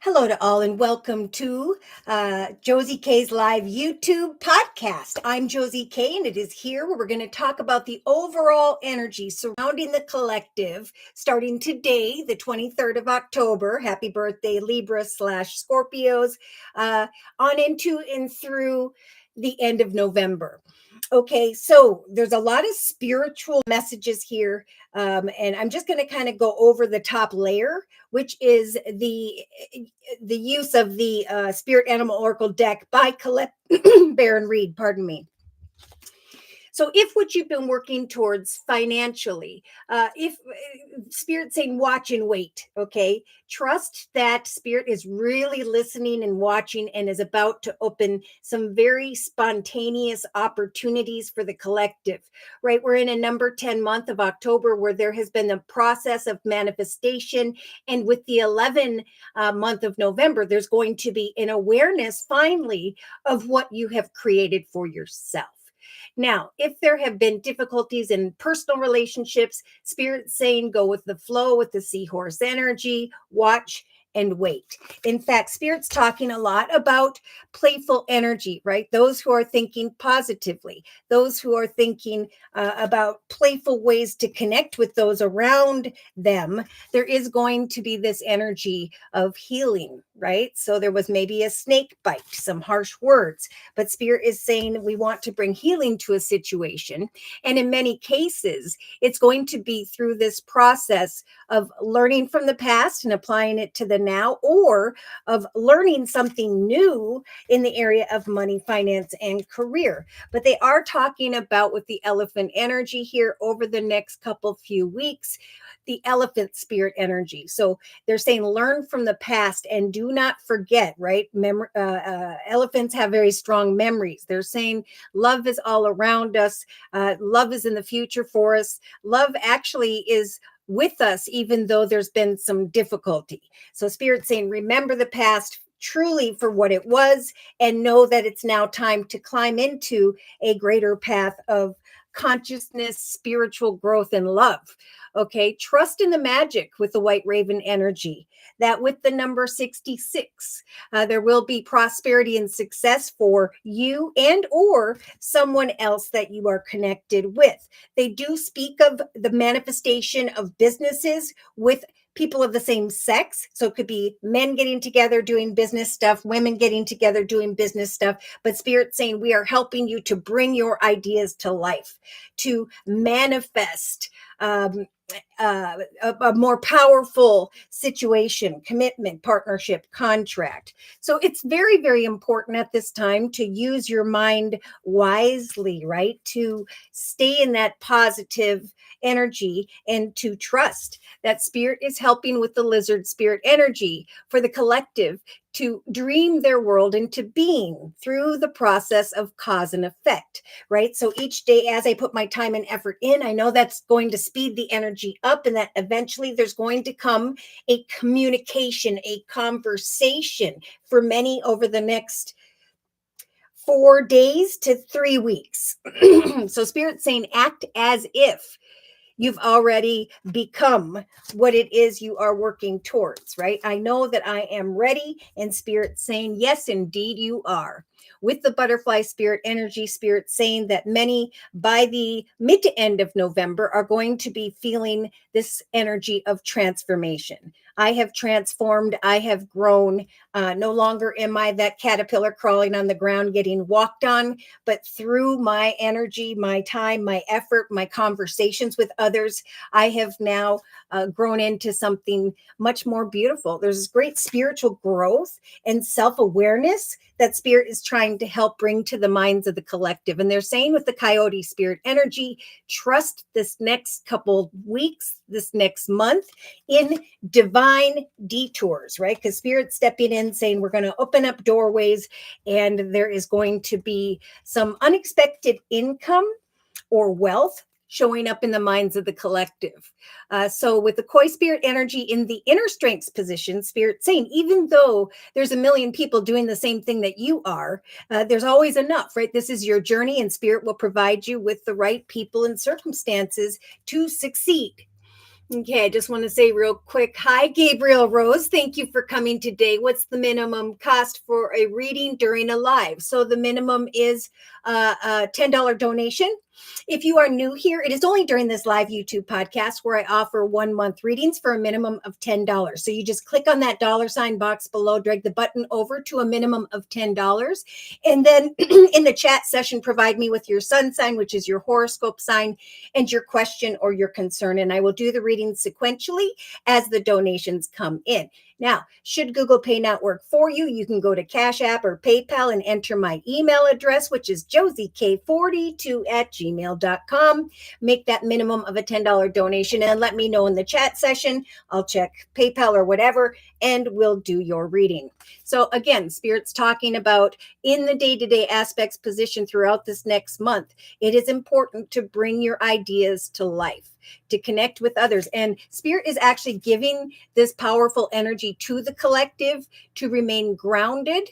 Hello to all and welcome to Josie K's live YouTube podcast. I'm Josie K and it is here where we're going to talk about the overall energy surrounding the collective starting today, the 23rd of October. Happy birthday, Libra / Scorpios, on into and through the end of November. Okay, so there's a lot of spiritual messages here, and I'm just going to kind of go over the top layer, which is the use of the Spirit Animal Oracle deck by Colette Baron Reed. Pardon me. So if what you've been working towards financially, if Spirit saying watch and wait, okay, trust that Spirit is really listening and watching and is about to open some very spontaneous opportunities for the collective, right? We're in a number 10 month of October where there has been a process of manifestation. And with the 11 month of November, there's going to be an awareness finally of what you have created for yourself. Now, if there have been difficulties in personal relationships, Spirit's saying go with the flow with the seahorse energy, watch and wait. In fact, Spirit's talking a lot about playful energy, right? Those who are thinking positively, those who are thinking about playful ways to connect with those around them. There is going to be this energy of healing, right? So there was maybe a snake bite, some harsh words, but Spirit is saying we want to bring healing to a situation. And in many cases, it's going to be through this process of learning from the past and applying it to the now, or of learning something new in the area of money, finance, and career. But they are talking about, with the elephant energy here over the next few weeks, the elephant spirit energy. So they're saying learn from the past and do not forget, right? Elephants have very strong memories. They're saying love is all around us. Love is in the future for us. Love actually is with us, even though there's been some difficulty. So Spirit saying, remember the past truly for what it was and know that it's now time to climb into a greater path of consciousness, spiritual growth, and love. Okay, trust in the magic with the white raven energy, that with the number 66, there will be prosperity and success for you and or someone else that you are connected with. They do speak of the manifestation of businesses with people of the same sex. So it could be men getting together doing business stuff, women getting together doing business stuff, but Spirit saying we are helping you to bring your ideas to life, to manifest a more powerful situation, commitment, partnership, contract. So it's very, very important at this time to use your mind wisely, right? To stay in that positive energy and to trust that Spirit is helping with the lizard spirit energy for the collective to dream their world into being through the process of cause and effect, right? So each day as I put my time and effort in, I know that's going to speed the energy up and that eventually there's going to come a communication, a conversation for many over the next 4 days to 3 weeks. So Spirit's saying act as if you've already become what it is you are working towards, right? I know that I am ready, and Spirit saying, yes, indeed you are. With the butterfly spirit energy, Spirit saying that many by the mid to end of November are going to be feeling this energy of transformation. I have transformed. I have grown. No longer am I that caterpillar crawling on the ground getting walked on, but through my energy, my time, my effort, my conversations with others, I have now grown into something much more beautiful. There's great spiritual growth and self-awareness that Spirit is trying to help bring to the minds of the collective. And they're saying with the coyote spirit energy, trust this next couple weeks, this next month in divine detours, right? Because Spirit's stepping in saying we're going to open up doorways and there is going to be some unexpected income or wealth showing up in the minds of the collective. So with the koi spirit energy in the inner strengths position, Spirit saying, even though there's a million people doing the same thing that you are, there's always enough, right? This is your journey and Spirit will provide you with the right people and circumstances to succeed. Okay, I just want to say real quick, hi, Gabriel Rose. Thank you for coming today. What's the minimum cost for a reading during a live? So the minimum is a $10 donation. If you are new here, it is only during this live YouTube podcast where I offer 1 month readings for a minimum of $10. So you just click on that $ box below, drag the button over to a minimum of $10. And then in the chat session, provide me with your sun sign, which is your horoscope sign, and your question or your concern. And I will do the reading sequentially as the donations come in. Now, should Google Pay not work for you, you can go to Cash App or PayPal and enter my email address, which is JosieK42@gmail.com. Make that minimum of a $10 donation and let me know in the chat session. I'll check PayPal or whatever, and we'll do your reading. So again, Spirit's talking about in the day-to-day aspects position throughout this next month. It is important to bring your ideas to life, to connect with others. And Spirit is actually giving this powerful energy to the collective to remain grounded,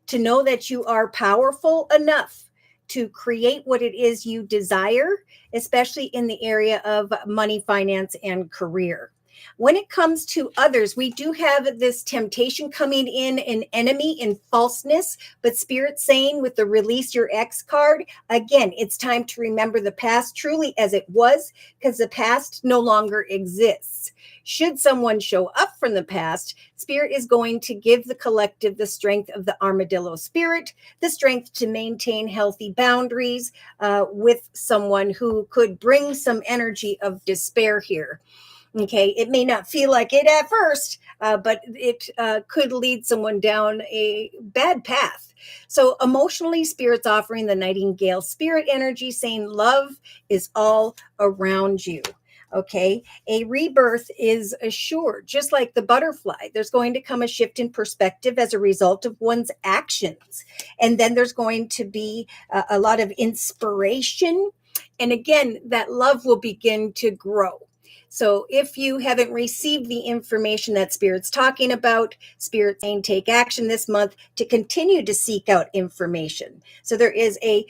to know that you are powerful enough to create what it is you desire, especially in the area of money, finance, and career. When it comes to others, we do have this temptation coming in, an enemy in falseness, but Spirit saying with the release your ex card, again, it's time to remember the past truly as it was, because the past no longer exists. Should someone show up from the past, Spirit is going to give the collective the strength of the armadillo spirit, the strength to maintain healthy boundaries with someone who could bring some energy of despair here. Okay, it may not feel like it at first, but it could lead someone down a bad path. So emotionally, Spirit's offering the Nightingale spirit energy, saying love is all around you. Okay, a rebirth is assured, just like the butterfly. There's going to come a shift in perspective as a result of one's actions. And then there's going to be a lot of inspiration. And again, that love will begin to grow. So if you haven't received the information that Spirit's talking about, Spirit's saying take action this month to continue to seek out information. So there is a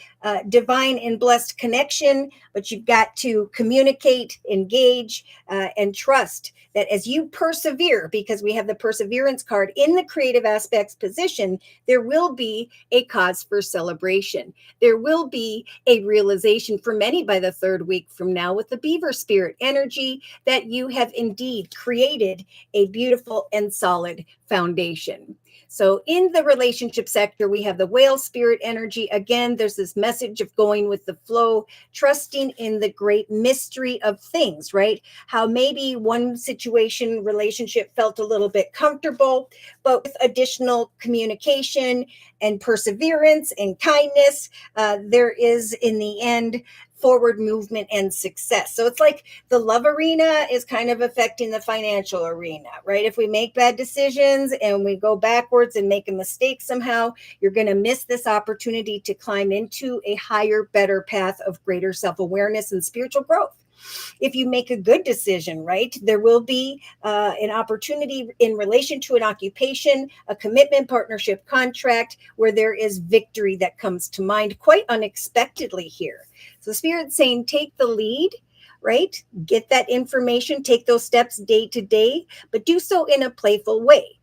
divine and blessed connection, but you've got to communicate, engage, and trust that as you persevere, because we have the perseverance card in the creative aspects position, there will be a cause for celebration. There will be a realization for many by the third week from now with the beaver spirit energy that you have indeed created a beautiful and solid foundation. So in the relationship sector, we have the whale spirit energy. Again, there's this message of going with the flow, trusting in the great mystery of things, right? How maybe one situation, relationship felt a little bit comfortable, but with additional communication and perseverance and kindness, there is in the end forward movement and success. So it's like the love arena is kind of affecting the financial arena, right? If we make bad decisions and we go backwards and make a mistake somehow, you're going to miss this opportunity to climb into a higher, better path of greater self-awareness and spiritual growth. If you make a good decision, right, there will be an opportunity in relation to an occupation, a commitment, partnership, contract, where there is victory that comes to mind quite unexpectedly here. So Spirit's saying take the lead, right? Get that information, take those steps day to day, but do so in a playful way.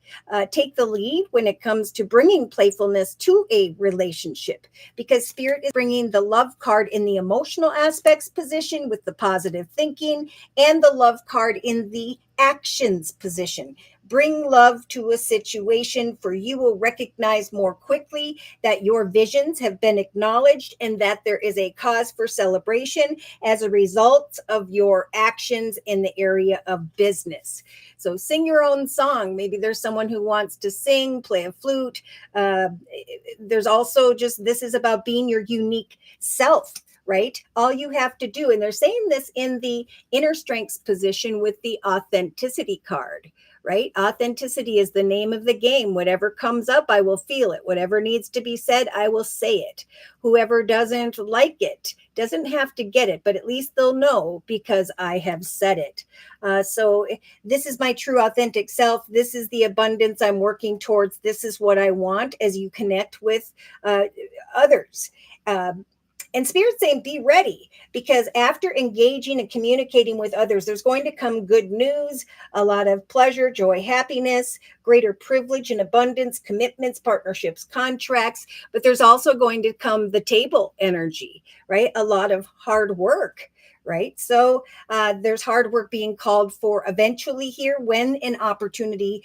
Take the lead when it comes to bringing playfulness to a relationship, because Spirit is bringing the love card in the emotional aspects position with the positive thinking, and the love card in the actions position. Bring love to a situation, for you will recognize more quickly that your visions have been acknowledged and that there is a cause for celebration as a result of your actions in the area of business. So sing your own song. Maybe there's someone who wants to sing, play a flute. There's also just, this is about being your unique self, right? All you have to do, and they're saying this in the inner strengths position with the authenticity card, right? Authenticity is the name of the game. Whatever comes up, I will feel it. Whatever needs to be said, I will say it. Whoever doesn't like it doesn't have to get it, but at least they'll know because I have said it. So this is my true authentic self. This is the abundance I'm working towards. This is what I want as you connect with others. And Spirit's saying, be ready, because after engaging and communicating with others, there's going to come good news, a lot of pleasure, joy, happiness, greater privilege and abundance, commitments, partnerships, contracts. But there's also going to come the table energy, right? A lot of hard work. Right. So there's hard work being called for eventually here when an opportunity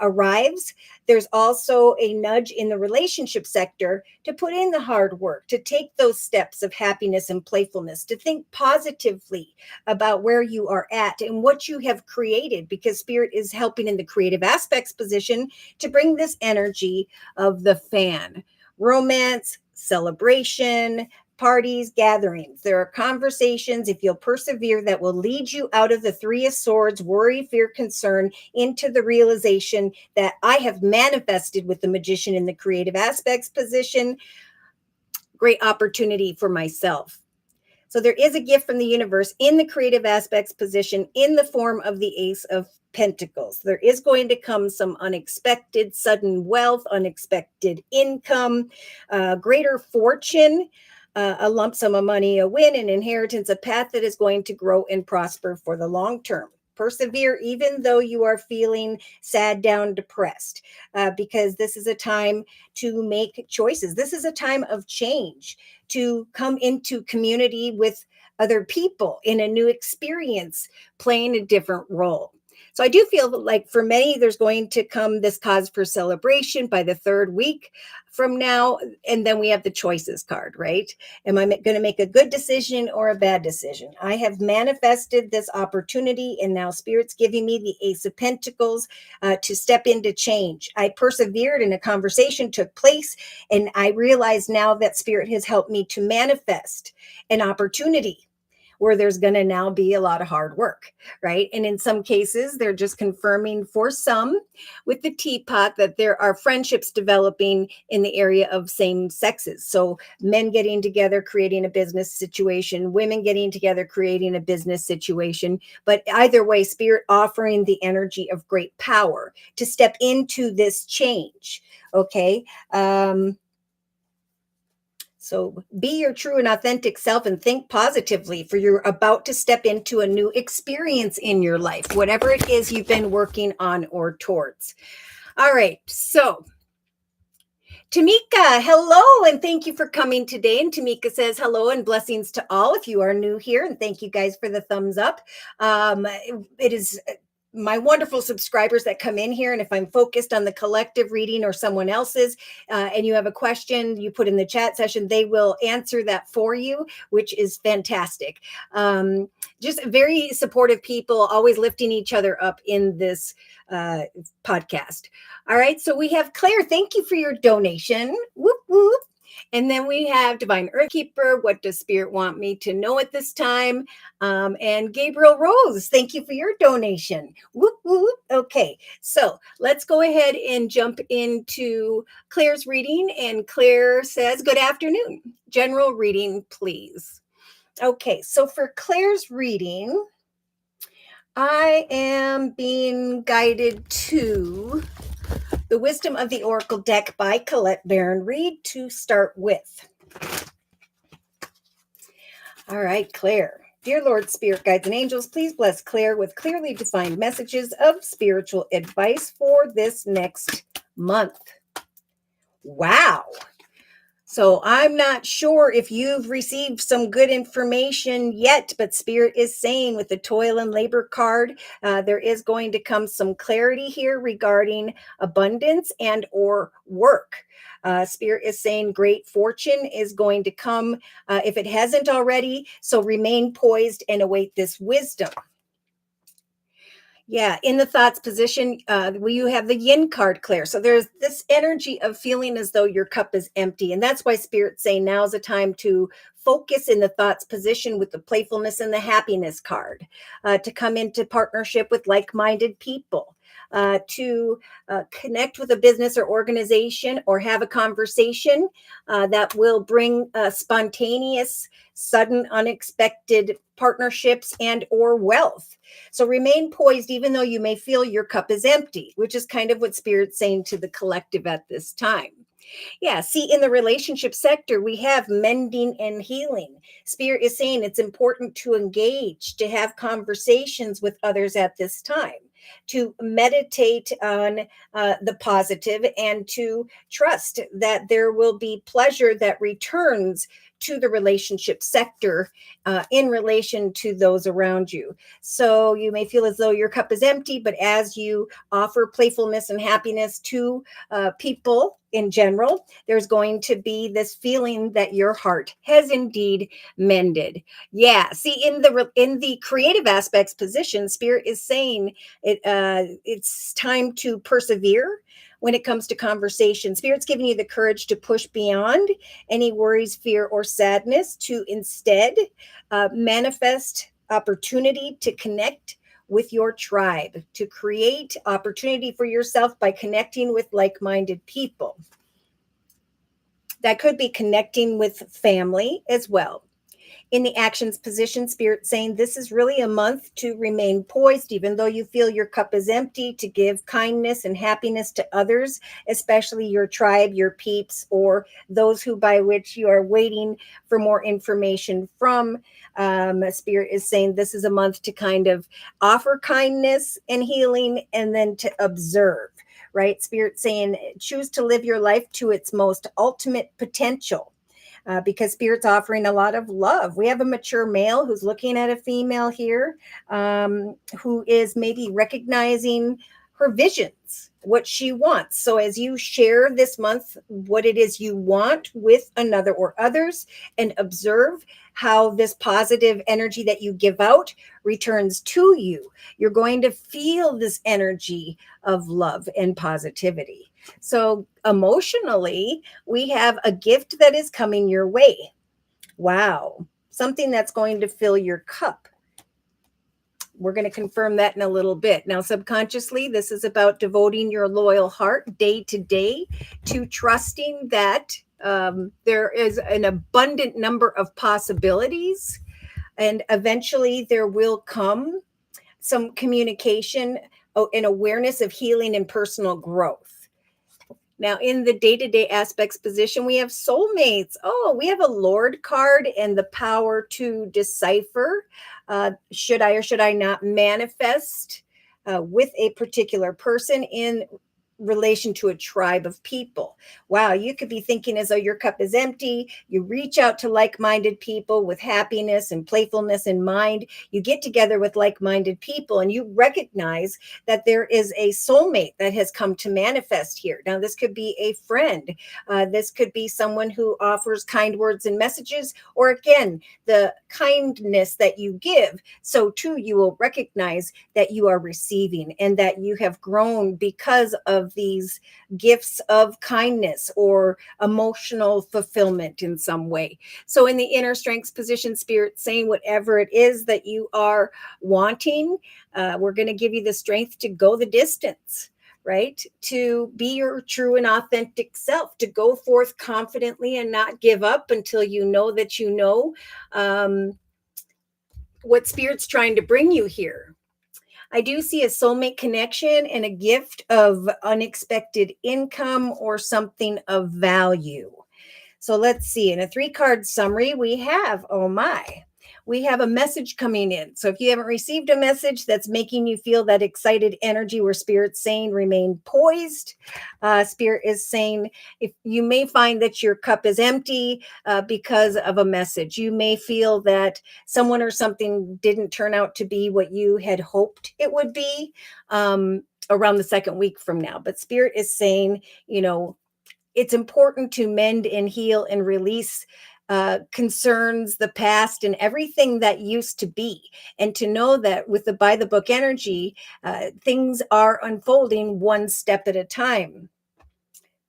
arrives. There's also a nudge in the relationship sector to put in the hard work, to take those steps of happiness and playfulness, to think positively about where you are at and what you have created, because Spirit is helping in the creative aspects position to bring this energy of the fan, romance, celebration, parties, gatherings. There are conversations, if you'll persevere, that will lead you out of the Three of Swords, worry, fear, concern, into the realization that I have manifested with the Magician in the creative aspects position. Great opportunity for myself. So there is a gift from the universe in the creative aspects position in the form of the Ace of Pentacles. There is going to come some unexpected, sudden wealth, unexpected income, greater fortune, a lump sum of money, a win, an inheritance, a path that is going to grow and prosper for the long term. Persevere even though you are feeling sad, down, depressed, because this is a time to make choices. This is a time of change, to come into community with other people in a new experience, playing a different role. So I do feel like for many, there's going to come this cause for celebration by the third week from now. And then we have the choices card, right? Am I going to make a good decision or a bad decision? I have manifested this opportunity, and now Spirit's giving me the Ace of Pentacles to step into change. I persevered, and a conversation took place, and I realize now that Spirit has helped me to manifest an opportunity where there's going to now be a lot of hard work, right? And in some cases, they're just confirming for some with the teapot that there are friendships developing in the area of same sexes. So men getting together, creating a business situation, women getting together, creating a business situation. But either way, Spirit offering the energy of great power to step into this change, okay? So be your true and authentic self and think positively, for you're about to step into a new experience in your life, whatever it is you've been working on or towards. All right. So Tamika, hello, and thank you for coming today. And Tamika says hello and blessings to all if you are new here. And thank you guys for the thumbs up. It is my wonderful subscribers that come in here. And if I'm focused on the collective reading or someone else's, and you have a question, you put in the chat session, they will answer that for you, which is fantastic. Just very supportive people, always lifting each other up in this podcast. All right. So we have Claire. Thank you for your donation. Whoop, whoop. And then we have Divine Earthkeeper. What does Spirit want me to know at this time? And Gabriel Rose, thank you for your donation. Whoop, whoop. Okay, so let's go ahead and jump into Claire's reading. And Claire says, good afternoon. General reading, please. Okay, so for Claire's reading, I am being guided to the Wisdom of the Oracle deck by Colette Baron Reed to start with. All right, Claire. Dear Lord, Spirit, Guides, and Angels, please bless Claire with clearly defined messages of spiritual advice for this next month. Wow. So I'm not sure if you've received some good information yet, but Spirit is saying with the toil and labor card, there is going to come some clarity here regarding abundance and or work. Spirit is saying great fortune is going to come if it hasn't already. So remain poised and await this wisdom. Yeah, in the thoughts position, you have the yin card, Claire. So there's this energy of feeling as though your cup is empty. And that's why Spirit's saying now is a time to focus in the thoughts position with the playfulness and the happiness card, to come into partnership with like-minded people, to connect with a business or organization or have a conversation that will bring spontaneous, sudden, unexpected partnerships and or wealth. So remain poised even though you may feel your cup is empty, which is kind of what Spirit's saying to the collective at this time. Yeah, see, in the relationship sector, we have mending and healing. Spirit is saying it's important to engage, to have conversations with others at this time, to meditate on the positive, and to trust that there will be pleasure that returns to the relationship sector in relation to those around you. So you may feel as though your cup is empty, but as you offer playfulness and happiness to people in general, there's going to be this feeling that your heart has indeed mended. Yeah, see, in the creative aspects position, Spirit is saying it's time to persevere when it comes to conversation. Spirit's giving you the courage to push beyond any worries, fear, or sadness, to instead manifest opportunity to connect with your tribe, to create opportunity for yourself by connecting with like-minded people. That could be connecting with family as well. In the actions position, Spirit saying this is really a month to remain poised, even though you feel your cup is empty, to give kindness and happiness to others, especially your tribe, your peeps, or those who by which you are waiting for more information from. Spirit is saying this is a month to kind of offer kindness and healing, and then to observe. Right? Spirit saying choose to live your life to its most ultimate potential. Because Spirit's offering a lot of love. We have a mature male who's looking at a female here, who is maybe recognizing her visions, what she wants. So as you share this month what it is you want with another or others, and observe how this positive energy that you give out returns to you, you're going to feel this energy of love and positivity. So emotionally, we have a gift that is coming your way. Wow. Something that's going to fill your cup. We're going to confirm that in a little bit. Now, subconsciously, this is about devoting your loyal heart day to day to trusting that there is an abundant number of possibilities, and eventually there will come some communication and awareness of healing and personal growth. Now, in the day-to-day aspects position, we have soulmates. Oh, we have a Lord card and the power to decipher. Should I or should I not manifest with a particular person in relation to a tribe of people? Wow, you could be thinking as though your cup is empty. You reach out to like-minded people with happiness and playfulness in mind. You get together with like-minded people and you recognize that there is a soulmate that has come to manifest here. Now, this could be a friend. This could be someone who offers kind words and messages, or again, the kindness that you give. So too, you will recognize that you are receiving and that you have grown because of these gifts of kindness or emotional fulfillment in some way. So in the inner strengths position, Spirit saying whatever it is that you are wanting, we're going to give you the strength to go the distance, right? To be your true and authentic self, to go forth confidently and not give up until you know that you know what Spirit's trying to bring you here. I do see a soulmate connection and a gift of unexpected income or something of value. So let's see. In a 3-card summary, we have, oh my, we have a message coming in. So if you haven't received a message that's making you feel that excited energy where Spirit's saying remain poised, Spirit is saying if you may find that your cup is empty because of a message. You may feel that someone or something didn't turn out to be what you had hoped it would be around the second week from now. But Spirit is saying, it's important to mend and heal and release concerns, the past, and everything that used to be. And to know that with the by the book energy, things are unfolding one step at a time.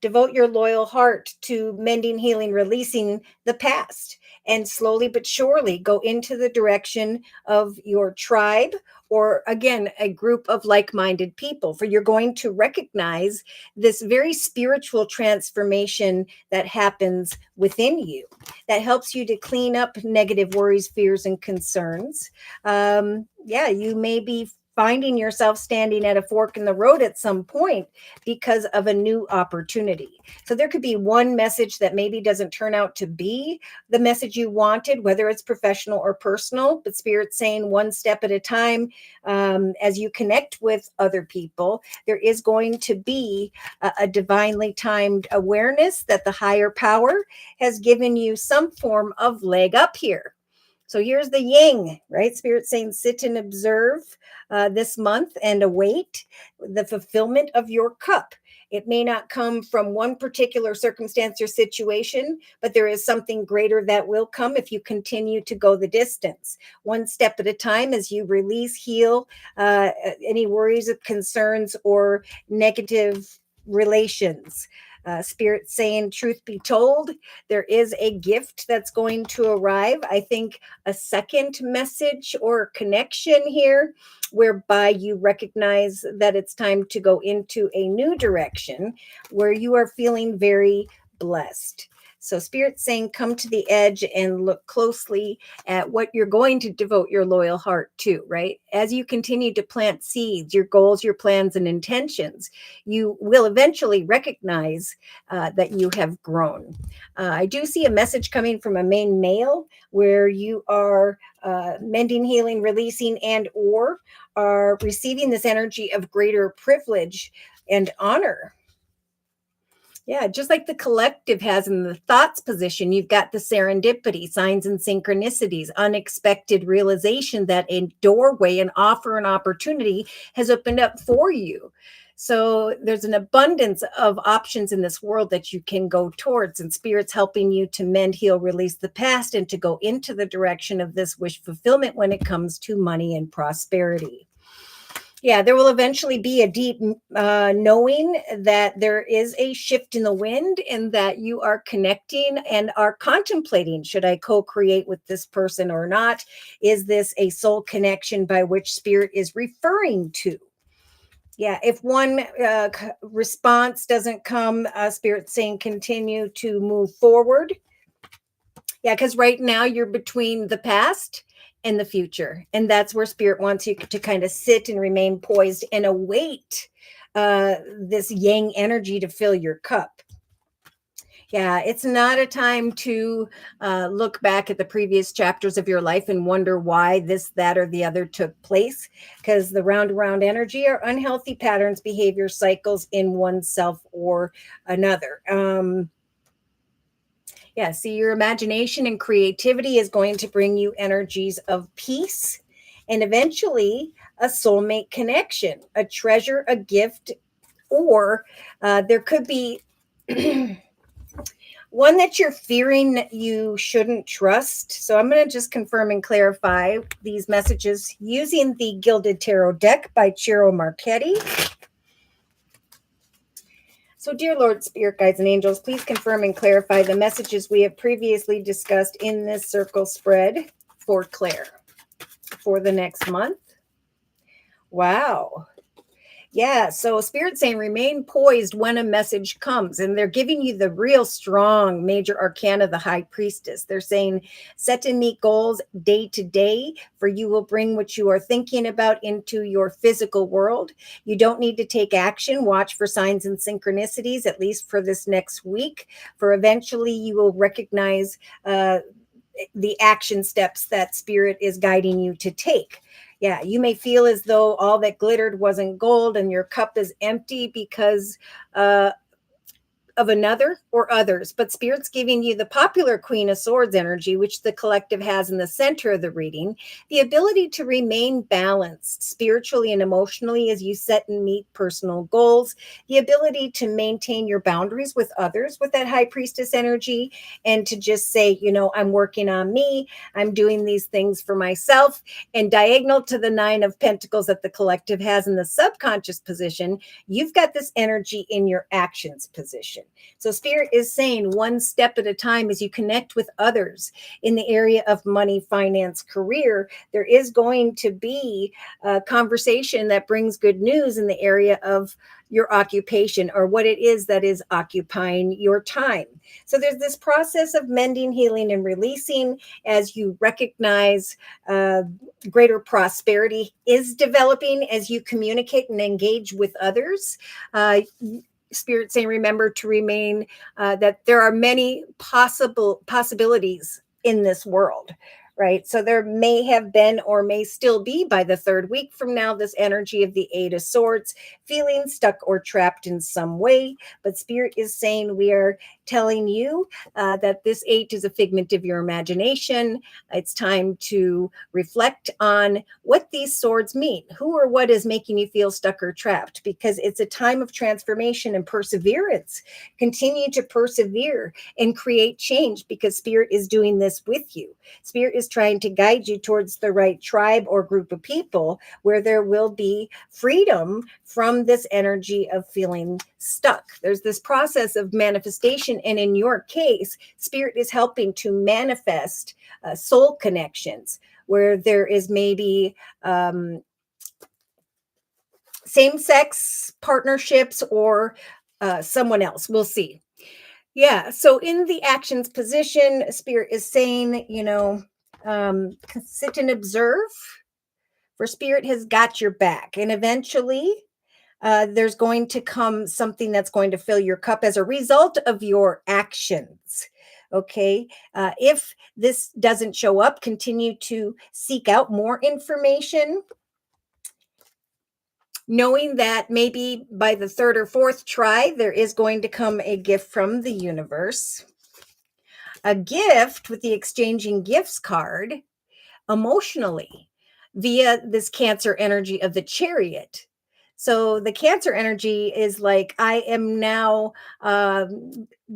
Devote your loyal heart to mending, healing, releasing the past, and slowly but surely go into the direction of your tribe, or again, a group of like-minded people, for you're going to recognize this very spiritual transformation that happens within you that helps you to clean up negative worries, fears, and concerns. You may be finding yourself standing at a fork in the road at some point because of a new opportunity. So there could be one message that maybe doesn't turn out to be the message you wanted, whether it's professional or personal, but Spirit's saying one step at a time. As you connect with other people, there is going to be a divinely timed awareness that the higher power has given you some form of leg up here. So here's the yang, right? Spirit saying, sit and observe this month and await the fulfillment of your cup. It may not come from one particular circumstance or situation, but there is something greater that will come if you continue to go the distance, one step at a time, as you release, heal any worries, concerns, or negative relations. Spirit saying, truth be told, there is a gift that's going to arrive. I think a second message or connection here, whereby you recognize that it's time to go into a new direction where you are feeling very blessed. So Spirit's saying, come to the edge and look closely at what you're going to devote your loyal heart to, right? As you continue to plant seeds, your goals, your plans, and intentions, you will eventually recognize that you have grown. I do see a message coming from a main male where you are mending, healing, releasing, and or are receiving this energy of greater privilege and honor. Yeah, just like the collective has in the thoughts position, you've got the serendipity, signs and synchronicities, unexpected realization that a doorway, an offer, an opportunity has opened up for you. So there's an abundance of options in this world that you can go towards, and Spirit's helping you to mend, heal, release the past, and to go into the direction of this wish fulfillment when it comes to money and prosperity. Yeah, there will eventually be a deep knowing that there is a shift in the wind and that you are connecting and are contemplating, should I co-create with this person or not? Is this a soul connection by which Spirit is referring to? Yeah, if one response doesn't come, Spirit's saying continue to move forward. Yeah, because right now you're between the past and the future. And that's where Spirit wants you to kind of sit and remain poised and await this yang energy to fill your cup. Yeah, it's not a time to look back at the previous chapters of your life and wonder why this, that, or the other took place, because the round around energy are unhealthy patterns, behavior cycles in oneself or another. Yeah, see, your imagination and creativity is going to bring you energies of peace and eventually a soulmate connection, a treasure, a gift, or there could be one that you're fearing that you shouldn't trust. So I'm going to just confirm and clarify these messages using the Gilded Tarot deck by Ciro Marchetti. So, dear Lord, Spirit Guides, and Angels, please confirm and clarify the messages we have previously discussed in this circle spread for Claire for the next month. Wow. Yeah, so Spirit saying remain poised when a message comes, and they're giving you the real strong major arcana, the High Priestess. They're saying set and meet goals day to day, for you will bring what you are thinking about into your physical world. You don't need to take action. Watch for signs and synchronicities, at least for this next week, for eventually you will recognize the action steps that Spirit is guiding you to take. Yeah, you may feel as though all that glittered wasn't gold and your cup is empty because of another or others, but Spirit's giving you the popular Queen of Swords energy, which the collective has in the center of the reading, the ability to remain balanced spiritually and emotionally as you set and meet personal goals, the ability to maintain your boundaries with others with that High Priestess energy, and to just say, you know, I'm working on me, I'm doing these things for myself. And diagonal to the Nine of Pentacles that the collective has in the subconscious position, you've got this energy in your actions position. So Spirit is saying one step at a time as you connect with others in the area of money, finance, career, there is going to be a conversation that brings good news in the area of your occupation or what it is that is occupying your time. So there's this process of mending, healing, and releasing as you recognize greater prosperity is developing as you communicate and engage with others. Spirit saying, remember to remain, that there are many possibilities in this world, right? So there may have been or may still be by the third week from now, this energy of the Eight of Swords, feeling stuck or trapped in some way. But Spirit is saying we are telling you that this eight is a figment of your imagination. It's time to reflect on what these swords mean. Who or what is making you feel stuck or trapped? Because it's a time of transformation and perseverance. Continue to persevere and create change because Spirit is doing this with you. Spirit is trying to guide you towards the right tribe or group of people where there will be freedom from this energy of feeling stuck. There's this process of manifestation. And in your case, Spirit is helping to manifest soul connections where there is maybe same-sex partnerships or someone else. We'll see. Yeah. So in the actions position, Spirit is saying, sit and observe, for Spirit has got your back. And eventually, there's going to come something that's going to fill your cup as a result of your actions. Okay. If this doesn't show up, continue to seek out more information, knowing that maybe by the third or fourth try, there is going to come a gift from the universe. A gift with the exchanging gifts card emotionally via this Cancer energy of the Chariot. So the Cancer energy is like, I am now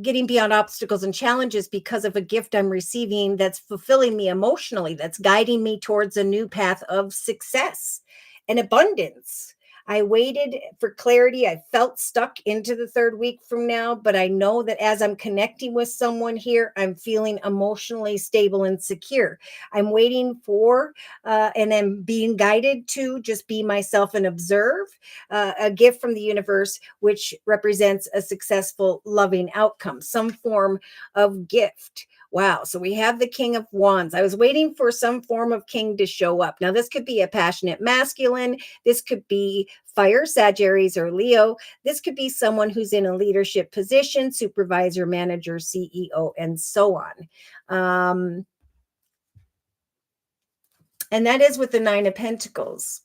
getting beyond obstacles and challenges because of a gift I'm receiving that's fulfilling me emotionally, that's guiding me towards a new path of success and abundance. I waited for clarity. I felt stuck into the third week from now, but I know that as I'm connecting with someone here, I'm feeling emotionally stable and secure. I'm waiting for and I'm being guided to just be myself and observe a gift from the universe, which represents a successful, loving outcome, some form of gift. Wow. So we have the King of Wands. I was waiting for some form of king to show up. Now, this could be a passionate masculine. This could be fire, Sagittarius, or Leo. This could be someone who's in a leadership position, supervisor, manager, CEO, and so on. And that is with the Nine of Pentacles.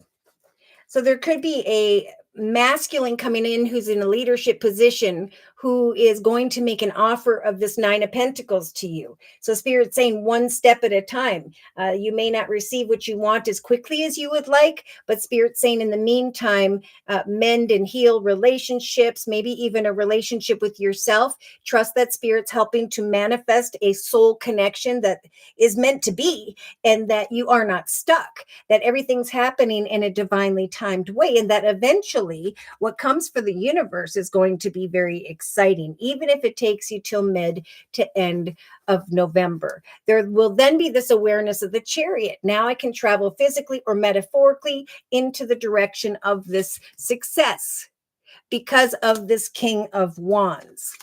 So there could be a masculine coming in who's in a leadership position who is going to make an offer of this Nine of Pentacles to you. So Spirit's saying one step at a time. You may not receive what you want as quickly as you would like, but Spirit's saying in the meantime, mend and heal relationships, maybe even a relationship with yourself. Trust that Spirit's helping to manifest a soul connection that is meant to be, and that you are not stuck, that everything's happening in a divinely timed way, and that eventually what comes for the universe is going to be very exciting, even if it takes you till mid to end of November. There will then be this awareness of the Chariot. Now I can travel physically or metaphorically into the direction of this success because of this King of Wands.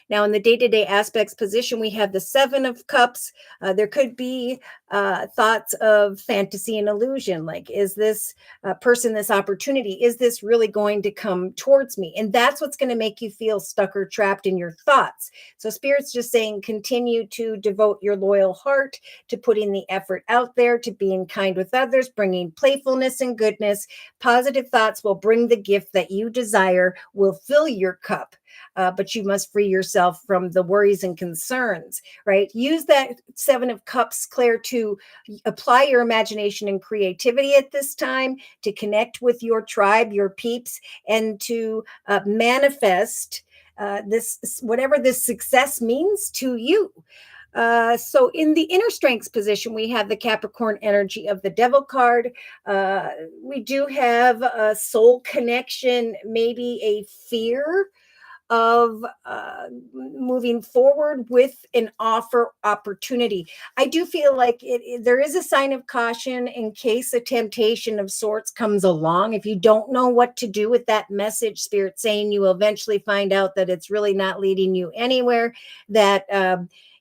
Now, in the day-to-day aspects position, we have the Seven of Cups. There could be thoughts of fantasy and illusion. Like, is this person, this opportunity, is this really going to come towards me? And that's what's going to make you feel stuck or trapped in your thoughts. So Spirit's just saying, continue to devote your loyal heart to putting the effort out there, to being kind with others, bringing playfulness and goodness. Positive thoughts will bring the gift that you desire, will fill your cup. But you must free yourself from the worries and concerns, right? Use that Seven of Cups, Claire, to apply your imagination and creativity at this time, to connect with your tribe, your peeps, and to manifest this, whatever this success means to you. So in the inner strengths position, we have the Capricorn energy of the Devil card. We do have a soul connection, maybe a fear of moving forward with an offer opportunity. I do feel like there is a sign of caution in case a temptation of sorts comes along. If you don't know what to do with that message, Spirit saying you will eventually find out that it's really not leading you anywhere, that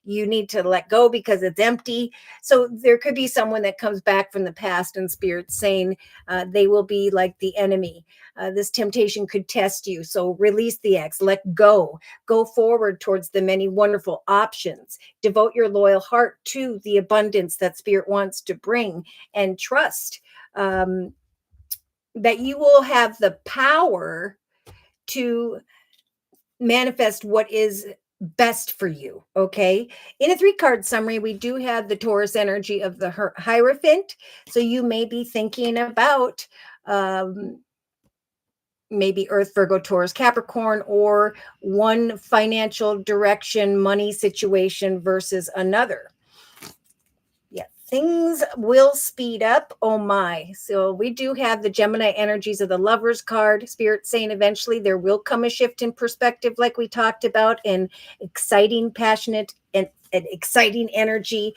you need to let go because it's empty. So there could be someone that comes back from the past and Spirit saying they will be like the enemy. This temptation could test you. So release the ex, let go forward towards the many wonderful options. Devote your loyal heart to the abundance that Spirit wants to bring, and trust that you will have the power to manifest what is best for you. Okay. In a 3-card summary, we do have the Taurus energy of the Hierophant. So you may be thinking about maybe Earth, Virgo, Taurus, Capricorn, or one financial direction, money situation versus another. Yeah, things will speed up. Oh my. So we do have the Gemini energies of the Lovers card. Spirit saying eventually there will come a shift in perspective, like we talked about, and exciting, passionate, and an exciting energy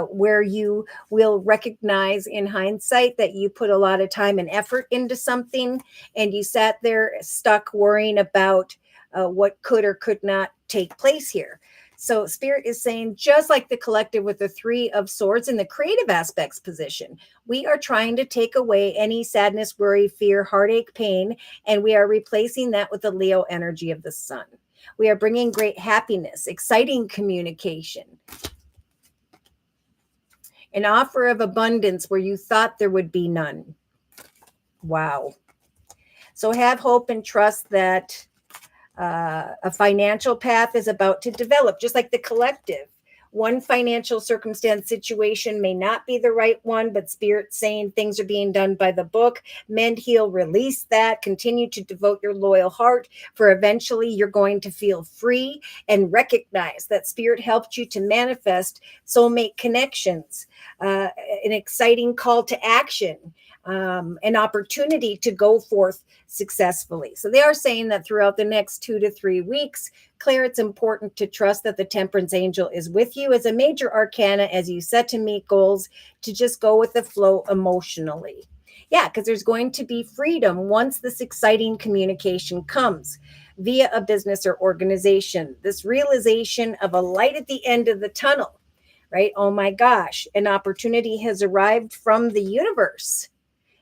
where you will recognize in hindsight that you put a lot of time and effort into something and you sat there stuck worrying about what could or could not take place here. So Spirit is saying, just like the collective with the 3 of Swords in the creative aspects position, we are trying to take away any sadness, worry, fear, heartache, pain, and we are replacing that with the Leo energy of the Sun. We are bringing great happiness, exciting communication, an offer of abundance where you thought there would be none. Wow. So have hope and trust that a financial path is about to develop, just like the collective. One financial circumstance situation may not be the right one, but Spirit saying things are being done by the book. Mend, heal, release that. Continue to devote your loyal heart, for eventually you're going to feel free and recognize that Spirit helped you to manifest soulmate connections, an exciting call to action, an opportunity to go forth successfully. So they are saying that throughout the next 2 to 3 weeks, Claire, it's important to trust that the Temperance Angel is with you as a major arcana as you set to meet goals, to just go with the flow emotionally. Yeah, because there's going to be freedom once this exciting communication comes via a business or organization. This realization of a light at the end of the tunnel, right? Oh my gosh, an opportunity has arrived from the universe,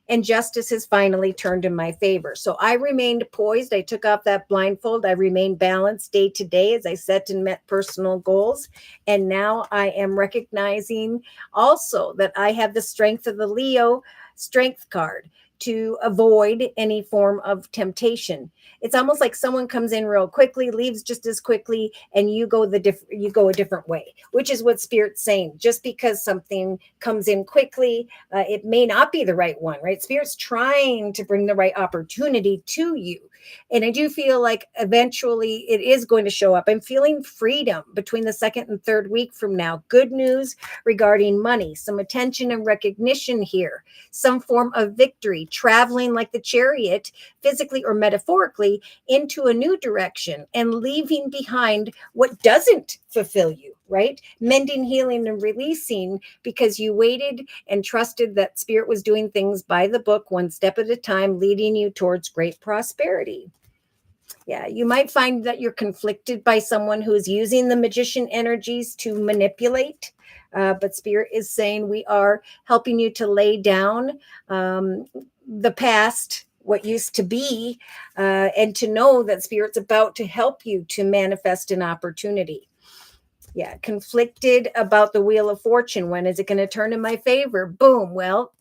and justice has finally turned in my favor. So I remained poised. I took off that blindfold. I remained balanced day to day as I set and met personal goals. And now I am recognizing also that I have the strength of the Leo strength card to avoid any form of temptation. It's almost like someone comes in real quickly, leaves just as quickly, and you go a different way, which is what Spirit's saying. Just because something comes in quickly, it may not be the right one, right? Spirit's trying to bring the right opportunity to you. And I do feel like eventually it is going to show up. I'm feeling freedom between the 2nd and 3rd week from now. Good news regarding money, some attention and recognition here, some form of victory, traveling like the chariot, physically or metaphorically, into a new direction and leaving behind what doesn't fulfill you, right? Mending, healing, and releasing because you waited and trusted that Spirit was doing things by the book, one step at a time, leading you towards great prosperity. Yeah, you might find that you're conflicted by someone who is using the magician energies to manipulate. But Spirit is saying we are helping you to lay down the past, what used to be, and to know that Spirit's about to help you to manifest an opportunity. Yeah, conflicted about the Wheel of Fortune. When is it going to turn in my favor? Boom. Well,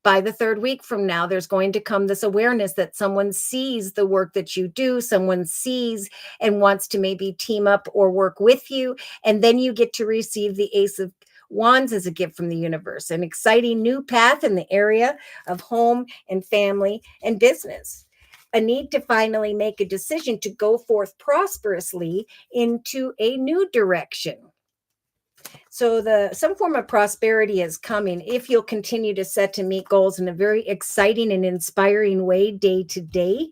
by the 3rd week from now, there's going to come this awareness that someone sees the work that you do, someone sees and wants to maybe team up or work with you. And then you get to receive the Ace of Wands as a gift from the universe, an exciting new path in the area of home and family and business. A need to finally make a decision to go forth prosperously into a new direction. So some form of prosperity is coming if you'll continue to set to meet goals in a very exciting and inspiring way day to day.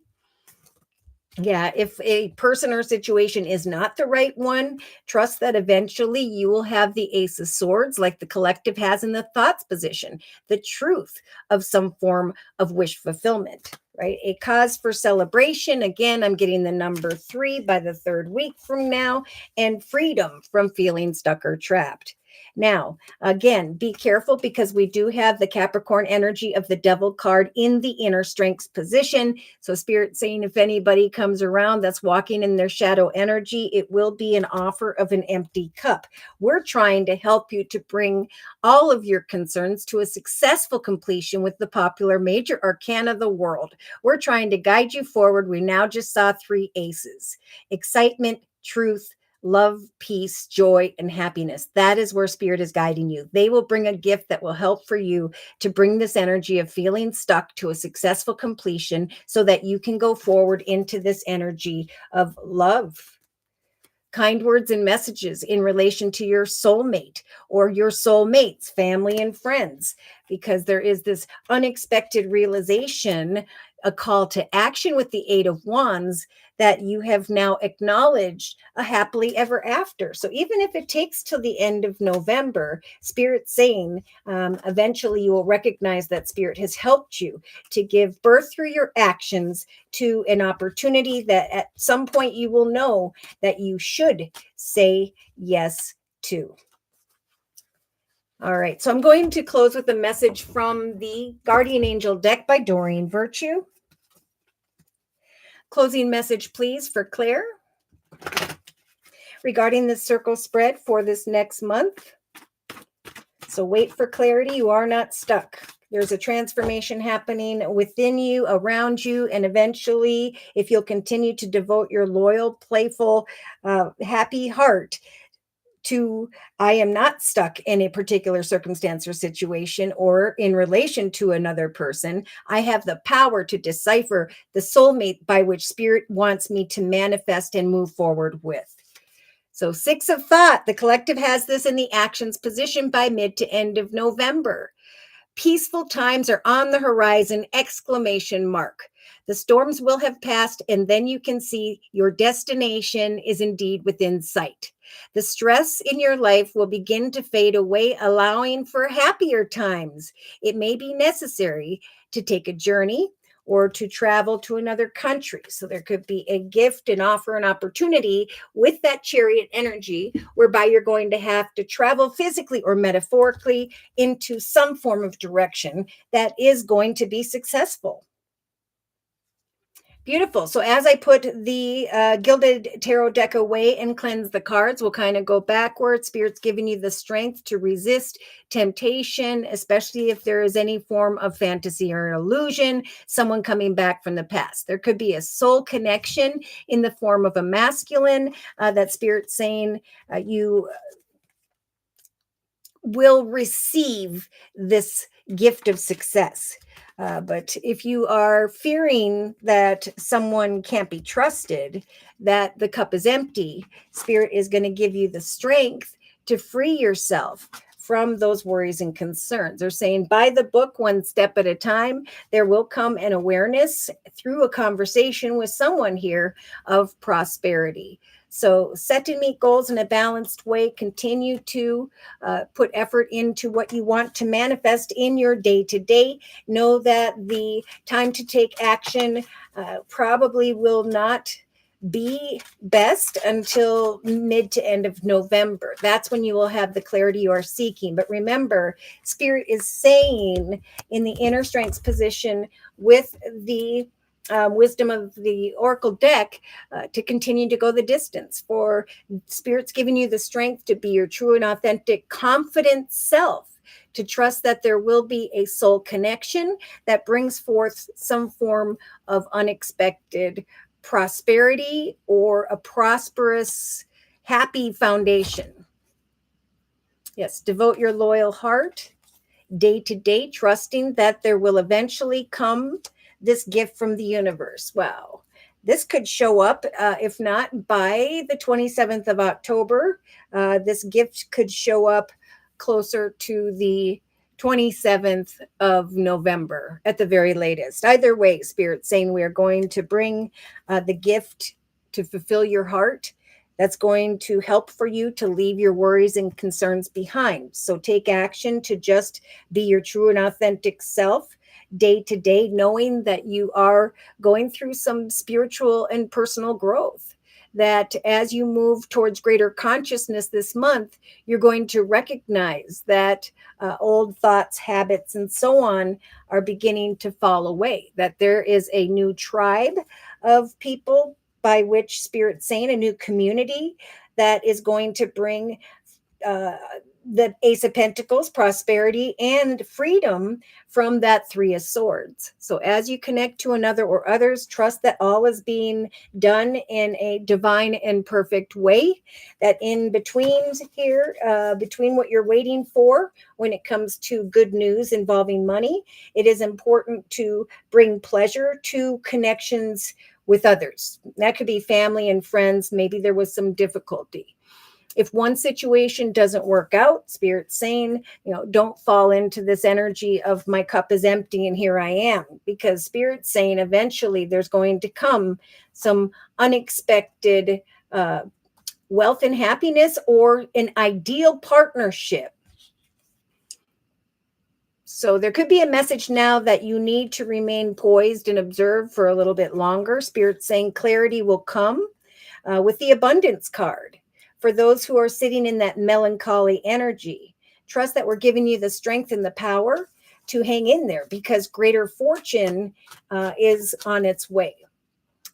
Yeah, if a person or situation is not the right one, trust that eventually you will have the Ace of Swords, like the collective has in the thoughts position, the truth of some form of wish fulfillment, right? A cause for celebration. Again, I'm getting the number 3 by the third week from now, and freedom from feeling stuck or trapped. Now, again, be careful because we do have the Capricorn energy of the devil card in the inner strengths position. So Spirit saying if anybody comes around that's walking in their shadow energy, it will be an offer of an empty cup. We're trying to help you to bring all of your concerns to a successful completion with the popular major arcana of the world. We're trying to guide you forward. We now just saw 3 aces: excitement, truth, love, peace, joy, and happiness. That is where Spirit is guiding you. They will bring a gift that will help for you to bring this energy of feeling stuck to a successful completion so that you can go forward into this energy of love. Kind words and messages in relation to your soulmate or your soulmates, family, and friends, because there is this unexpected realization, a call to action with the Eight of Wands that you have now acknowledged a happily ever after. So even if it takes till the end of November, Spirit's saying eventually you will recognize that Spirit has helped you to give birth through your actions to an opportunity that at some point you will know that you should say yes to. All right, so I'm going to close with a message from the Guardian Angel deck by Doreen Virtue. Closing message, please, for Claire regarding the circle spread for this next month. So wait for clarity. You are not stuck. There's a transformation happening within you, around you, and eventually, if you'll continue to devote your loyal, playful, happy heart to I am not stuck in a particular circumstance or situation or in relation to another person. I have the power to decipher the soulmate by which Spirit wants me to manifest and move forward with. So 6 of thought, the collective has this in the actions position by mid to end of November. Peaceful times are on the horizon, exclamation mark. The storms will have passed, and then you can see your destination is indeed within sight. The stress in your life will begin to fade away, allowing for happier times. It may be necessary to take a journey or to travel to another country. So there could be a gift, an offer, an opportunity with that chariot energy, whereby you're going to have to travel physically or metaphorically into some form of direction that is going to be successful. Beautiful. So as I put the Gilded Tarot deck away and cleanse the cards, we'll kind of go backwards. Spirit's giving you the strength to resist temptation, especially if there is any form of fantasy or an illusion, someone coming back from the past. There could be a soul connection in the form of a masculine that Spirit's saying you will receive this gift of success. But if you are fearing that someone can't be trusted, that the cup is empty, Spirit is going to give you the strength to free yourself from those worries and concerns. They're saying by the book, one step at a time. There will come an awareness through a conversation with someone here of prosperity. So set and meet goals in a balanced way. Continue to put effort into what you want to manifest in your day-to-day. Know that the time to take action probably will not be best until mid to end of November. That's when you will have the clarity you are seeking. But remember, Spirit is saying in the inner strengths position with the wisdom of the oracle deck to continue to go the distance. For Spirit's giving you the strength to be your true and authentic, confident self, to trust that there will be a soul connection that brings forth some form of unexpected prosperity or a prosperous, happy foundation. Yes, devote your loyal heart day to day, trusting that there will eventually come this gift from the universe. Wow. This could show up, if not by the 27th of October. This gift could show up closer to the 27th of November at the very latest. Either way, Spirit's saying we are going to bring the gift to fulfill your heart. That's going to help for you to leave your worries and concerns behind. So take action to just be your true and authentic self day to day, knowing that you are going through some spiritual and personal growth. That as you move towards greater consciousness this month, you're going to recognize that old thoughts, habits, and so on are beginning to fall away. That there is a new tribe of people by which Spirit's saying, a new community that is going to bring uh, the Ace of Pentacles, prosperity, and freedom from that Three of Swords. So as you connect to another or others, trust that all is being done in a divine and perfect way. That in between here, between what you're waiting for when it comes to good news involving money, it is important to bring pleasure to connections with others. That could be family and friends. Maybe there was some difficulty. If one situation doesn't work out, Spirit's saying, don't fall into this energy of my cup is empty and here I am, because Spirit's saying eventually there's going to come some unexpected wealth and happiness or an ideal partnership. So there could be a message now that you need to remain poised and observe for a little bit longer. Spirit's saying clarity will come with the abundance card. For those who are sitting in that melancholy energy, trust that we're giving you the strength and the power to hang in there, because greater fortune is on its way.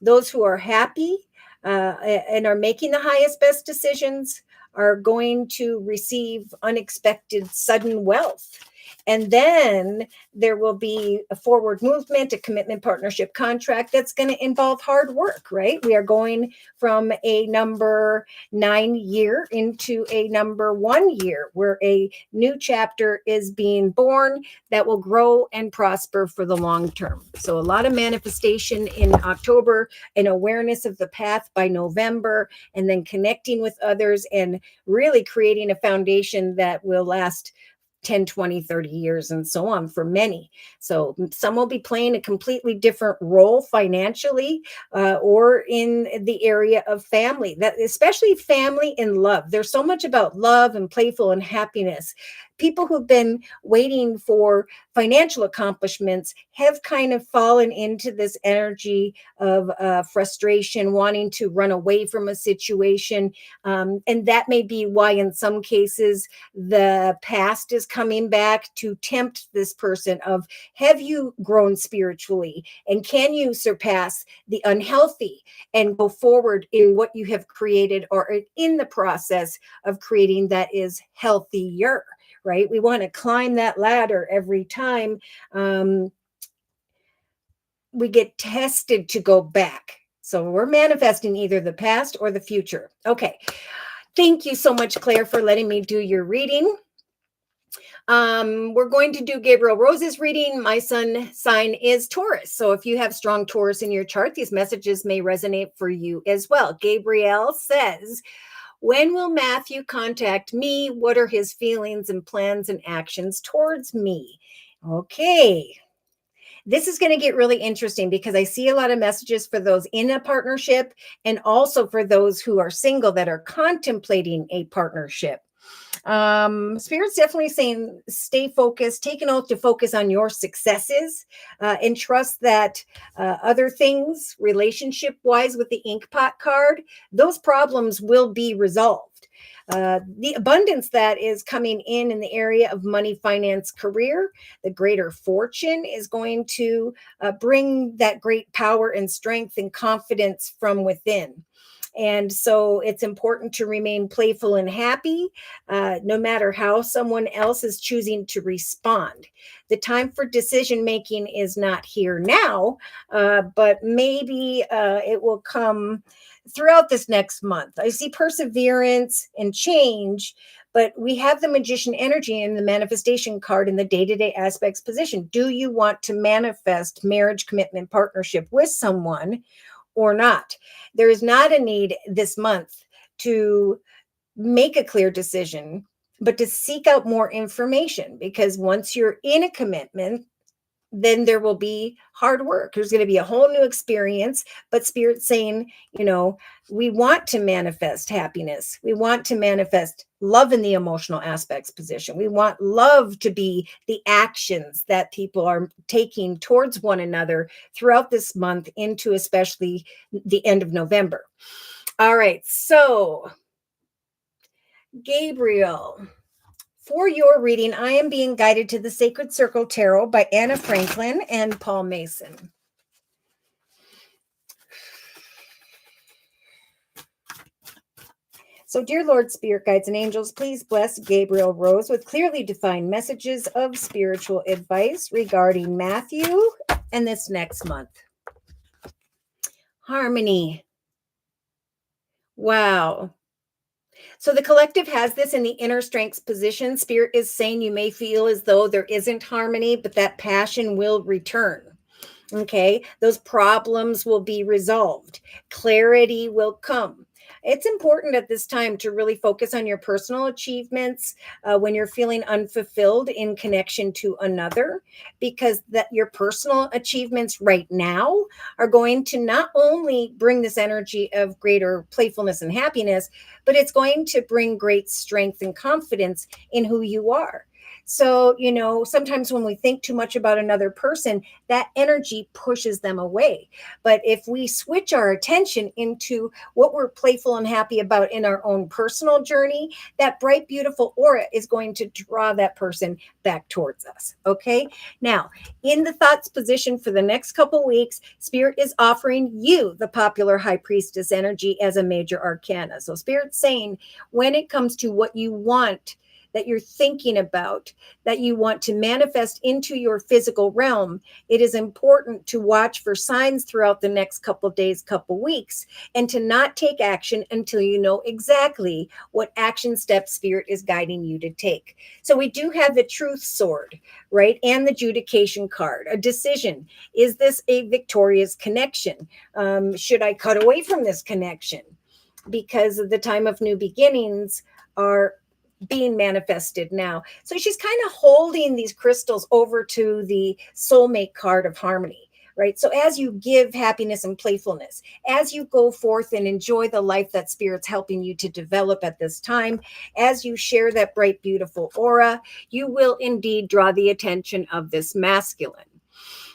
Those who are happy and are making the highest, best decisions are going to receive unexpected, sudden wealth. And then there will be a forward movement, a commitment, partnership, contract that's going to involve hard work, right? We are going from a number 9 year into a number 1 year, where a new chapter is being born that will grow and prosper for the long term. So a lot of manifestation in October, an awareness of the path by November, and then connecting with others and really creating a foundation that will last 10, 20, 30 years and so on for many. So some will be playing a completely different role financially or in the area of family, that especially family and love. There's so much about love and playful and happiness. People who've been waiting for financial accomplishments have kind of fallen into this energy of frustration, wanting to run away from a situation. And that may be why in some cases the past is coming back to tempt this person of, have you grown spiritually, and can you surpass the unhealthy and go forward in what you have created or in the process of creating that is healthier, right? We want to climb that ladder every time we get tested to go back. So we're manifesting either the past or the future. Okay. Thank you so much, Claire, for letting me do your reading. We're going to do Gabriel Rose's reading. My sun sign is Taurus. So if you have strong Taurus in your chart, these messages may resonate for you as well. Gabriel says, when will Matthew contact me? What are his feelings and plans and actions towards me? Okay. This is going to get really interesting because I see a lot of messages for those in a partnership and also for those who are single that are contemplating a partnership. Spirit's definitely saying stay focused, take an oath to focus on your successes and trust that other things, relationship wise with the ink pot card, those problems will be resolved. The abundance that is coming in the area of money, finance, career, the greater fortune is going to bring that great power and strength and confidence from within. And so it's important to remain playful and happy, no matter how someone else is choosing to respond. The time for decision making is not here now, but maybe it will come throughout this next month. I see perseverance and change, but we have the magician energy in the manifestation card in the day-to-day aspects position. Do you want to manifest marriage, commitment, partnership with someone or not? There is not a need this month to make a clear decision, but to seek out more information, because once you're in a commitment, then there will be hard work. There's going to be a whole new experience. But Spirit's saying, we want to manifest happiness. We want to manifest love in the emotional aspects position. We want love to be the actions that people are taking towards one another throughout this month into especially the end of November. All right. So, Gabriel, for your reading, I am being guided to the Sacred Circle Tarot by Anna Franklin and Paul Mason. So, dear Lord, Spirit Guides and Angels, please bless Gabriel Rose with clearly defined messages of spiritual advice regarding Matthew and this next month. Harmony. Wow. So the collective has this in the inner strengths position. Spirit is saying you may feel as though there isn't harmony, but that passion will return. Okay, those problems will be resolved. Clarity will come. It's important at this time to really focus on your personal achievements when you're feeling unfulfilled in connection to another, because that your personal achievements right now are going to not only bring this energy of greater playfulness and happiness, but it's going to bring great strength and confidence in who you are. So, sometimes when we think too much about another person, that energy pushes them away. But if we switch our attention into what we're playful and happy about in our own personal journey, that bright, beautiful aura is going to draw that person back towards us. Okay. Now, in the thoughts position for the next couple weeks, Spirit is offering you the popular High Priestess energy as a major arcana. So Spirit's saying when it comes to what you want, that you're thinking about, that you want to manifest into your physical realm, it is important to watch for signs throughout the next couple days, couple weeks, and to not take action until you know exactly what action steps Spirit is guiding you to take. So we do have the Truth Sword, right? And the Judication card, a decision. Is this a victorious connection? Should I cut away from this connection? Because the time of new beginnings are being manifested now. So she's kind of holding these crystals over to the soulmate card of harmony, right? So as you give happiness and playfulness, as you go forth and enjoy the life that Spirit's helping you to develop at this time, as you share that bright, beautiful aura, you will indeed draw the attention of this masculine.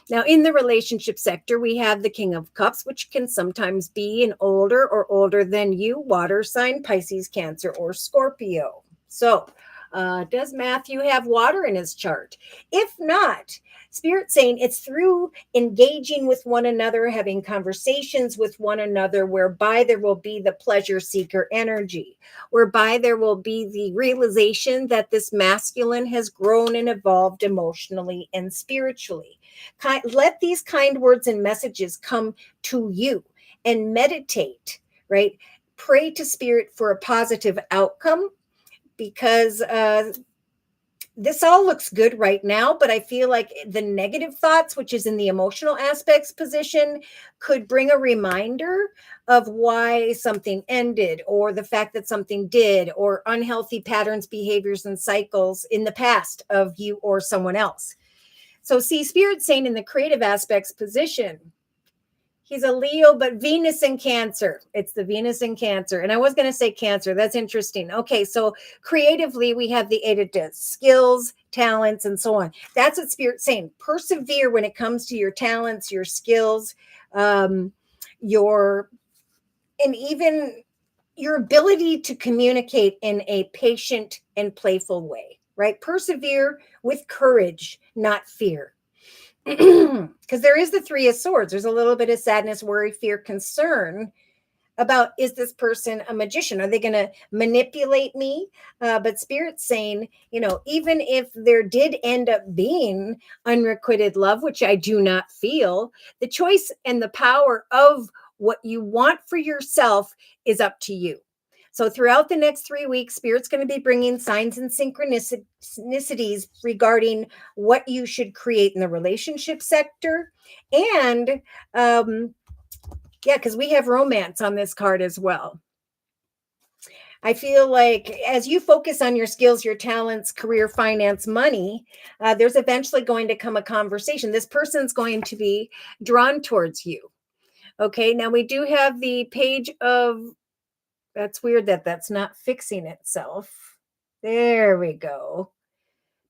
Now, in the relationship sector, we have the King of Cups, which can sometimes be an older or older than you water sign, Pisces, Cancer, or Scorpio. So, does Matthew have water in his chart? If not, Spirit's saying it's through engaging with one another, having conversations with one another, whereby there will be the pleasure seeker energy, whereby there will be the realization that this masculine has grown and evolved emotionally and spiritually. Let these kind words and messages come to you and meditate, right? Pray to Spirit for a positive outcome, because this all looks good right now, but I feel like the negative thoughts, which is in the emotional aspects position, could bring a reminder of why something ended, or the fact that something did, or unhealthy patterns, behaviors, and cycles in the past of you or someone else. So see, Spirit saying in the creative aspects position, he's a Leo, but Venus in Cancer. It's the Venus in Cancer. And I was going to say Cancer. That's interesting. Okay, so creatively, we have the Eight skills, talents, and so on. That's what Spirit's saying. Persevere when it comes to your talents, your skills, and even your ability to communicate in a patient and playful way, right? Persevere with courage, not fear. Because there is the Three of Swords. There's a little bit of sadness, worry, fear, concern about, is this person a magician? Are they going to manipulate me? But Spirit's saying, even if there did end up being unrequited love, which I do not feel, the choice and the power of what you want for yourself is up to you. So throughout the next 3 weeks, Spirit's going to be bringing signs and synchronicities regarding what you should create in the relationship sector. And because we have romance on this card as well. I feel like as you focus on your skills, your talents, career, finance, money, there's eventually going to come a conversation. This person's going to be drawn towards you. Okay, now we do have the page of, that's weird that that's not fixing itself. There we go.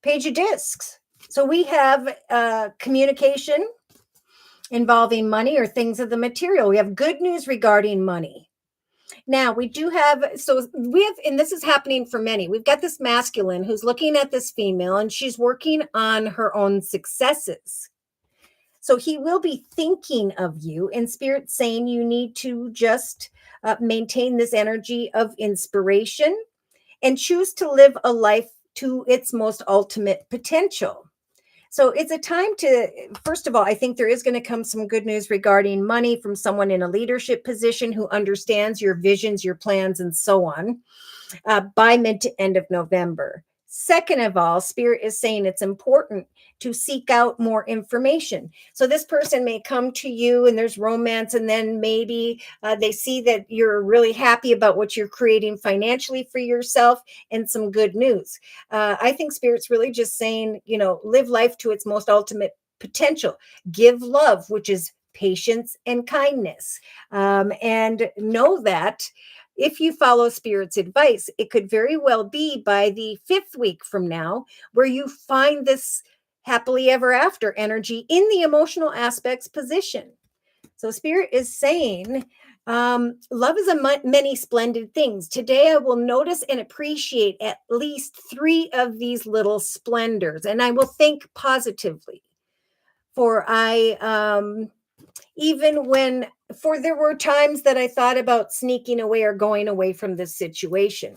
Page of discs. So we have communication involving money or things of the material. We have good news regarding money. Now we do have, so we have, and this is happening for many. We've got this masculine who's looking at this female and she's working on her own successes. So he will be thinking of you, and spirit saying you need to just maintain this energy of inspiration and choose to live a life to its most ultimate potential. So it's a time to, first of all, I think there is going to come some good news regarding money from someone in a leadership position who understands your visions, your plans, and so on by mid to end of November. Second of all, Spirit is saying it's important to seek out more information. So this person may come to you and there's romance, and then maybe they see that you're really happy about what you're creating financially for yourself and some good news. I think Spirit's really just saying, live life to its most ultimate potential. Give love, which is patience and kindness. And know that if you follow Spirit's advice, it could very well be by the 5th week from now where you find this happily ever after energy in the emotional aspects position. So Spirit is saying, love is many splendid things. Today I will notice and appreciate at least 3 of these little splendors, and I will think positively. For there were times that I thought about sneaking away or going away from this situation.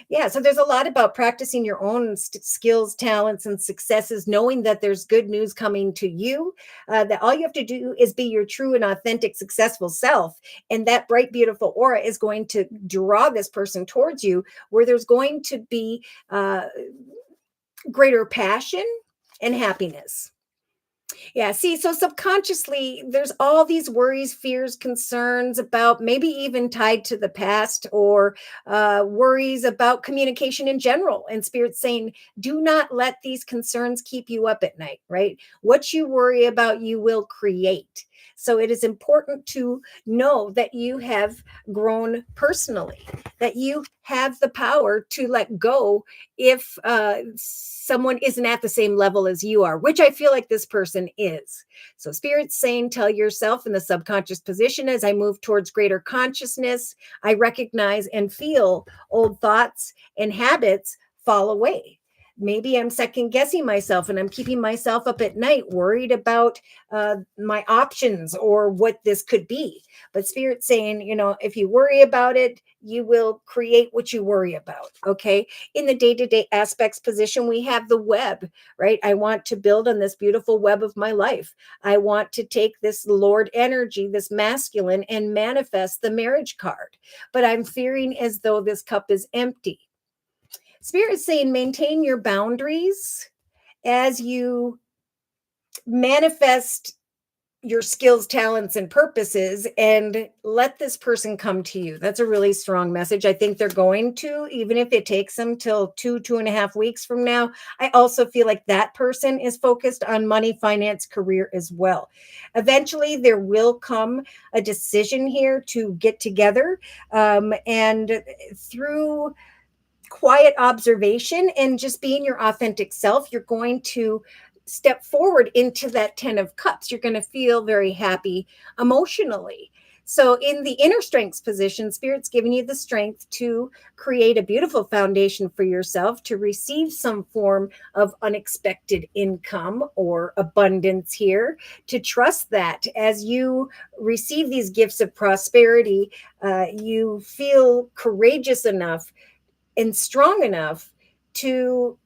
Yeah, so there's a lot about practicing your own skills, talents, and successes, knowing that there's good news coming to you, that all you have to do is be your true and authentic, successful self. And that bright, beautiful aura is going to draw this person towards you, where there's going to be greater passion and happiness. Yeah, see, so subconsciously, there's all these worries, fears, concerns about maybe even tied to the past, or worries about communication in general. And Spirit's saying, do not let these concerns keep you up at night, right? What you worry about, you will create. So it is important to know that you have grown personally, that you have the power to let go if someone isn't at the same level as you are, which I feel like this person is. So Spirit's saying, tell yourself in the subconscious position, as I move towards greater consciousness, I recognize and feel old thoughts and habits fall away. Maybe I'm second guessing myself and I'm keeping myself up at night, worried about my options or what this could be. But Spirit's saying, if you worry about it, you will create what you worry about. Okay. In the day-to-day aspects position, we have the web, right? I want to build on this beautiful web of my life. I want to take this Lord energy, this masculine, and manifest the marriage card. But I'm fearing as though this cup is empty. Spirit is saying maintain your boundaries as you manifest your skills, talents, and purposes, and let this person come to you. That's a really strong message. I think they're going to, even if it takes them till 2.5 weeks from now. I also feel like that person is focused on money, finance, career as well. Eventually, there will come a decision here to get together, and through quiet observation and just being your authentic self, you're going to step forward into that 10 of cups. You're going to feel very happy emotionally. So in the inner strengths position, Spirit's giving you the strength to create a beautiful foundation for yourself, to receive some form of unexpected income or abundance here, to trust that as you receive these gifts of prosperity, you feel courageous enough and strong enough to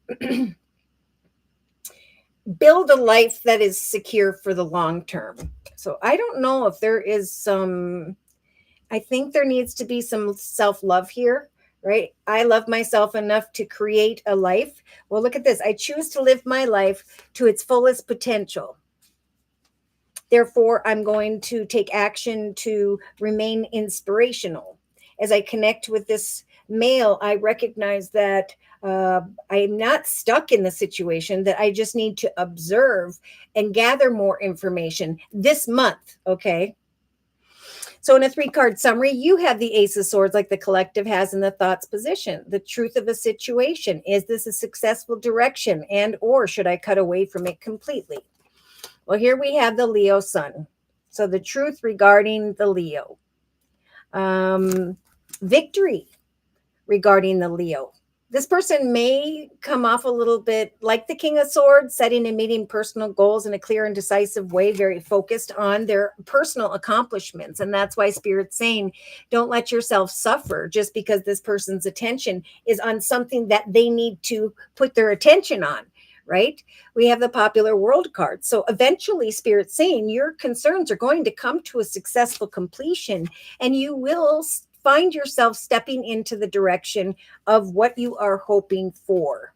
build a life that is secure for the long term. So I don't know if there is I think there needs to be some self-love here, right? I love myself enough to create a life. Well, look at this. I choose to live my life to its fullest potential. Therefore, I'm going to take action to remain inspirational as I connect with this male, I recognize that I'm not stuck in the situation, that I just need to observe and gather more information this month. Okay. So in a 3-card summary, you have the Ace of Swords like the collective has in the thoughts position. The truth of a situation. Is this a successful direction, and or should I cut away from it completely? Well, here we have the Leo sun. So the truth regarding the Leo. Victory regarding the Leo. This person may come off a little bit like the King of Swords, setting and meeting personal goals in a clear and decisive way, very focused on their personal accomplishments. And that's why Spirit's saying, don't let yourself suffer just because this person's attention is on something that they need to put their attention on. Right? We have the popular world card. So eventually, Spirit's saying your concerns are going to come to a successful completion, and you will find yourself stepping into the direction of what you are hoping for.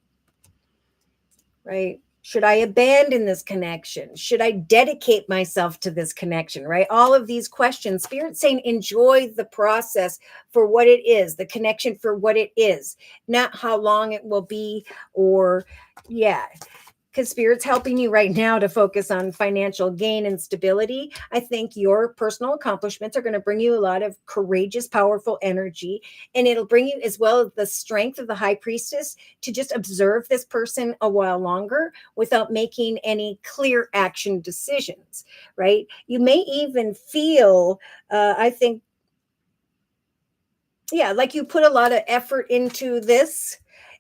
Right? Should I abandon this connection? Should I dedicate myself to this connection? Right? All of these questions, Spirit's saying, enjoy the process for what it is, the connection for what it is, not how long it will be, or because Spirit's helping you right now to focus on financial gain and stability. I think your personal accomplishments are going to bring you a lot of courageous, powerful energy, and it'll bring you as well the strength of the High Priestess to just observe this person a while longer without making any clear action decisions, right? You may even feel, I think, like you put a lot of effort into this,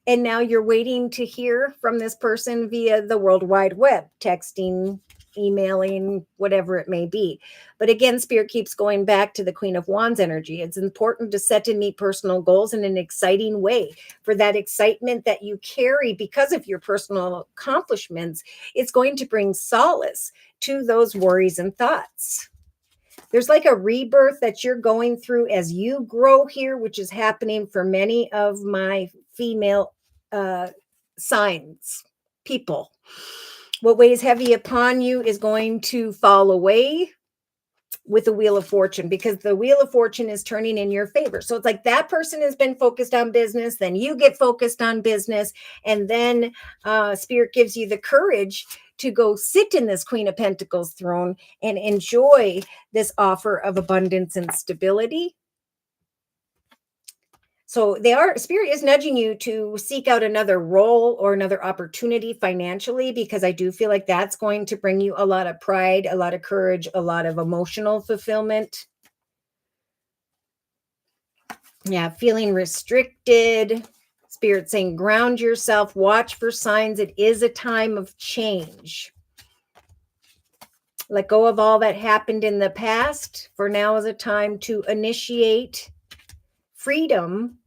and now you're waiting to hear from this person via the World Wide Web, texting, emailing, whatever it may be. But again, Spirit keeps going back to the Queen of Wands energy. It's important to set and meet personal goals in an exciting way. For that excitement that you carry because of your personal accomplishments, it's going to bring solace to those worries and thoughts. There's like a rebirth that you're going through as you grow here, which is happening for many of my female signs, people. What weighs heavy upon you is going to fall away with the Wheel of Fortune, because the Wheel of Fortune is turning in your favor. So it's like that person has been focused on business, then you get focused on business, and then Spirit gives you the courage to go sit in this Queen of Pentacles throne and enjoy this offer of abundance and stability. So Spirit is nudging you to seek out another role or another opportunity financially, because I do feel like that's going to bring you a lot of pride, a lot of courage, a lot of emotional fulfillment. Yeah, feeling restricted. Spirit saying, ground yourself, watch for signs. It is a time of change. Let go of all that happened in the past. For now is a time to initiate freedom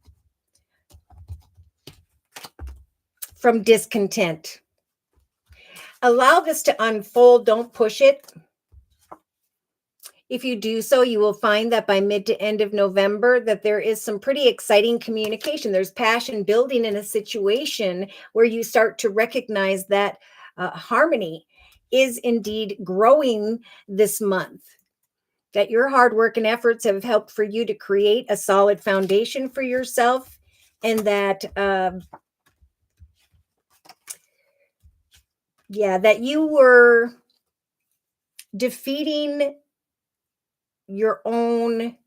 from discontent. Allow this to unfold. Don't push it. If you do so, you will find that by mid to end of November that there is some pretty exciting communication. There's passion building in a situation where you start to recognize that harmony is indeed growing this month, that your hard work and efforts have helped for you to create a solid foundation for yourself, and that that you were defeating your own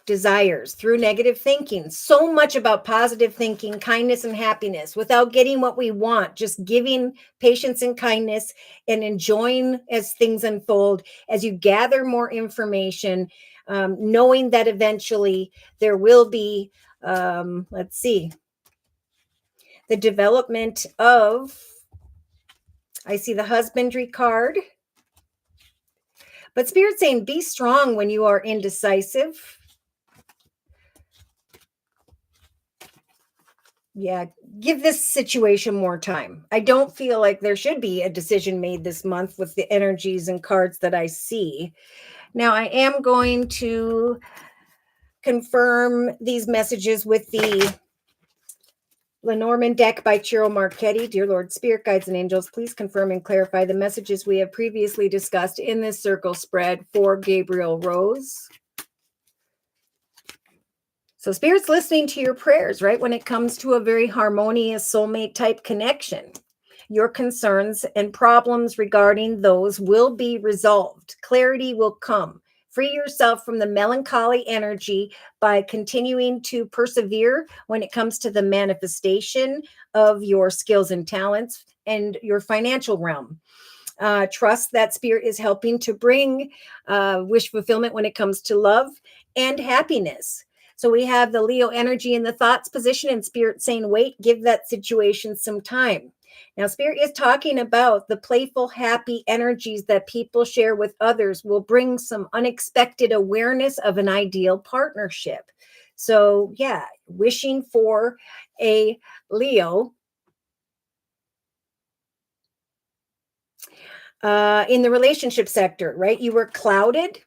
desires through negative thinking. So much about positive thinking, kindness and happiness without getting what we want, just giving patience and kindness and enjoying as things unfold, as you gather more information, knowing that eventually there will be, the development of, I see the husbandry card. But Spirit's saying, be strong when you are indecisive. Yeah, give this situation more time. I don't feel like there should be a decision made this month with the energies and cards that I see. Now, I am going to confirm these messages with the Lenormand deck by Ciro Marchetti. Dear Lord, Spirit, Guides, and Angels, please confirm and clarify the messages we have previously discussed in this circle spread for Gabriel Rose. So Spirit's listening to your prayers, right? When it comes to a very harmonious soulmate type connection, your concerns and problems regarding those will be resolved. Clarity will come. Free yourself from the melancholy energy by continuing to persevere when it comes to the manifestation of your skills and talents and your financial realm. Trust that Spirit is helping to bring wish fulfillment when it comes to love and happiness. So we have the Leo energy in the thoughts position, and Spirit saying, wait, give that situation some time. Now, Spirit is talking about the playful, happy energies that people share with others will bring some unexpected awareness of an ideal partnership. So, yeah, wishing for a Leo in the relationship sector, right? You were clouded,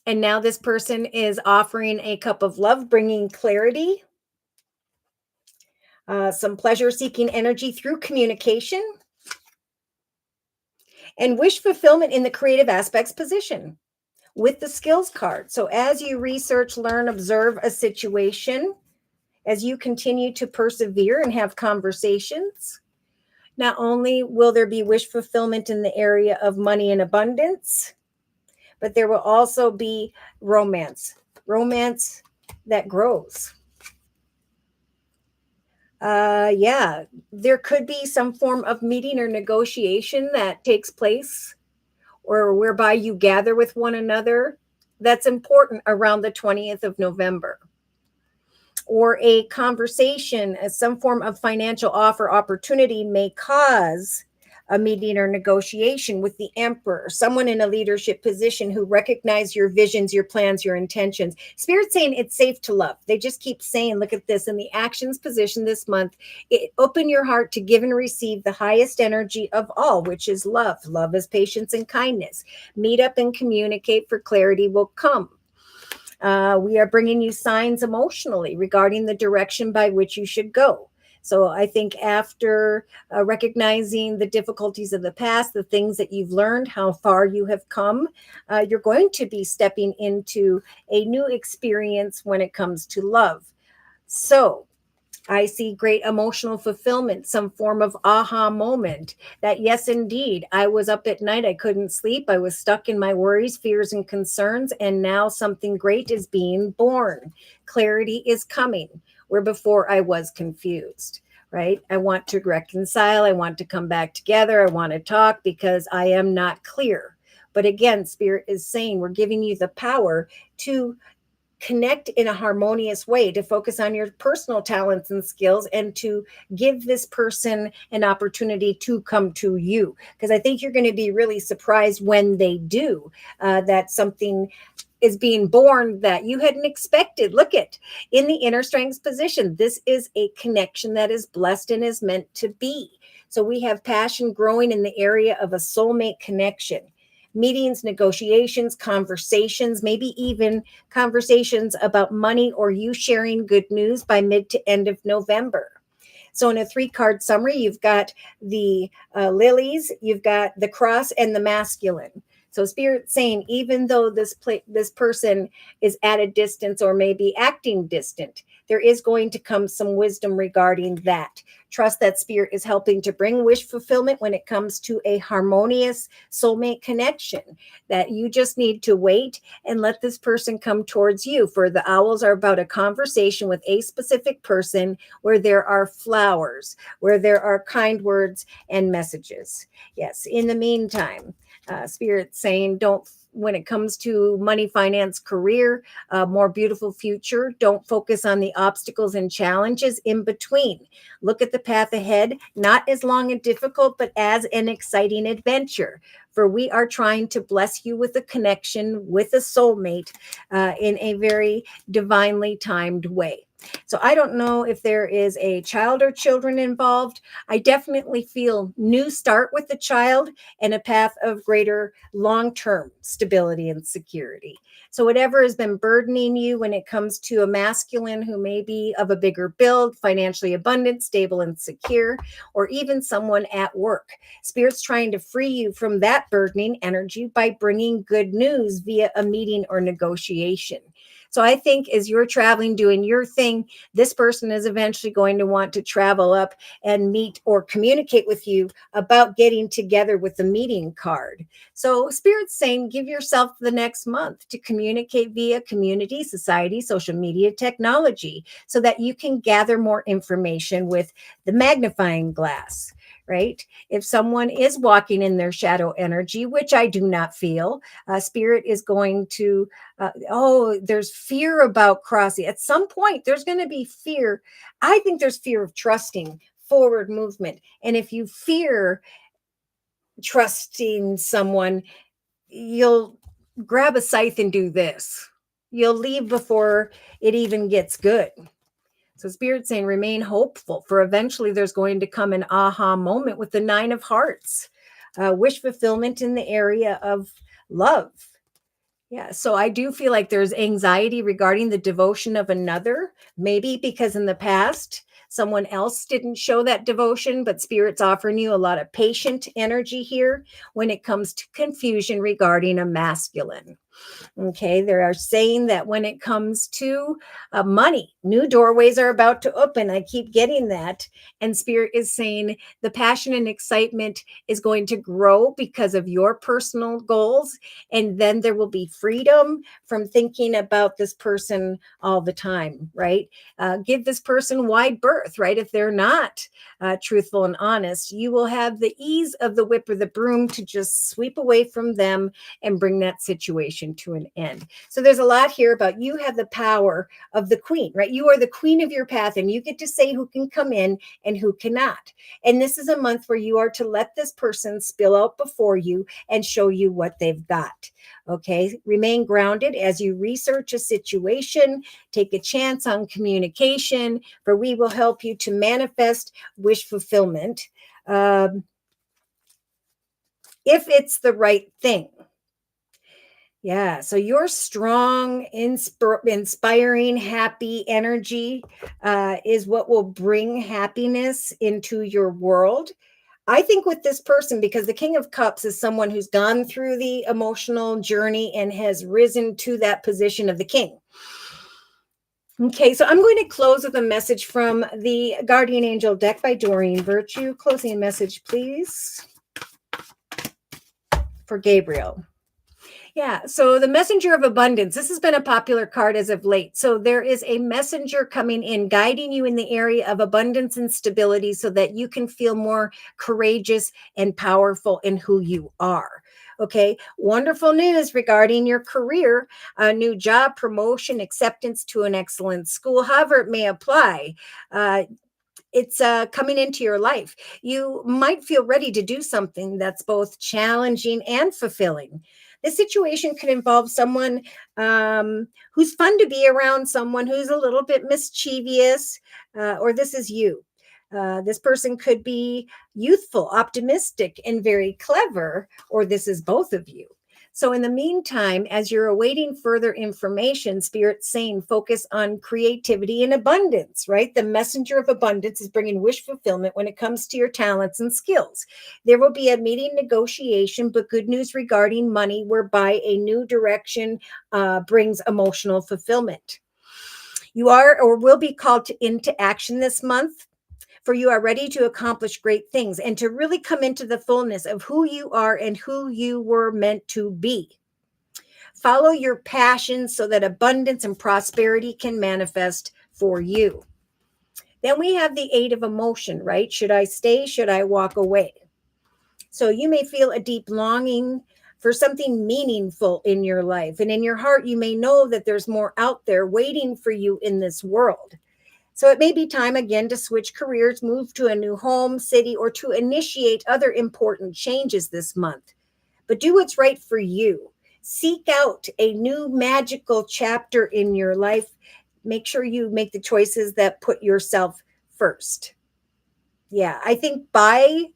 and now this person is offering a cup of love, bringing clarity, some pleasure seeking energy through communication, and wish fulfillment in the creative aspects position with the skills card. So as you research, learn, observe a situation, as you continue to persevere and have conversations, not only will there be wish fulfillment in the area of money and abundance, but there will also be romance that grows. Yeah, there could be some form of meeting or negotiation that takes place, or whereby you gather with one another. That's important around the 20th of November. Or a conversation as some form of financial offer opportunity may cause a meeting or negotiation with the emperor, someone in a leadership position who recognize your visions, your plans, your intentions. Spirit's saying it's safe to love. They just keep saying, look at this in the actions position this month. Open your heart to give and receive the highest energy of all, which is love. Love is patience and kindness. Meet up and communicate, for clarity will come. We are bringing you signs emotionally regarding the direction by which you should go. So I think after recognizing the difficulties of the past, the things that you've learned, how far you have come, you're going to be stepping into a new experience when it comes to love. So I see great emotional fulfillment, some form of aha moment that, yes, indeed, I was up at night. I couldn't sleep. I was stuck in my worries, fears, and concerns. And now something great is being born. Clarity is coming where before I was confused, right? I want to reconcile. I want to come back together. I want to talk because I am not clear. But again, Spirit is saying we're giving you the power to connect in a harmonious way, to focus on your personal talents and skills, and to give this person an opportunity to come to you. Because I think you're going to be really surprised when they do, that something is being born that you hadn't expected. Look at in the inner strengths position. This is a connection that is blessed and is meant to be. So we have passion growing in the area of a soulmate connection. Meetings, negotiations, conversations, maybe even conversations about money or you sharing good news by mid to end of November. So in a 3-card summary, you've got the lilies, you've got the cross, and the masculine. So Spirit's saying, even though this person is at a distance or maybe acting distant, there is going to come some wisdom regarding that. Trust that Spirit is helping to bring wish fulfillment when it comes to a harmonious soulmate connection, that you just need to wait and let this person come towards you. For the owls are about a conversation with a specific person where there are flowers, where there are kind words and messages. Yes, in the meantime, Spirit saying, don't, when it comes to money, finance, career, more beautiful future, don't focus on the obstacles and challenges in between. Look at the path ahead, not as long and difficult, but as an exciting adventure. For we are trying to bless you with a connection with a soulmate in a very divinely timed way. So I don't know if there is a child or children involved. I definitely feel new start with the child and a path of greater long-term stability and security. So whatever has been burdening you when it comes to a masculine who may be of a bigger build, financially abundant, stable and secure, or even someone at work, Spirit's trying to free you from that burdening energy by bringing good news via a meeting or negotiation. So I think as you're traveling, doing your thing, this person is eventually going to want to travel up and meet or communicate with you about getting together with the meeting card. So Spirit's saying give yourself the next month to communicate via community, society, social media, technology, so that you can gather more information with the magnifying glass, right? If someone is walking in their shadow energy, which I do not feel, Spirit is going to, there's fear about crossing. At some point, there's going to be fear. I think there's fear of trusting forward movement. And if you fear trusting someone, you'll grab a scythe and do this. You'll leave before it even gets good. So Spirit's saying remain hopeful, for eventually there's going to come an aha moment with the 9 of Hearts, wish fulfillment in the area of love. Yeah, so I do feel like there's anxiety regarding the devotion of another, maybe because in the past someone else didn't show that devotion, but Spirit's offering you a lot of patient energy here when it comes to confusion regarding a masculine. Okay, they are saying that when it comes to money, new doorways are about to open. I keep getting that. And Spirit is saying the passion and excitement is going to grow because of your personal goals. And then there will be freedom from thinking about this person all the time, right? Give this person wide berth, right? If they're not truthful and honest, you will have the ease of the whip or the broom to just sweep away from them and bring that situation to an end. So there's a lot here about you have the power of the queen, right? You are the queen of your path and you get to say who can come in and who cannot. And this is a month where you are to let this person spill out before you and show you what they've got. Okay, remain grounded as you research a situation. Take a chance on communication, for we will help you to manifest wish fulfillment if it's the right thing. Yeah, so your strong, inspiring, happy energy is what will bring happiness into your world. I think with this person, because the King of Cups is someone who's gone through the emotional journey and has risen to that position of the king. Okay, so I'm going to close with a message from the Guardian Angel deck by Doreen Virtue. Closing message, please, for Gabriel. Yeah, so the messenger of abundance. This has been a popular card as of late. So there is a messenger coming in, guiding you in the area of abundance and stability so that you can feel more courageous and powerful in who you are. Okay, wonderful news regarding your career, a new job, promotion, acceptance to an excellent school, however it may apply. It's coming into your life. You might feel ready to do something that's both challenging and fulfilling. This situation could involve someone who's fun to be around, someone who's a little bit mischievous, or this is you. This person could be youthful, optimistic, and very clever, or this is both of you. So in the meantime, as you're awaiting further information, Spirit's saying focus on creativity and abundance, right? The messenger of abundance is bringing wish fulfillment when it comes to your talents and skills. There will be a meeting negotiation, but good news regarding money, whereby a new direction brings emotional fulfillment. You are or will be called into action this month, for you are ready to accomplish great things and to really come into the fullness of who you are and who you were meant to be. Follow your passions so that abundance and prosperity can manifest for you. Then we have the 8 of emotion, right? Should I stay? Should I walk away? So you may feel a deep longing for something meaningful in your life. And in your heart, you may know that there's more out there waiting for you in this world. So it may be time again to switch careers, move to a new home, city, or to initiate other important changes this month. But do what's right for you. Seek out a new magical chapter in your life. Make sure you make the choices that put yourself first. Yeah, I think by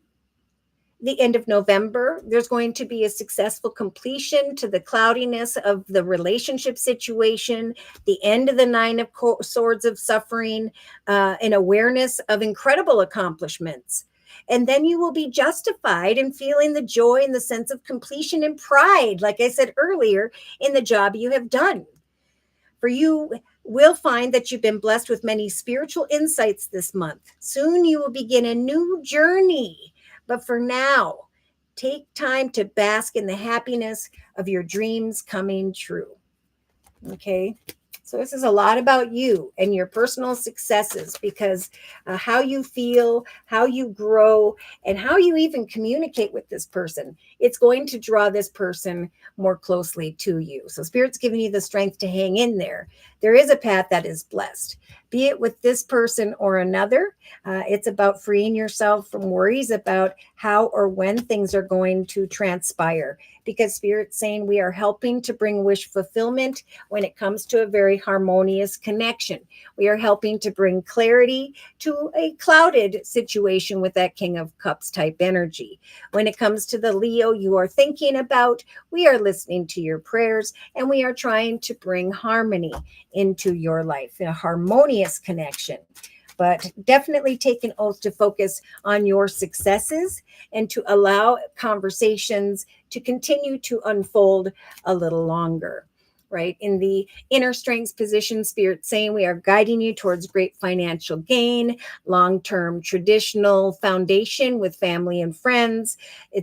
the end of November, there's going to be a successful completion to the cloudiness of the relationship situation, the end of the 9 of Swords of suffering, an awareness of incredible accomplishments. And then you will be justified in feeling the joy and the sense of completion and pride, like I said earlier, in the job you have done. For you, will find that you've been blessed with many spiritual insights this month. Soon you will begin a new journey. But for now, take time to bask in the happiness of your dreams coming true. Okay. So this is a lot about you and your personal successes, because how you feel, how you grow, and how you even communicate with this person, it's going to draw this person more closely to you. So Spirit's giving you the strength to hang in there. There is a path that is blessed, be it with this person or another. It's about freeing yourself from worries about how or when things are going to transpire, because Spirit's saying we are helping to bring wish fulfillment when it comes to a very harmonious connection. We are helping to bring clarity to a clouded situation with that King of Cups type energy. When it comes to the Leo you are thinking about, we are listening to your prayers and we are trying to bring harmony into your life, a harmonious connection. But definitely take an oath to focus on your successes and to allow conversations to continue to unfold a little longer. Right? In the inner strengths position, Spirit saying we are guiding you towards great financial gain, long-term traditional foundation with family and friends.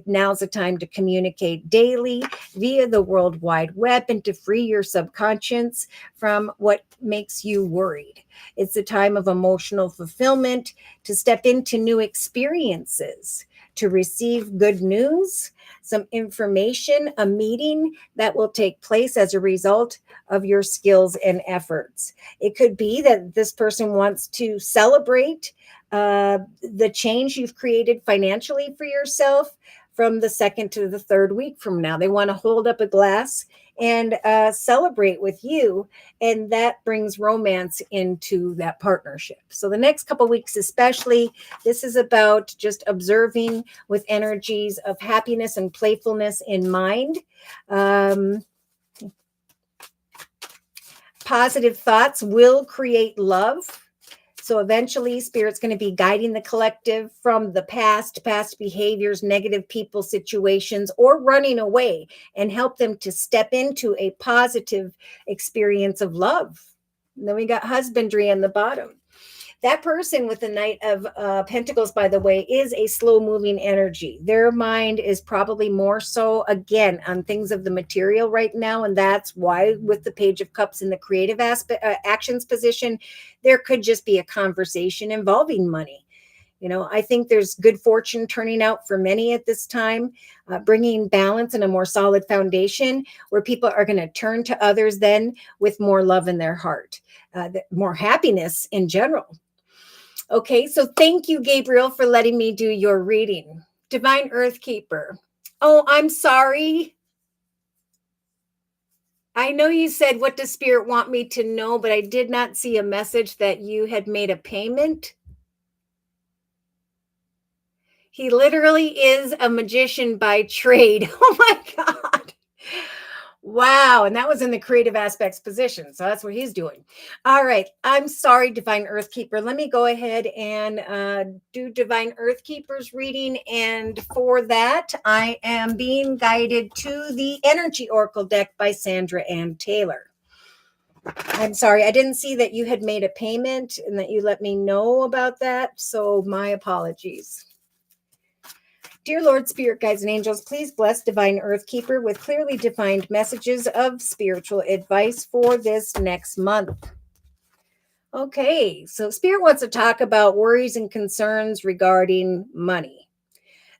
Now's the time to communicate daily via the World Wide Web and to free your subconscious from what makes you worried. It's a time of emotional fulfillment, to step into new experiences, to receive good news, some information, a meeting that will take place as a result of your skills and efforts. It could be that this person wants to celebrate the change you've created financially for yourself from the second to the third week from now. They want to hold up a glass and celebrate with you, and that brings romance into that partnership. So the next couple of weeks especially, this is about just observing with energies of happiness and playfulness in mind. Positive thoughts will create love. So eventually Spirit's going to be guiding the collective from the past behaviors, negative people, situations, or running away, and help them to step into a positive experience of love. And then we got husbandry on the bottom. That person with the Knight of Pentacles, by the way, is a slow moving energy. Their mind is probably more so, again, on things of the material right now. And that's why with the Page of Cups in the creative actions position, there could just be a conversation involving money. You know, I think there's good fortune turning out for many at this time, bringing balance and a more solid foundation where people are going to turn to others then with more love in their heart, more happiness in general. Okay, so thank you, Gabriel, for letting me do your reading. Divine Earth Keeper. Oh, I'm sorry. I know you said, what does Spirit want me to know? But I did not see a message that you had made a payment. He literally is a magician by trade. Oh my God. Wow. And that was in the creative aspects position. So that's what he's doing. All right. I'm sorry, Divine Earth Keeper. Let me go ahead and do Divine Earth Keeper's reading. And for that, I am being guided to the Energy Oracle deck by Sandra Ann Taylor. I'm sorry. I didn't see that you had made a payment and that you let me know about that. So my apologies. Dear Lord, Spirit Guides and Angels, please bless Divine Earth Keeper with clearly defined messages of spiritual advice for this next month. Okay, so Spirit wants to talk about worries and concerns regarding money.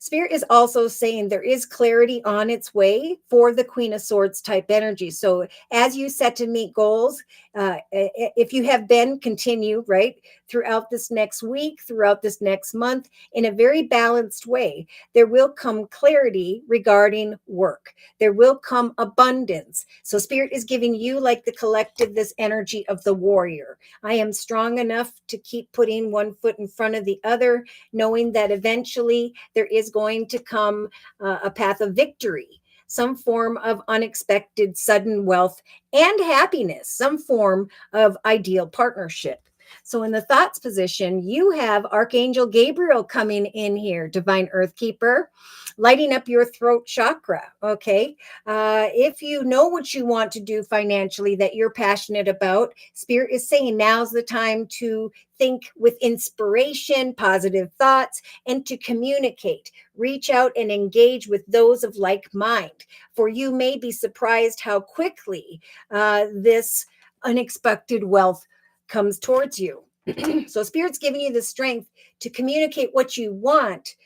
Spirit is also saying there is clarity on its way for the Queen of Swords type energy. So as you set to meet goals, if you have been, continue, right, throughout this next week, throughout this next month, in a very balanced way. There will come clarity regarding work. There will come abundance. So Spirit is giving you, like the collective, this energy of the warrior. I am strong enough to keep putting one foot in front of the other, knowing that eventually there is going to come a path of victory, some form of unexpected sudden wealth and happiness, some form of ideal partnership. So in the thoughts position, you have Archangel Gabriel coming in here, Divine Earth Keeper, lighting up your throat chakra. Okay. If you know what you want to do financially that you're passionate about, Spirit is saying now's the time to think with inspiration, positive thoughts, and to communicate. Reach out and engage with those of like mind. For you may be surprised how quickly this unexpected wealth comes towards you. So Spirit's giving you the strength to communicate what you want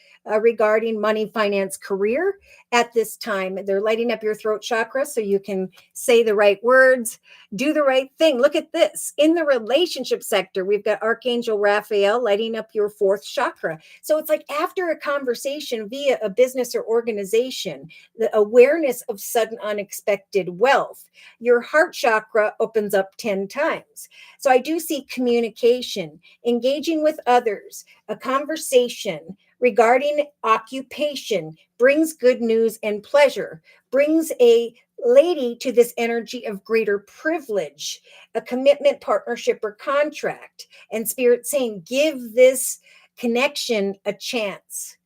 regarding money, finance, career at this time. They're lighting up your throat chakra so you can say the right words, do the right thing. Look at this. In the relationship sector, we've got Archangel Raphael lighting up your fourth chakra. So it's like after a conversation via a business or organization, the awareness of sudden unexpected wealth, your heart chakra opens up 10 times. So I do see communication, engaging with others, a conversation regarding occupation brings good news and pleasure, brings a lady to this energy of greater privilege, a commitment, partnership, or contract. And Spirit saying, give this connection a chance.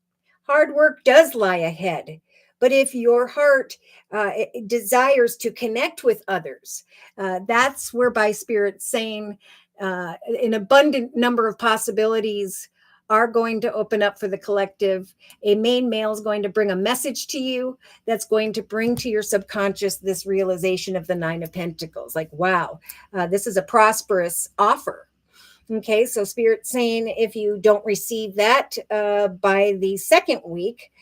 Hard work does lie ahead. But if your heart desires to connect with others, that's whereby Spirit's saying an abundant number of possibilities are going to open up for the collective. A main male is going to bring a message to you that's going to bring to your subconscious this realization of the Nine of Pentacles. Like, wow, this is a prosperous offer. Okay, so Spirit's saying if you don't receive that by the second week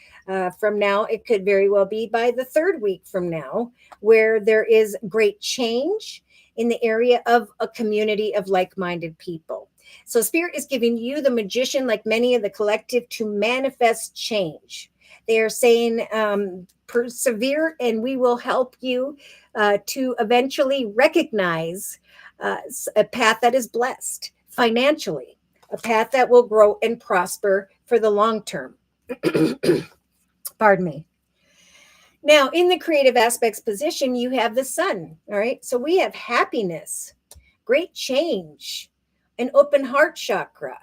from now, it could very well be by the third week from now, where there is great change in the area of a community of like-minded people. So Spirit is giving you the magician, like many of the collective, to manifest change. They are saying, persevere, and we will help you to eventually recognize a path that is blessed financially, a path that will grow and prosper for the long term. Pardon me. Now, in the creative aspects position, you have the sun. All right. So we have happiness, great change, an open heart chakra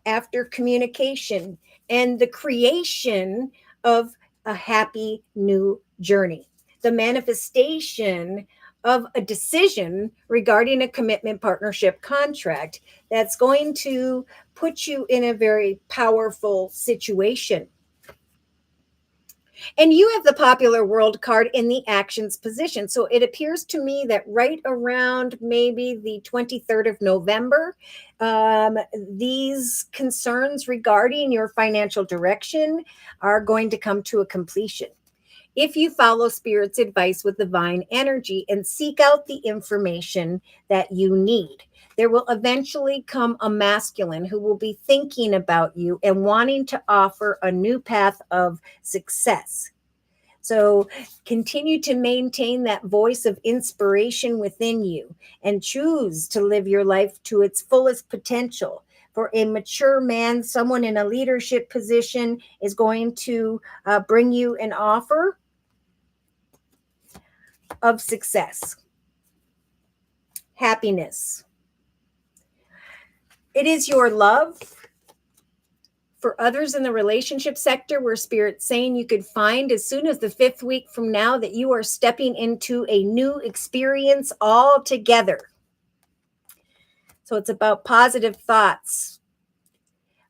after communication, and the creation of a happy new journey. The manifestation of a decision regarding a commitment, partnership, contract that's going to put you in a very powerful situation. And you have the popular world card in the actions position. So it appears to me that right around maybe the 23rd of November, these concerns regarding your financial direction are going to come to a completion. If you follow Spirit's advice with divine energy and seek out the information that you need, there will eventually come a masculine who will be thinking about you and wanting to offer a new path of success. So continue to maintain that voice of inspiration within you and choose to live your life to its fullest potential. For a mature man, someone in a leadership position is going to bring you an offer of success, happiness. It is your love for others in the relationship sector where Spirit's saying you could find as soon as the 5th week from now that you are stepping into a new experience altogether. So it's about positive thoughts.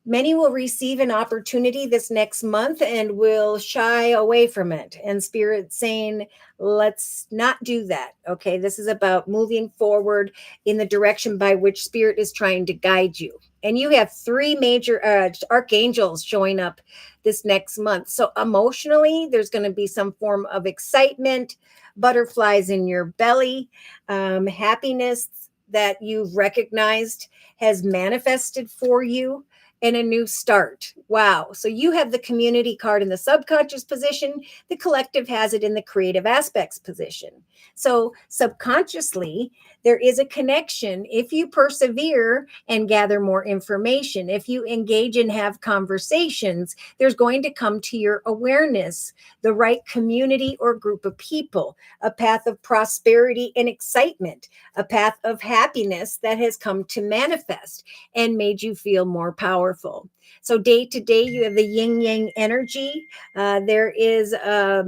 Many will receive an opportunity this next month and will shy away from it. And Spirit's saying, let's not do that. Okay, this is about moving forward in the direction by which Spirit is trying to guide you. And you have 3 major archangels showing up this next month. So emotionally, there's going to be some form of excitement, butterflies in your belly, happiness that you've recognized has manifested for you, and a new start. Wow. So you have the community card in the subconscious position. The collective has it in the creative aspects position. So subconsciously, there is a connection. If you persevere and gather more information, if you engage and have conversations, there's going to come to your awareness the right community or group of people, a path of prosperity and excitement, a path of happiness that has come to manifest and made you feel more powerful. So day to day, you have the yin yang energy. There is a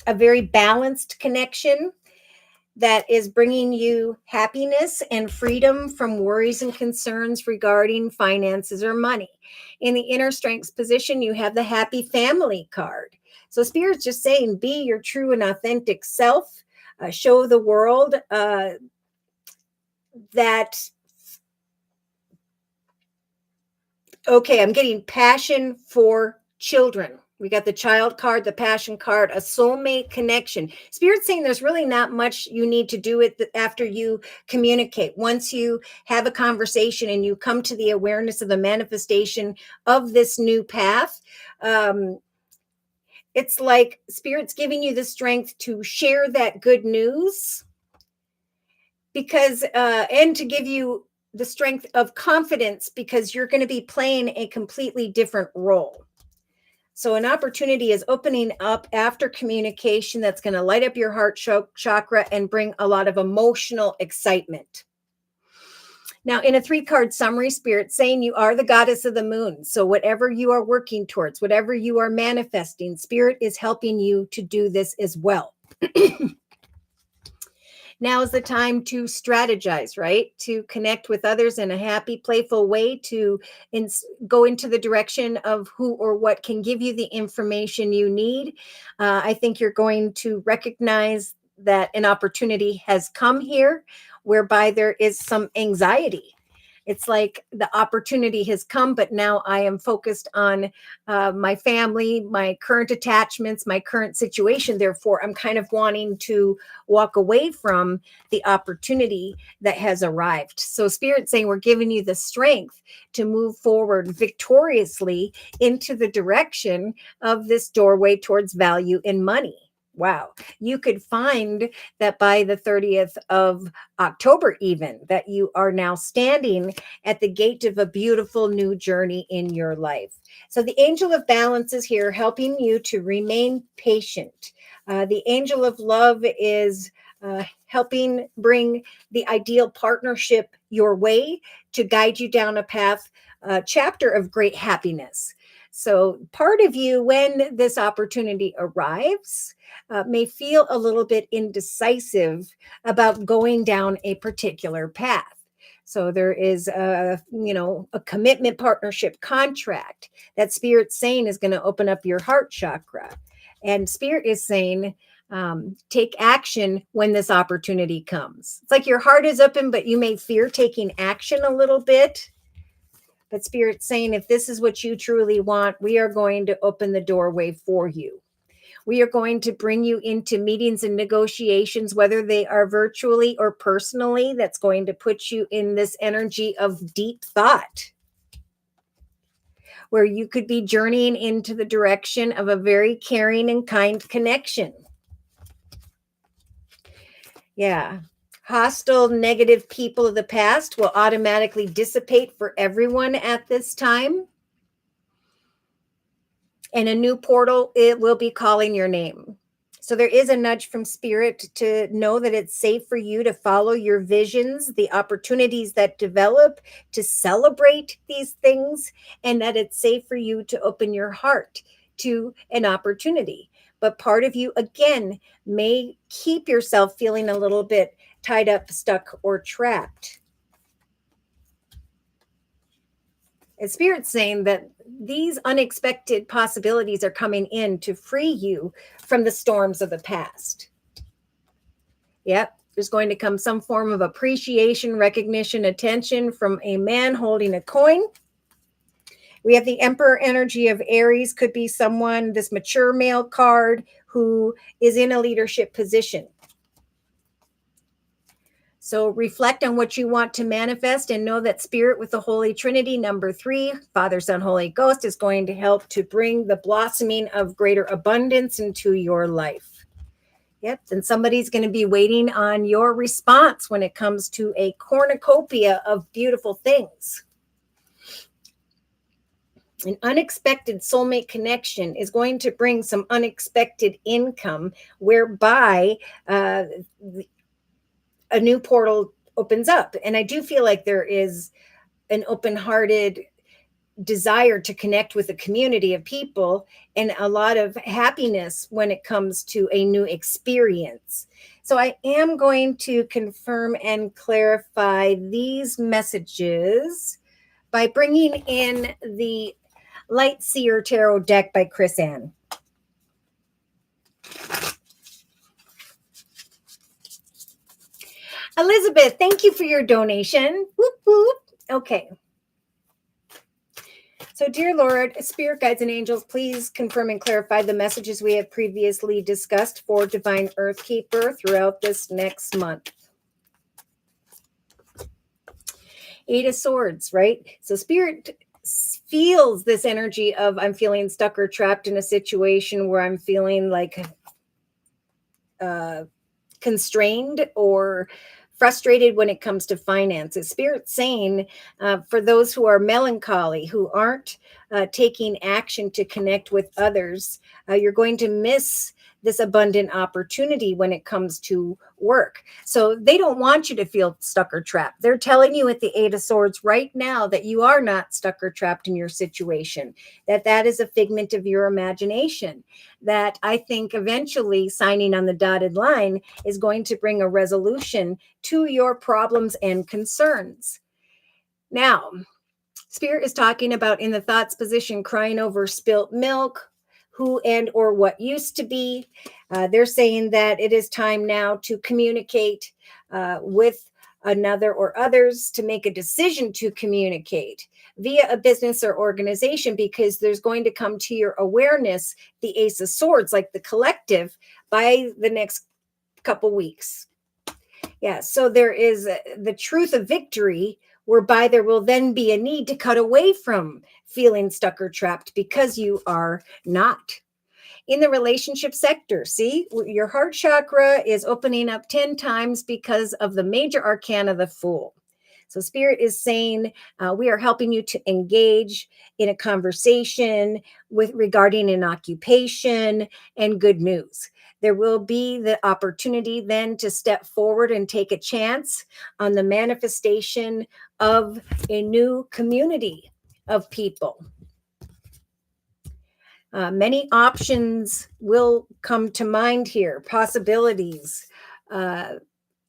very balanced connection that is bringing you happiness and freedom from worries and concerns regarding finances or money. In the inner strengths position, you have the happy family card. So Spirit's just saying, be your true and authentic self. Show the world that, okay, I'm getting passion for children. We got the child card, the passion card, a soulmate connection. Spirit's saying there's really not much you need to do it after you communicate. Once you have a conversation and you come to the awareness of the manifestation of this new path, it's like Spirit's giving you the strength to share that good news because, and to give you the strength of confidence because you're going to be playing a completely different role. So an opportunity is opening up after communication that's going to light up your heart chakra and bring a lot of emotional excitement. Now, in a 3-card summary, Spirit saying you are the goddess of the moon. So whatever you are working towards, whatever you are manifesting, Spirit is helping you to do this as well. Now is the time to strategize, right? To connect with others in a happy, playful way, to go into the direction of who or what can give you the information you need. I think you're going to recognize that an opportunity has come here whereby there is some anxiety. It's like the opportunity has come, but now I am focused on my family, my current attachments, my current situation. Therefore, I'm kind of wanting to walk away from the opportunity that has arrived. So Spirit's saying we're giving you the strength to move forward victoriously into the direction of this doorway towards value in money. Wow. You could find that by the 30th of October, even that you are now standing at the gate of a beautiful new journey in your life. So the angel of balance is here helping you to remain patient. The angel of love is helping bring the ideal partnership your way to guide you down a path, chapter of great happiness. So part of you, when this opportunity arrives, may feel a little bit indecisive about going down a particular path. So there is a commitment, partnership, contract that Spirit's saying is going to open up your heart chakra. And Spirit is saying, take action when this opportunity comes. It's like your heart is open, but you may fear taking action a little bit. But Spirit's saying, if this is what you truly want, we are going to open the doorway for you. We are going to bring you into meetings and negotiations, whether they are virtually or personally, that's going to put you in this energy of deep thought, where you could be journeying into the direction of a very caring and kind connection. Yeah. Hostile, negative people of the past will automatically dissipate for everyone at this time. And a new portal, it will be calling your name. So there is a nudge from Spirit to know that it's safe for you to follow your visions, the opportunities that develop, to celebrate these things, and that it's safe for you to open your heart to an opportunity. But part of you, again, may keep yourself feeling a little bit tied up, stuck, or trapped. And Spirit's saying that these unexpected possibilities are coming in to free you from the storms of the past. Yep, there's going to come some form of appreciation, recognition, attention from a man holding a coin. We have the Emperor energy of Aries, could be someone, this mature male card, who is in a leadership position. So reflect on what you want to manifest and know that Spirit with the Holy Trinity, number 3, Father, Son, Holy Ghost, is going to help to bring the blossoming of greater abundance into your life. Yep. And somebody's going to be waiting on your response when it comes to a cornucopia of beautiful things. An unexpected soulmate connection is going to bring some unexpected income, whereby a new portal opens up. And I do feel like there is an open-hearted desire to connect with a community of people and a lot of happiness when it comes to a new experience. So I am going to confirm and clarify these messages by bringing in the Light Seer Tarot deck by Chris Ann. Elizabeth, thank you for your donation. Whoop, whoop. Okay. So, dear Lord, spirit guides and angels, please confirm and clarify the messages we have previously discussed for Divine Earthkeeper throughout this next month. Eight of Swords, right? So spirit feels this energy of I'm feeling stuck or trapped in a situation where I'm feeling like constrained or frustrated when it comes to finances. Spirit's saying for those who are melancholy, who aren't taking action to connect with others, you're going to miss this abundant opportunity when it comes to work. So they don't want you to feel stuck or trapped. They're telling you at the Eight of Swords right now that you are not stuck or trapped in your situation, that is a figment of your imagination, that I think eventually signing on the dotted line is going to bring a resolution to your problems and concerns. Now, Spirit is talking about in the thoughts position, crying over spilt milk, who and or what used to be. They're saying that it is time now to communicate with another or others, to make a decision to communicate via a business or organization, because there's going to come to your awareness the Ace of Swords, like the collective, by the next couple weeks. Yeah, so there is the truth of victory, whereby there will then be a need to cut away from feeling stuck or trapped because you are not. In the relationship sector, see, your heart chakra is opening up 10 times because of the major arcana, the Fool. So Spirit is saying we are helping you to engage in a conversation with regarding an occupation and good news. There will be the opportunity then to step forward and take a chance on the manifestation of a new community of people. Many options will come to mind here, possibilities. And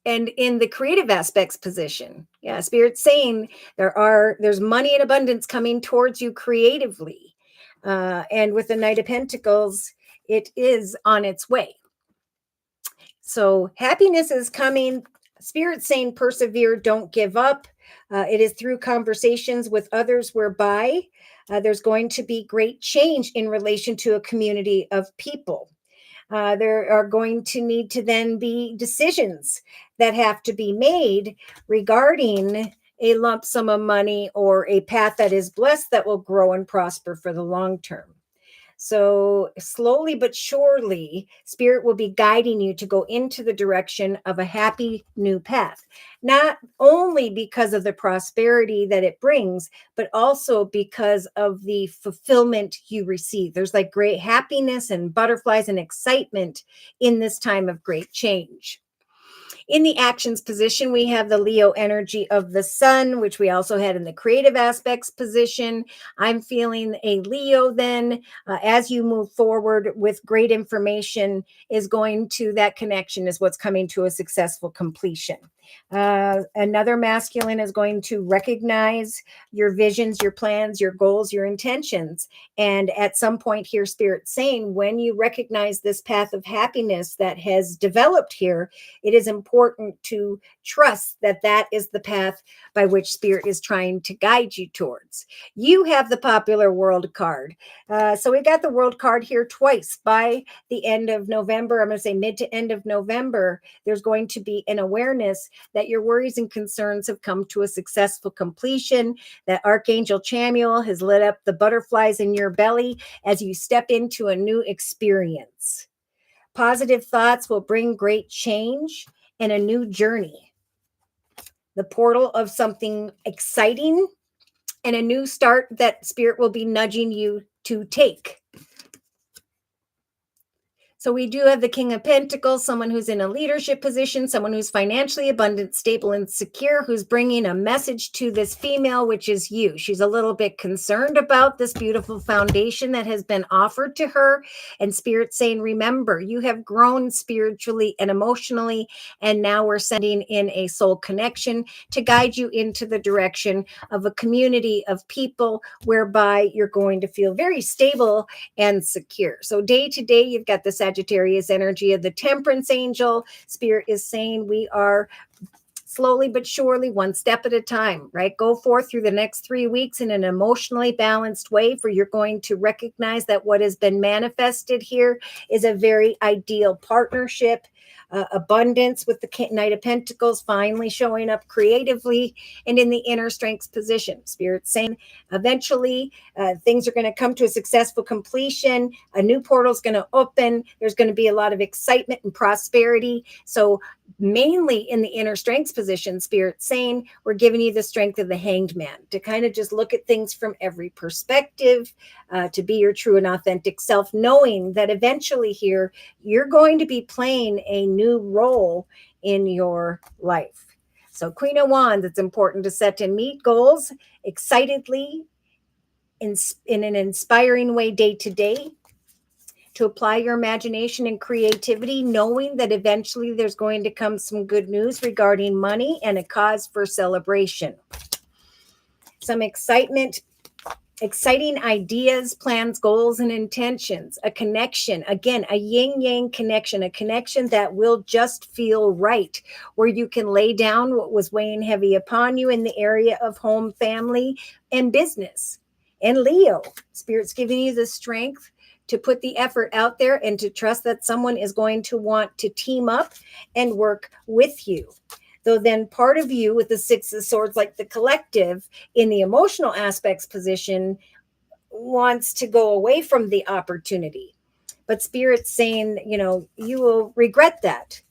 in the creative aspects position, yeah, Spirit's saying there's money in abundance coming towards you creatively. And with the Knight of Pentacles, it is on its way. So happiness is coming. Spirit's saying persevere, don't give up. It is through conversations with others whereby there's going to be great change in relation to a community of people. There are going to need to then be decisions that have to be made regarding a lump sum of money or a path that is blessed that will grow and prosper for the long term. So slowly but surely, Spirit will be guiding you to go into the direction of a happy new path, not only because of the prosperity that it brings, but also because of the fulfillment you receive. There's like great happiness and butterflies and excitement in this time of great change. In the actions position, we have the Leo energy of the sun, which we also had in the creative aspects position. I'm feeling a Leo then, as you move forward with great information, is going to, that connection is what's coming to a successful completion. Another masculine is going to recognize your visions, your plans, your goals, your intentions. And at some point here, Spirit's saying, when you recognize this path of happiness that has developed here, it is important to trust that that is the path by which Spirit is trying to guide you towards. You have the popular world card. So we got the world card here twice. By the end of November, I'm going to say mid to end of November, there's going to be an awareness that your worries and concerns have come to a successful completion, that Archangel Chamuel has lit up the butterflies in your belly as you step into a new experience. Positive thoughts will bring great change and a new journey. The portal of something exciting and a new start that Spirit will be nudging you to take. So we do have the King of Pentacles, someone who's in a leadership position, someone who's financially abundant, stable, and secure, who's bringing a message to this female, which is you. She's a little bit concerned about this beautiful foundation that has been offered to her. And Spirit's saying, remember, you have grown spiritually and emotionally, and now we're sending in a soul connection to guide you into the direction of a community of people whereby you're going to feel very stable and secure. So day to day, you've got the Sagittarius energy of the Temperance angel. Spirit is saying we are slowly but surely, one step at a time, right? Go forth through the next 3 weeks in an emotionally balanced way, for you're going to recognize that what has been manifested here is a very ideal partnership. Abundance with the Knight of Pentacles finally showing up creatively and in the inner strengths position. Spirit saying eventually things are going to come to a successful completion. A new portal is going to open. There's going to be a lot of excitement and prosperity. So mainly in the inner strengths position, Spirit saying we're giving you the strength of the Hanged Man to kind of just look at things from every perspective, to be your true and authentic self, knowing that eventually here you're going to be playing a new role in your life. So Queen of Wands, it's important to set and meet goals excitedly in an inspiring way day to day, to apply your imagination and creativity, knowing that eventually there's going to come some good news regarding money and a cause for celebration. Some excitement, exciting ideas, plans, goals, and intentions. A connection, again, a yin-yang connection, a connection that will just feel right, where you can lay down what was weighing heavy upon you in the area of home, family, and business. And Leo, Spirit's giving you the strength to put the effort out there and to trust that someone is going to want to team up and work with you. Though then part of you with the Six of Swords, like the collective in the emotional aspects position, wants to go away from the opportunity. But Spirit's saying, you will regret that.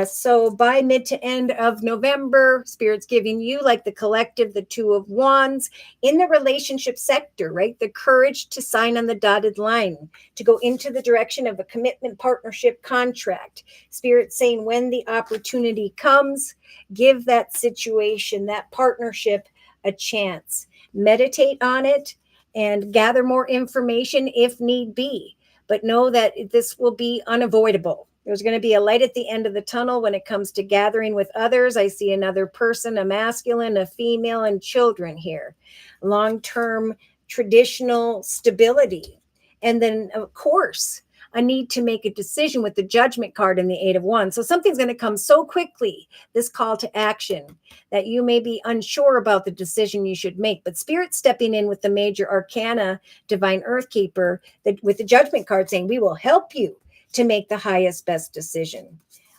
So by mid to end of November, Spirit's giving you, like the collective, the Two of Wands in the relationship sector, right? The courage to sign on the dotted line, to go into the direction of a commitment, partnership, contract. Spirit's saying when the opportunity comes, give that situation, that partnership, a chance. Meditate on it and gather more information if need be. But know that this will be unavoidable. There's going to be a light at the end of the tunnel when it comes to gathering with others. I see another person, a masculine, a female, and children here. Long-term traditional stability. And then, of course, a need to make a decision with the Judgment card and the Eight of Wands. So something's going to come so quickly, this call to action, that you may be unsure about the decision you should make. But Spirit stepping in with the major arcana, Divine Earthkeeper, with the Judgment card saying, we will help you to make the highest, best decision.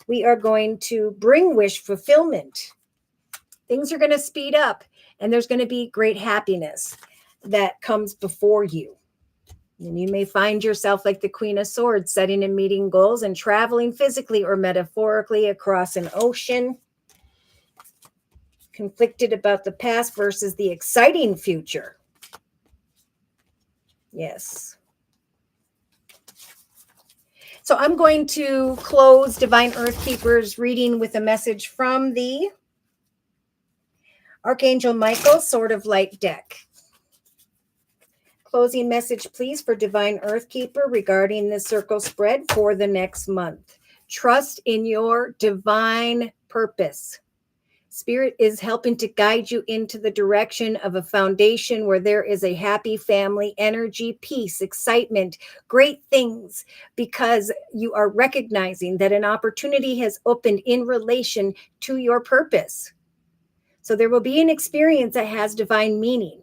We are going to bring wish fulfillment. Things are going to speed up, and there's going to be great happiness that comes before you. And you may find yourself like the Queen of Swords, setting and meeting goals and traveling physically or metaphorically across an ocean. Conflicted about the past versus the exciting future. Yes. So I'm going to close Divine Earthkeeper's reading with a message from the Archangel Michael Sword of Light deck. Closing message, please, for Divine Earthkeeper regarding the circle spread for the next month. Trust in your divine purpose. Spirit is helping to guide you into the direction of a foundation where there is a happy family, energy, peace, excitement, great things, because you are recognizing that an opportunity has opened in relation to your purpose. So there will be an experience that has divine meaning.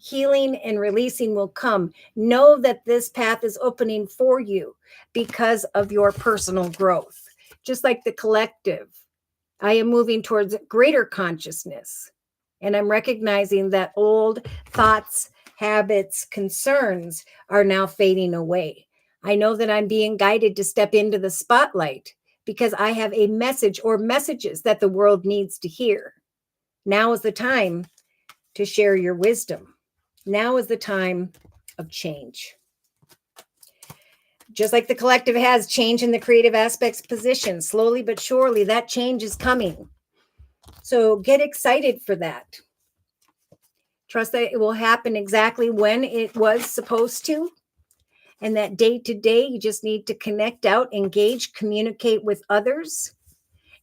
Healing and releasing will come. Know that this path is opening for you because of your personal growth. Just like the collective, I am moving towards greater consciousness, and I'm recognizing that old thoughts, habits, concerns are now fading away. I know that I'm being guided to step into the spotlight because I have a message or messages that the world needs to hear. Now is the time to share your wisdom. Now is the time of change. Just like the collective has change in the creative aspects position, slowly but surely that change is coming. So get excited for that. Trust that it will happen exactly when it was supposed to. And that day to day, you just need to connect out, engage, communicate with others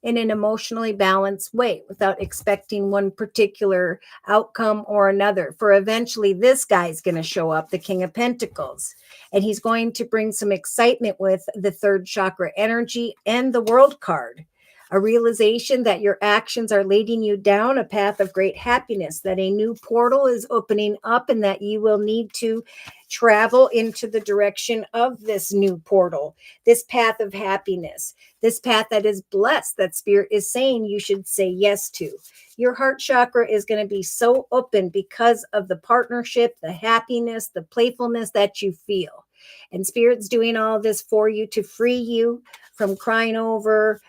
in an emotionally balanced way without expecting one particular outcome or another. For eventually, this guy's going to show up, the King of Pentacles, and he's going to bring some excitement with the third chakra energy and the World card. A realization that your actions are leading you down a path of great happiness, that a new portal is opening up, and that you will need to travel into the direction of this new portal, this path of happiness, this path that is blessed, that Spirit is saying you should say yes to. Your heart chakra is going to be so open because of the partnership, the happiness, the playfulness that you feel. And Spirit's doing all this for you to free you from crying over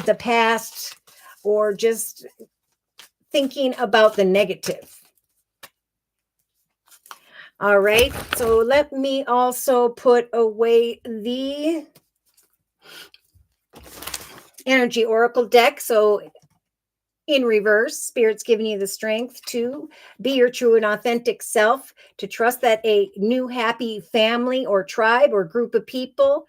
the past or just thinking about the negative. All right, so let me also put away the energy oracle deck. So in reverse, Spirit's giving you the strength to be your true and authentic self, to trust that a new happy family or tribe or group of people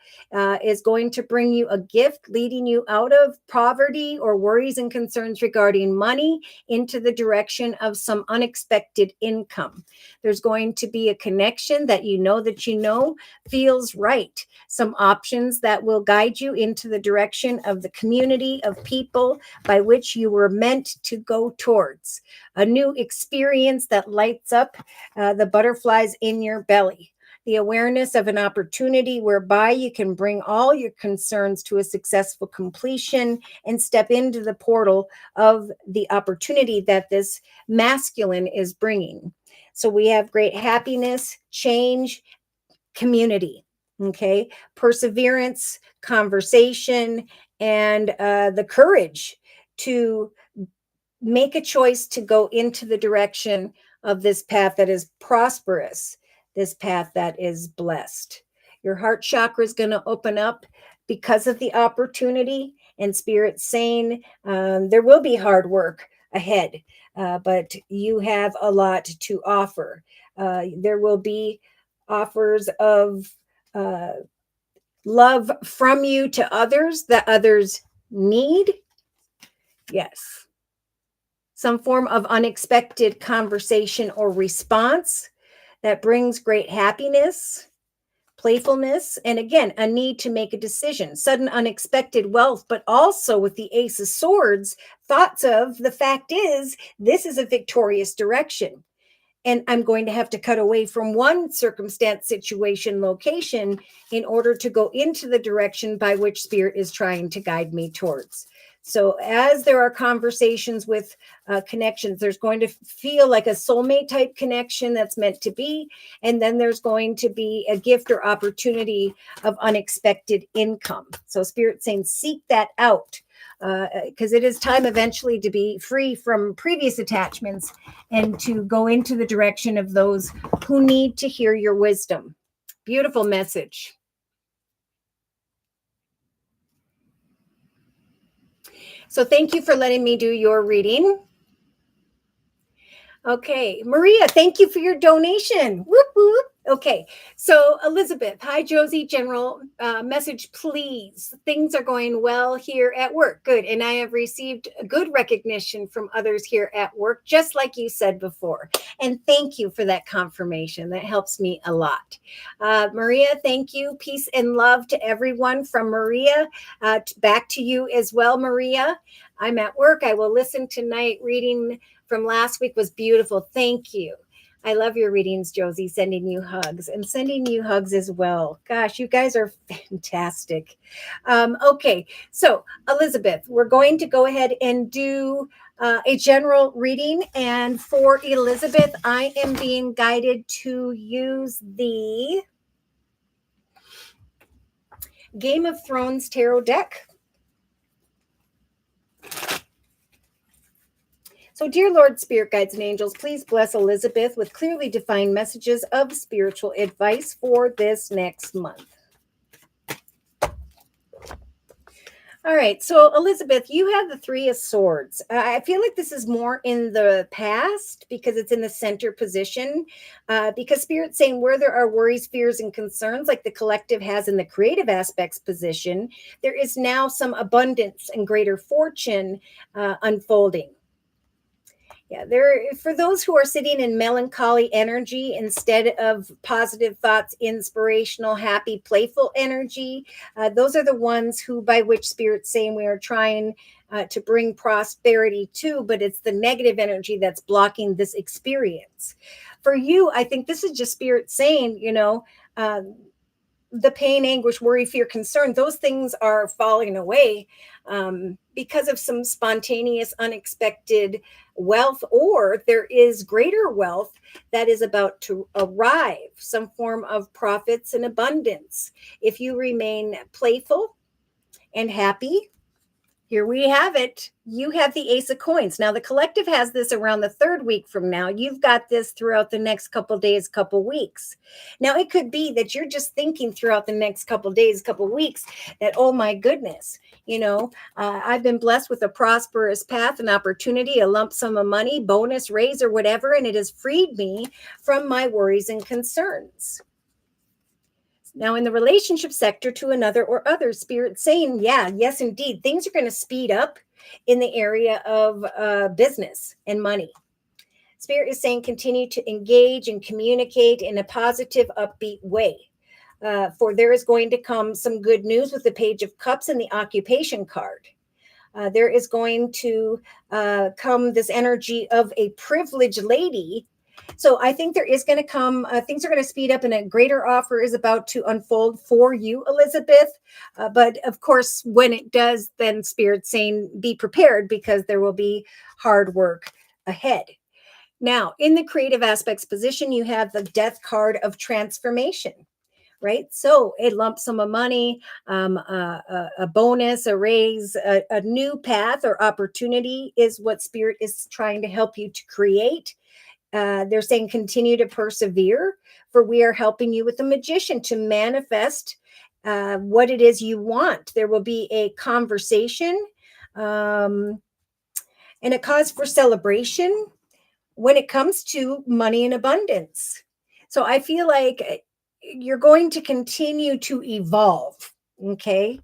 is going to bring you a gift, leading you out of poverty or worries and concerns regarding money into the direction of some unexpected income. There's going to be a connection that you know feels right. Some options that will guide you into the direction of the community of people by which you were meant to go towards. A new experience that lights up the butterflies in your belly. The awareness of an opportunity whereby you can bring all your concerns to a successful completion and step into the portal of the opportunity that this masculine is bringing. So we have great happiness, change, community, okay, perseverance, conversation, and the courage to make a choice to go into the direction of this path that is prosperous, this path that is blessed. Your heart chakra is going to open up because of the opportunity, and Spirit saying there will be hard work ahead, but you have a lot to offer. There will be offers of love from you to others that others need. Yes. Some form of unexpected conversation or response that brings great happiness, playfulness, and again, a need to make a decision, sudden unexpected wealth, but also with the Ace of Swords, thoughts of the fact is this is a victorious direction. And I'm going to have to cut away from one circumstance, situation, location in order to go into the direction by which Spirit is trying to guide me towards. So as there are conversations with connections, there's going to feel like a soulmate type connection that's meant to be. And then there's going to be a gift or opportunity of unexpected income. So Spirit saying, seek that out. Because it is time eventually to be free from previous attachments and to go into the direction of those who need to hear your wisdom. Beautiful message. So thank you for letting me do your reading. Okay, Maria, thank you for your donation. Whoop, whoop. Okay, so Elizabeth, hi Josie, general message, please. Things are going well here at work. Good, and I have received good recognition from others here at work, just like you said before. And thank you for that confirmation. That helps me a lot. Maria, thank you. Peace and love to everyone from Maria. Back to you as well, Maria. I'm at work. I will listen tonight. Reading from last week was beautiful. Thank you. I love your readings, Josie. Sending you hugs and sending you hugs as well. Gosh, you guys are fantastic. Okay, so Elizabeth, we're going to go ahead and do a general reading. And for Elizabeth, I am being guided to use the Game of Thrones tarot deck. So, dear Lord, Spirit Guides and Angels, please bless Elizabeth with clearly defined messages of spiritual advice for this next month. All right, so Elizabeth, you have the Three of Swords. I feel like this is more in the past because it's in the center position. Because Spirit's saying where there are worries, fears, and concerns, like the collective has in the creative aspects position, there is now some abundance and greater fortune unfolding. Yeah, there for those who are sitting in melancholy energy instead of positive thoughts, inspirational, happy, playful energy. Those are the ones who, by which Spirit's saying we are trying to bring prosperity to, but it's the negative energy that's blocking this experience. For you, I think this is just Spirit saying, the pain, anguish, worry, fear, concern, those things are falling away because of some spontaneous, unexpected wealth, or there is greater wealth that is about to arrive, some form of profits and abundance. If you remain playful and happy, here we have it. You have the Ace of Coins. Now, the collective has this around the third week from now. You've got this throughout the next couple days, couple weeks. Now, it could be that you're just thinking throughout the next couple days, couple weeks that, oh my goodness, I've been blessed with a prosperous path, an opportunity, a lump sum of money, bonus, raise, or whatever, and it has freed me from my worries and concerns. Now, in the relationship sector to another or other, Spirit saying, yes, indeed, things are going to speed up in the area of business and money. Spirit is saying continue to engage and communicate in a positive, upbeat way. For there is going to come some good news with the Page of Cups and the occupation card. There is going to come this energy of a privileged lady. So I think there is going to come, things are going to speed up and a greater offer is about to unfold for you, Elizabeth. But of course, when it does, then Spirit's saying be prepared because there will be hard work ahead. Now, in the creative aspects position, you have the Death card of transformation. Right? So a lump sum of money, a bonus, a raise, a new path or opportunity is what Spirit is trying to help you to create. They're saying continue to persevere, for we are helping you with the Magician to manifest what it is you want. There will be a conversation and a cause for celebration when it comes to money and abundance. So I feel like you're going to continue to evolve, okay?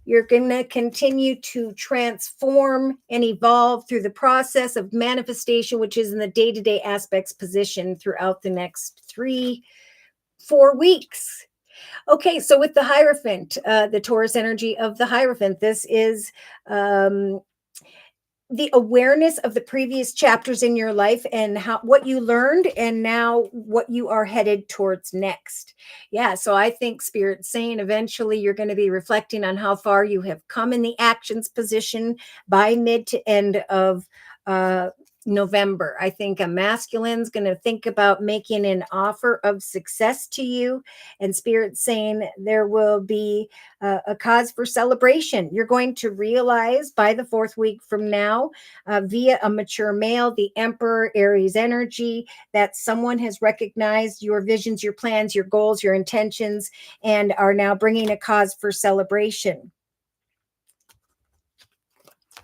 You're going to continue to transform and evolve through the process of manifestation, which is in the day-to-day aspects position throughout the next 3-4 weeks. Okay, so with the Hierophant, the Taurus energy of the Hierophant, this is the awareness of the previous chapters in your life and what you learned and now what you are headed towards next. Yeah, so I think Spirit's saying eventually you're going to be reflecting on how far you have come in the actions position by mid to end of November. I think a masculine's going to think about making an offer of success to you, and Spirit's saying there will be a cause for celebration. You're going to realize by the 4th week from now, via a mature male, the Emperor, Aries energy, that someone has recognized your visions, your plans, your goals, your intentions, and are now bringing a cause for celebration.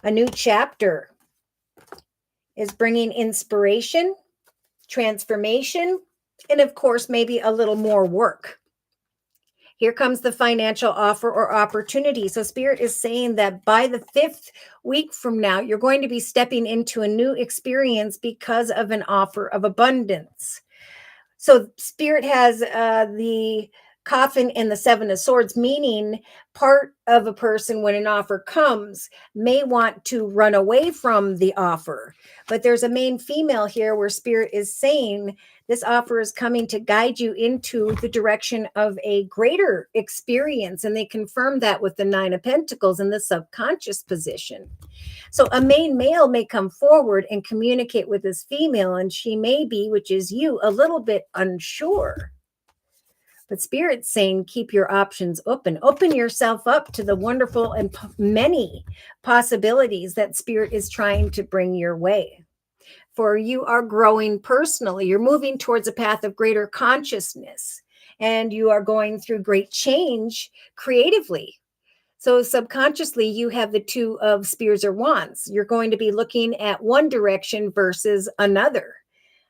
A new chapter is bringing inspiration, transformation, and of course, maybe a little more work. Here comes the financial offer or opportunity. So Spirit is saying that by the 5th week from now, you're going to be stepping into a new experience because of an offer of abundance. So Spirit has the Coffin and the 7 of Swords, meaning part of a person when an offer comes may want to run away from the offer. But there's a main female here where Spirit is saying this offer is coming to guide you into the direction of a greater experience. And they confirm that with the 9 of Pentacles in the subconscious position. So a main male may come forward and communicate with this female, and she may be, which is you, a little bit unsure. But Spirit's saying keep your options open. Open yourself up to the wonderful and many possibilities that Spirit is trying to bring your way. For you are growing personally. You're moving towards a path of greater consciousness, and you are going through great change creatively. So subconsciously, you have the two of spears or wands. You're going to be looking at one direction versus another.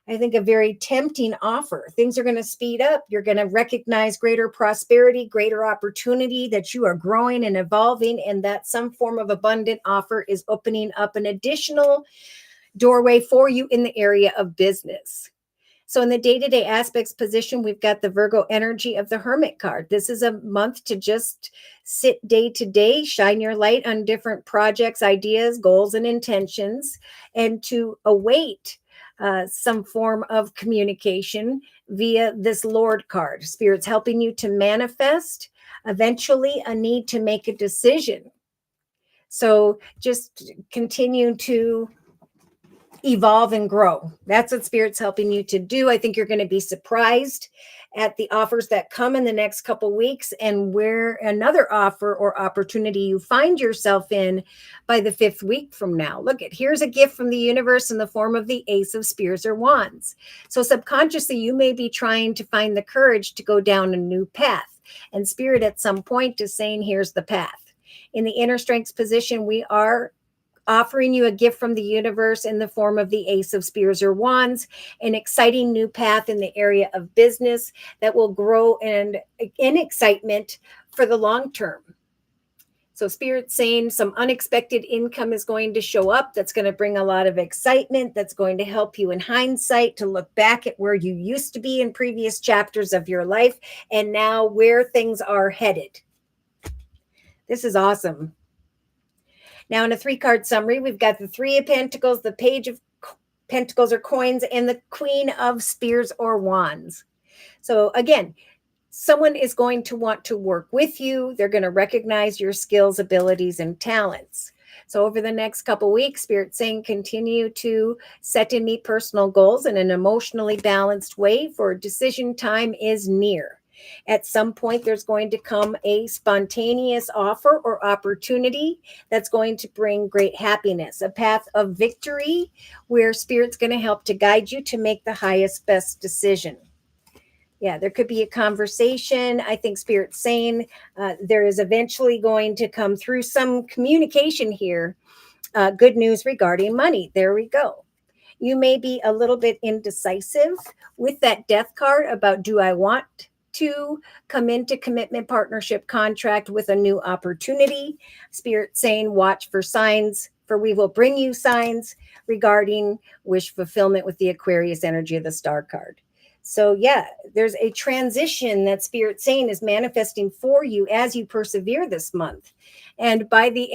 I think a very tempting offer. Things are going to speed up. You're going to recognize greater prosperity, greater opportunity, that you are growing and evolving, and that some form of abundant offer is opening up an additional doorway for you in the area of business. So in the day-to-day aspects position, we've got the Virgo energy of the Hermit card. This is a month to just sit day to day, shine your light on different projects, ideas, goals, and intentions, and to await some form of communication via this Lord card. Spirit's helping you to manifest eventually a need to make a decision. So just continue to evolve and grow. That's what Spirit's helping you to do. I think you're going to be surprised at the offers that come in the next couple weeks, and where another offer or opportunity you find yourself in by the 5th week from now. Look, here's a gift from the universe in the form of the Ace of Spears or Wands. So subconsciously, you may be trying to find the courage to go down a new path, and Spirit at some point is saying, here's the path. In the inner strengths position, we are offering you a gift from the universe in the form of the Ace of Spears or Wands, an exciting new path in the area of business that will grow in excitement for the long term. So Spirit's saying some unexpected income is going to show up. That's going to bring a lot of excitement. That's going to help you in hindsight to look back at where you used to be in previous chapters of your life and now where things are headed. This is awesome. Now, in a 3-card summary, we've got the 3 of Pentacles, the Page of Pentacles or coins, and the Queen of Spears or Wands. So again, someone is going to want to work with you. They're going to recognize your skills, abilities, and talents. So over the next couple weeks, Spirit's saying continue to set and meet personal goals in an emotionally balanced way, for decision time is near. At some point, there's going to come a spontaneous offer or opportunity that's going to bring great happiness, a path of victory where Spirit's going to help to guide you to make the highest, best decision. Yeah, there could be a conversation. I think Spirit's saying there is eventually going to come through some communication here. Good news regarding money. There we go. You may be a little bit indecisive with that Death card about, do I want to come into commitment, partnership, contract with a new opportunity? Spirit saying, watch for signs, for we will bring you signs regarding wish fulfillment with the Aquarius energy of the Star card. So yeah, there's a transition that Spirit's saying is manifesting for you as you persevere this month. And by the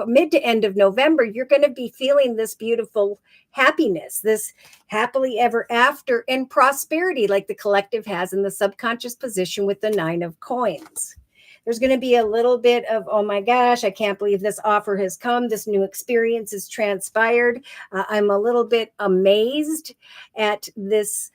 mid to end of November, you're going to be feeling this beautiful happiness, this happily ever after, and prosperity like the collective has in the subconscious position with the 9 of coins. There's going to be a little bit of, oh my gosh, I can't believe this offer has come. This new experience has transpired. I'm a little bit amazed at this,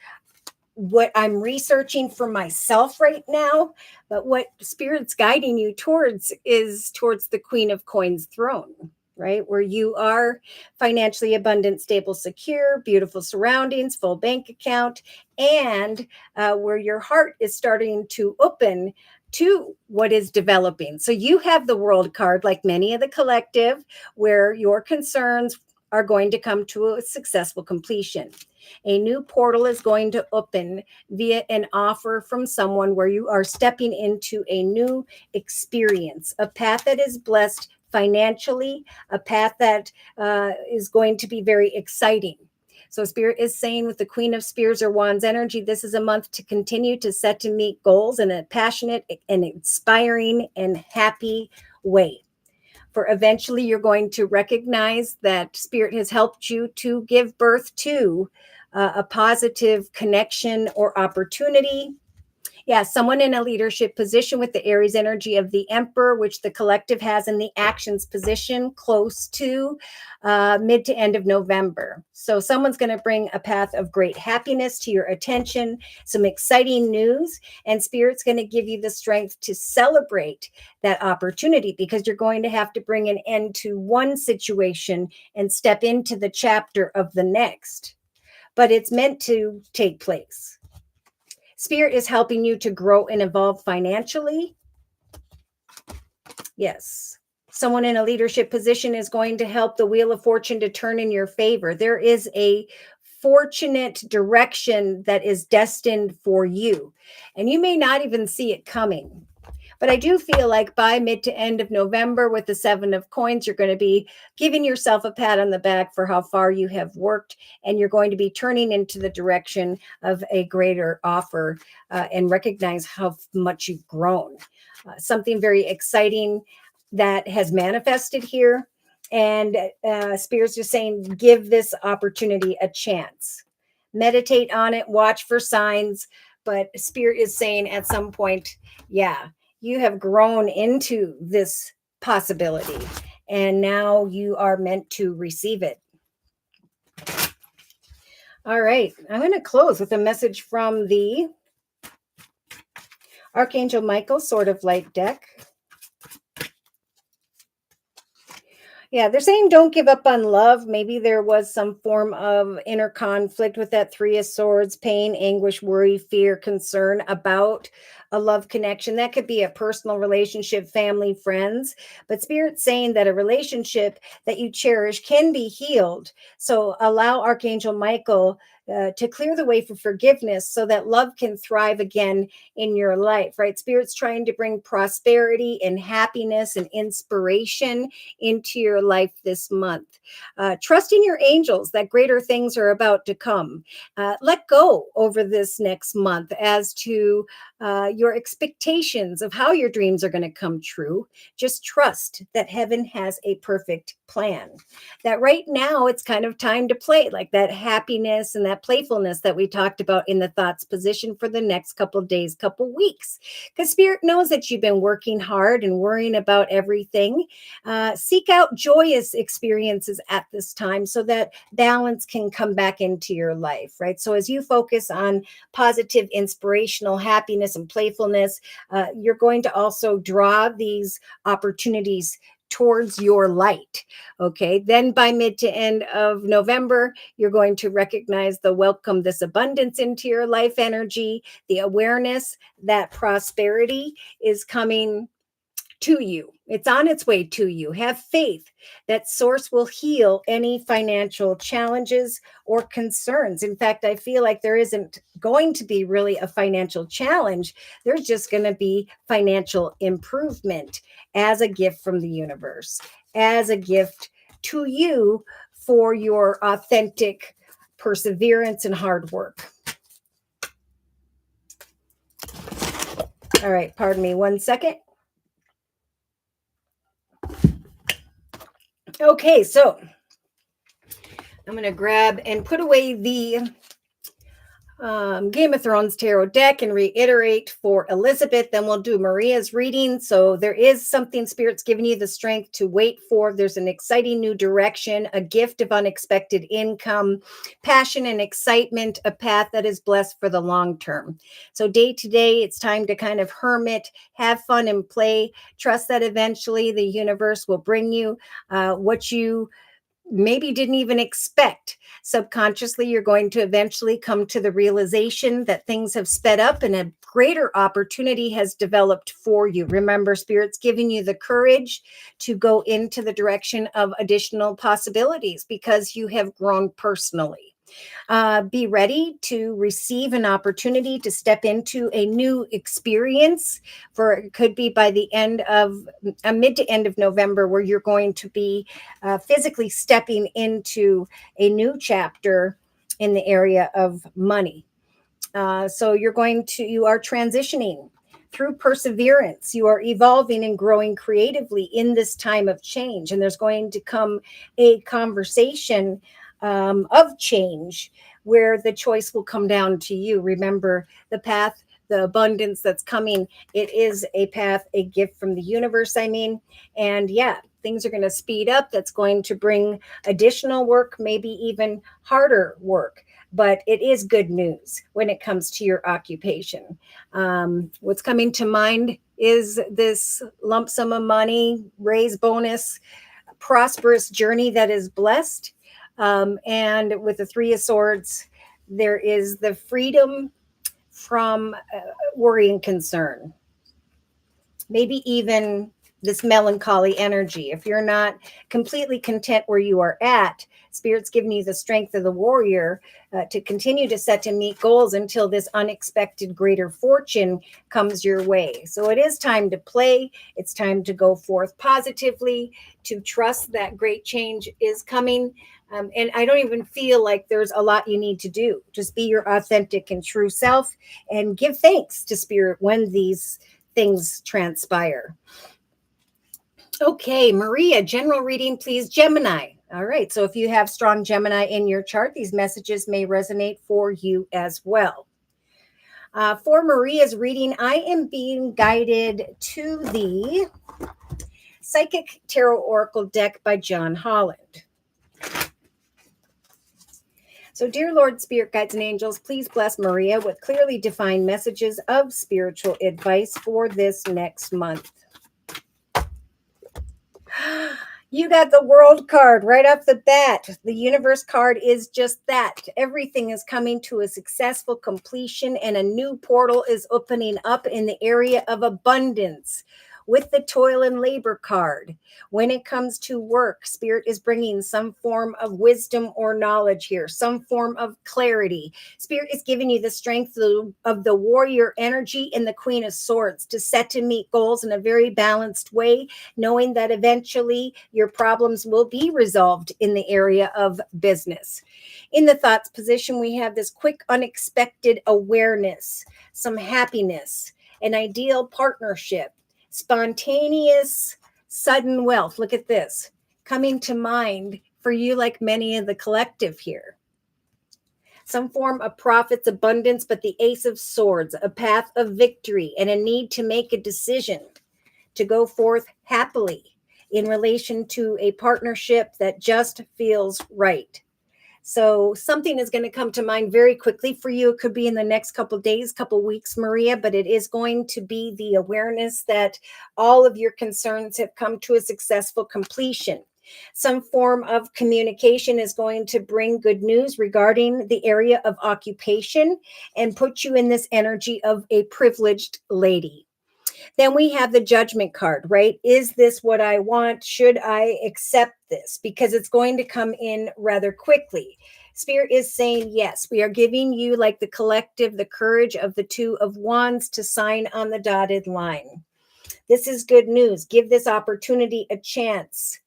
what I'm researching for myself right now. But what Spirit's guiding you towards is towards the Queen of Coins throne, right? Where you are financially abundant, stable, secure, beautiful surroundings, full bank account, and where your heart is starting to open to what is developing. So you have the World card, like many of the collective, where your concerns are going to come to a successful completion. A new portal is going to open via an offer from someone where you are stepping into a new experience, a path that is blessed financially, a path that is going to be very exciting. So Spirit is saying with the Queen of Spears or Wands energy, this is a month to continue to set and meet goals in a passionate and inspiring and happy way. For eventually you're going to recognize that Spirit has helped you to give birth to a positive connection or opportunity Yeah, someone in a leadership position with the Aries energy of the Emperor, which the collective has in the actions position close to mid to end of November. So someone's going to bring a path of great happiness to your attention, some exciting news, and Spirit's going to give you the strength to celebrate that opportunity, because you're going to have to bring an end to one situation and step into the chapter of the next. But it's meant to take place. Spirit is helping you to grow and evolve financially. Yes. Someone in a leadership position is going to help the wheel of fortune to turn in your favor. There is a fortunate direction that is destined for you, and you may not even see it coming. But I do feel like by mid to end of November, with the 7 of coins, you're going to be giving yourself a pat on the back for how far you have worked, and you're going to be turning into the direction of a greater offer and recognize how much you've grown. Something very exciting that has manifested here. And Spirit's just saying, give this opportunity a chance. Meditate on it, watch for signs. But Spirit is saying at some point, yeah, you have grown into this possibility, and now you are meant to receive it. All right, I'm going to close with a message from the Archangel Michael Sword of Light deck. Yeah, they're saying don't give up on love. Maybe there was some form of inner conflict with that 3 of Swords, pain, anguish, worry, fear, concern about a love connection. That could be a personal relationship, family, friends. But Spirit's saying that a relationship that you cherish can be healed. So allow Archangel Michael to clear the way for forgiveness so that love can thrive again in your life, right? Spirit's trying to bring prosperity and happiness and inspiration into your life this month. Trust in your angels that greater things are about to come. Let go over this next month as to your expectations of how your dreams are going to come true. Just trust that heaven has a perfect plan. That right now it's kind of time to play, like that happiness and that playfulness that we talked about in the thoughts position for the next couple of days, couple weeks. Because Spirit knows that you've been working hard and worrying about everything. Seek out joyous experiences at this time so that balance can come back into your life, right? So as you focus on positive, inspirational happiness and playfulness, you're going to also draw these opportunities towards your light. Okay. Then by mid to end of November, you're going to recognize the welcome this abundance into your life energy, the awareness that prosperity is coming to you. It's on its way to you. Have faith that source will heal any financial challenges or concerns. In fact, I feel like there isn't going to be really a financial challenge. There's just going to be financial improvement as a gift from the universe, as a gift to you for your authentic perseverance and hard work. All right, pardon me 1 second. Okay, so I'm going to grab and put away the Game of Thrones tarot deck and reiterate for Elizabeth. Then we'll do Maria's reading. So there is something Spirit's giving you the strength to wait for. There's an exciting new direction, a gift of unexpected income, passion and excitement, a path that is blessed for the long term. So day to day, it's time to kind of hermit, have fun and play. Trust that eventually the universe will bring you what you maybe didn't even expect. Subconsciously, you're going to eventually come to the realization that things have sped up and a greater opportunity has developed for you. Remember, Spirit's giving you the courage to go into the direction of additional possibilities because you have grown personally. Be ready to receive an opportunity to step into a new experience. For it could be by the end of mid to end of November, where you're going to be physically stepping into a new chapter in the area of money. So you are transitioning through perseverance. You are evolving and growing creatively in this time of change. And there's going to come a conversation of change where the choice will come down to you. Remember, the path the abundance that's coming. It is a path, a gift from the universe, and yeah, things are going to speed up. That's going to bring additional work, maybe even harder work, but it is good news when it comes to your occupation. What's coming to mind is this lump sum of money, raise bonus, prosperous journey that is blessed. And with the Three of Swords, there is the freedom from worry and concern. Maybe even this melancholy energy. If you're not completely content where you are at, Spirit's giving you the strength of the warrior to continue to set and meet goals until this unexpected greater fortune comes your way. So it is time to play. It's time to go forth positively, to trust that great change is coming. And I don't even feel like there's a lot you need to do. Just be your authentic and true self and give thanks to Spirit when these things transpire. Okay, Maria, general reading, please. Gemini. All right, so if you have strong Gemini in your chart, these messages may resonate for you as well. For Maria's reading, I am being guided to the Psychic Tarot Oracle deck by John Holland. So, dear Lord, Spirit, Guides, and Angels, please bless Maria with clearly defined messages of spiritual advice for this next month. You got the World card right off the bat. The Universe card is just that. Everything is coming to a successful completion and a new portal is opening up in the area of abundance. With the Toil and Labor card, when it comes to work, Spirit is bringing some form of wisdom or knowledge here, some form of clarity. Spirit is giving you the strength of the warrior energy and the Queen of Swords to set and meet goals in a very balanced way, knowing that eventually your problems will be resolved in the area of business. In the thoughts position, we have this quick, unexpected awareness, some happiness, an ideal partnership, spontaneous, sudden wealth. Look at this coming to mind for you, like many of the collective here. Some form of profits, abundance, but the Ace of Swords, a path of victory, and a need to make a decision to go forth happily in relation to a partnership that just feels right. So something is going to come to mind very quickly for you. It could be in the next couple of days, couple of weeks, Maria, but it is going to be the awareness that all of your concerns have come to a successful completion. Some form of communication is going to bring good news regarding the area of occupation and put you in this energy of a privileged lady. Then we have the Judgment card, right? Is this what I want? Should I accept this? Because it's going to come in rather quickly. Spirit is saying, yes, we are giving you, like the collective, the courage of the Two of Wands to sign on the dotted line. This is good news. Give this opportunity a chance.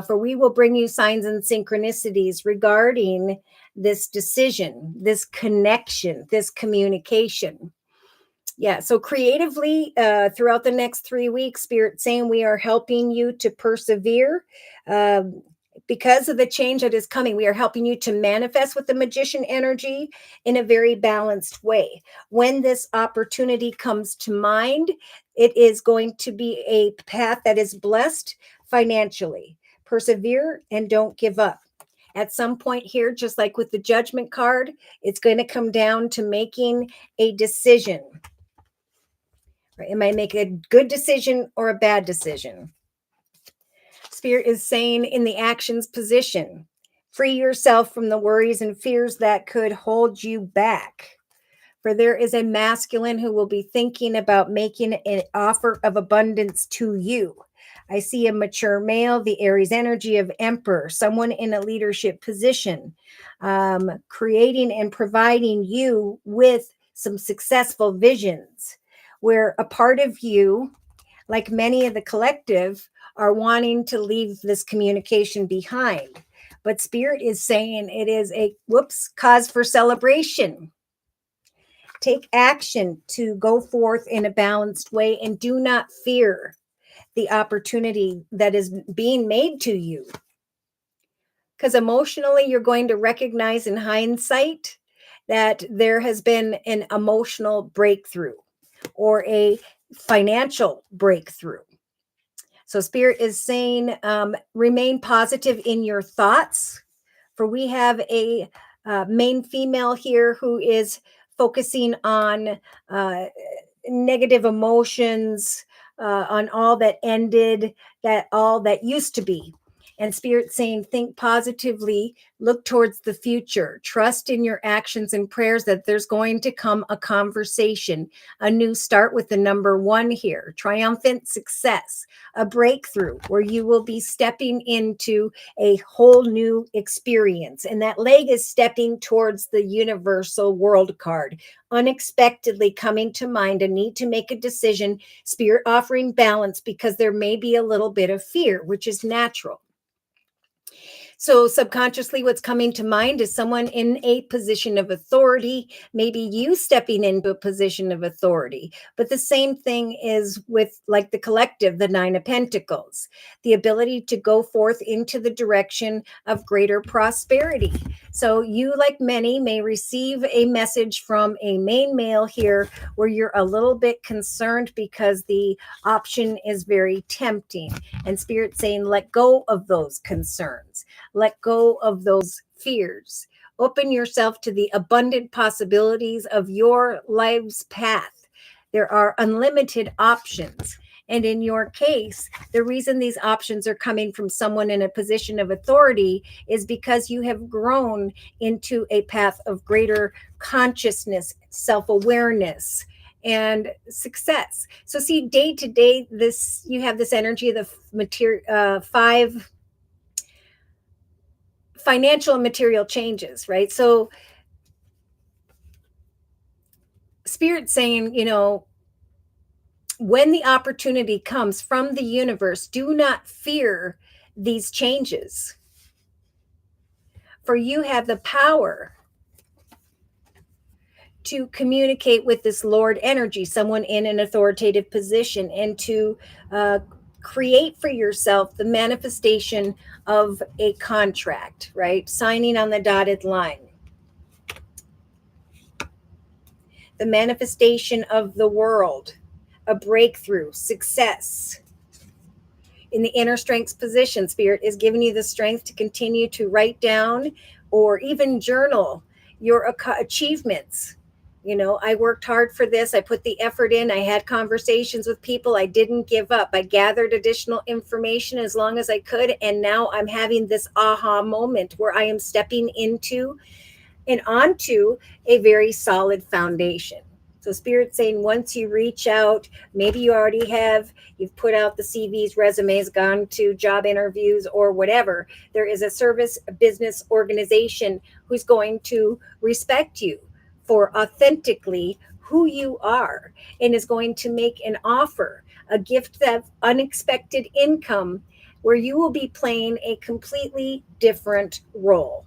For we will bring you signs and synchronicities regarding this decision, this connection, this communication. Yeah, so creatively, throughout the next 3 weeks, Spirit saying we are helping you to persevere because of the change that is coming. We are helping you to manifest with the Magician energy in a very balanced way. When this opportunity comes to mind, it is going to be a path that is blessed financially. Persevere and don't give up. At some point here, just like with the Judgment card, it's going to come down to making a decision. Right? Am I making a good decision or a bad decision? Spirit is saying in the actions position, free yourself from the worries and fears that could hold you back. For there is a masculine who will be thinking about making an offer of abundance to you. I see a mature male, the Aries energy of Emperor, someone in a leadership position, creating and providing you with some successful visions, where a part of you, like many of the collective, are wanting to leave this communication behind. But Spirit is saying it is a cause for celebration. Take action to go forth in a balanced way and do not fear the opportunity that is being made to you. Because emotionally, you're going to recognize in hindsight that there has been an emotional breakthrough or a financial breakthrough. So Spirit is saying, remain positive in your thoughts. For we have a main female here who is focusing on negative emotions, on all that ended, that all that used to be. And Spirit saying, think positively, look towards the future, trust in your actions and prayers that there's going to come a conversation, a new start with the number 1 here, triumphant success, a breakthrough where you will be stepping into a whole new experience. And that leg is stepping towards the universal world card, unexpectedly coming to mind, a need to make a decision, Spirit offering balance because there may be a little bit of fear, which is natural. So subconsciously, what's coming to mind is someone in a position of authority, maybe you stepping into a position of authority. But the same thing is with like the collective, the 9 of Pentacles, the ability to go forth into the direction of greater prosperity. So you, like many, may receive a message from a main male here where you're a little bit concerned because the option is very tempting. And Spirit saying, let go of those concerns. Let go of those fears. Open yourself to the abundant possibilities of your life's path. There are unlimited options. And in your case, the reason these options are coming from someone in a position of authority is because you have grown into a path of greater consciousness, self-awareness, and success. So see, day to day, this you have this energy of the material 5 financial and material changes, right? So Spirit saying, when the opportunity comes from the universe, do not fear these changes. For you have the power to communicate with this Lord energy, someone in an authoritative position, and to create for yourself the manifestation of a contract, right? Signing on the dotted line. The manifestation of the world, a breakthrough, success. In the inner strengths position, Spirit is giving you the strength to continue to write down or even journal your achievements. I worked hard for this. I put the effort in. I had conversations with people. I didn't give up. I gathered additional information as long as I could. And now I'm having this aha moment where I am stepping into and onto a very solid foundation. So Spirit's saying once you reach out, maybe you already you've put out the CVs, resumes, gone to job interviews or whatever. There is a service, a business organization who's going to respect you for authentically who you are and is going to make an offer, a gift of unexpected income where you will be playing a completely different role.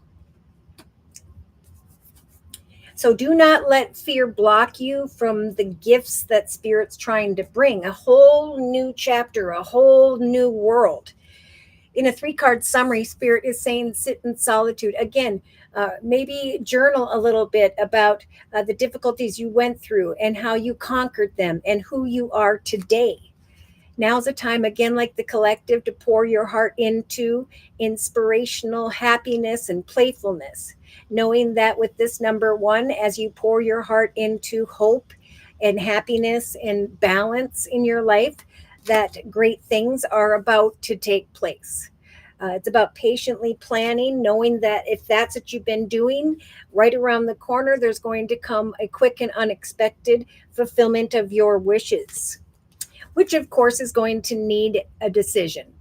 So do not let fear block you from the gifts that Spirit's trying to bring. A whole new chapter, a whole new world. In a 3-card summary, Spirit is saying sit in solitude. Again, maybe journal a little bit about the difficulties you went through and how you conquered them and who you are today. Now's the time, again, like the collective, to pour your heart into inspirational happiness and playfulness, knowing that with this number 1, as you pour your heart into hope and happiness and balance in your life, that great things are about to take place. It's about patiently planning, knowing that if that's what you've been doing, right around the corner, there's going to come a quick and unexpected fulfillment of your wishes, which of course is going to need a decision.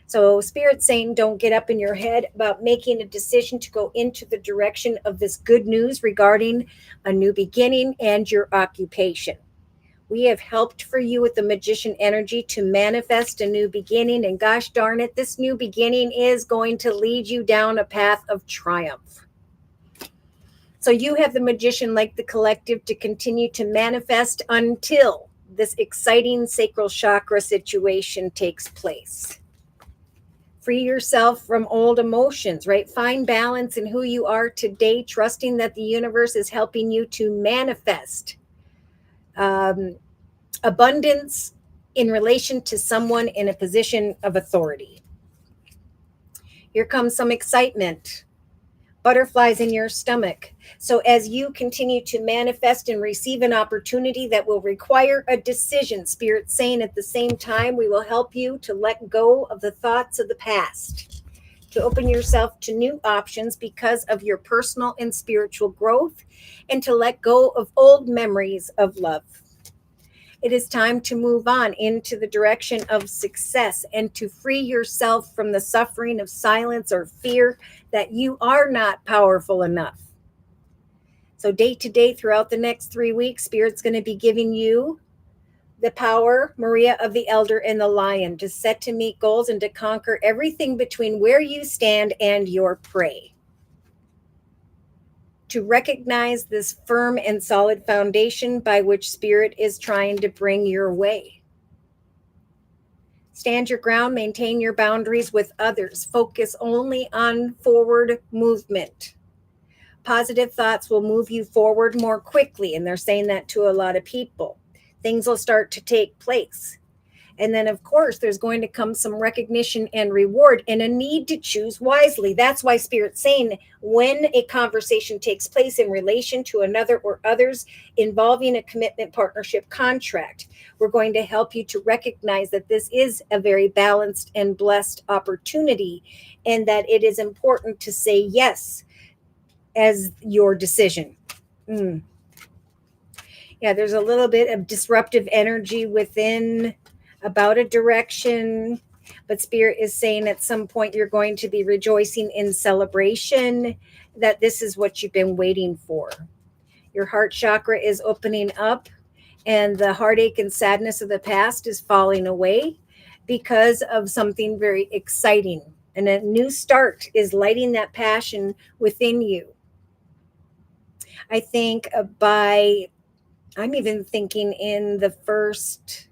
So Spirit's saying don't get up in your head about making a decision to go into the direction of this good news regarding a new beginning and your occupation. We have helped for you with the Magician energy to manifest a new beginning. And gosh darn it, this new beginning is going to lead you down a path of triumph. So you have the Magician, like the collective, to continue to manifest until this exciting sacral chakra situation takes place. Free yourself from old emotions, right? Find balance in who you are today, trusting that the universe is helping you to manifest abundance in relation to someone in a position of authority. Here comes some excitement, butterflies in your stomach. So as you continue to manifest and receive an opportunity that will require a decision, Spirit's saying at the same time, we will help you to let go of the thoughts of the past, to open yourself to new options because of your personal and spiritual growth, and to let go of old memories of love. It is time to move on into the direction of success and to free yourself from the suffering of silence or fear that you are not powerful enough. So day to day throughout the next 3 weeks, Spirit's going to be giving you the power, Maria of the Elder and the Lion, to set to meet goals and to conquer everything between where you stand and your prey. To recognize this firm and solid foundation by which Spirit is trying to bring your way. Stand your ground, maintain your boundaries with others. Focus only on forward movement. Positive thoughts will move you forward more quickly, and they're saying that to a lot of people. Things will start to take place. And then, of course, there's going to come some recognition and reward and a need to choose wisely. That's why Spirit's saying when a conversation takes place in relation to another or others involving a commitment, partnership, contract, we're going to help you to recognize that this is a very balanced and blessed opportunity, and that it is important to say yes as your decision. Yeah, there's a little bit of disruptive energy within about a direction, but Spirit is saying at some point you're going to be rejoicing in celebration, that this is what you've been waiting for. Your heart chakra is opening up, and the heartache and sadness of the past is falling away because of something very exciting. And a new start is lighting that passion within you. I think I'm even thinking in the first,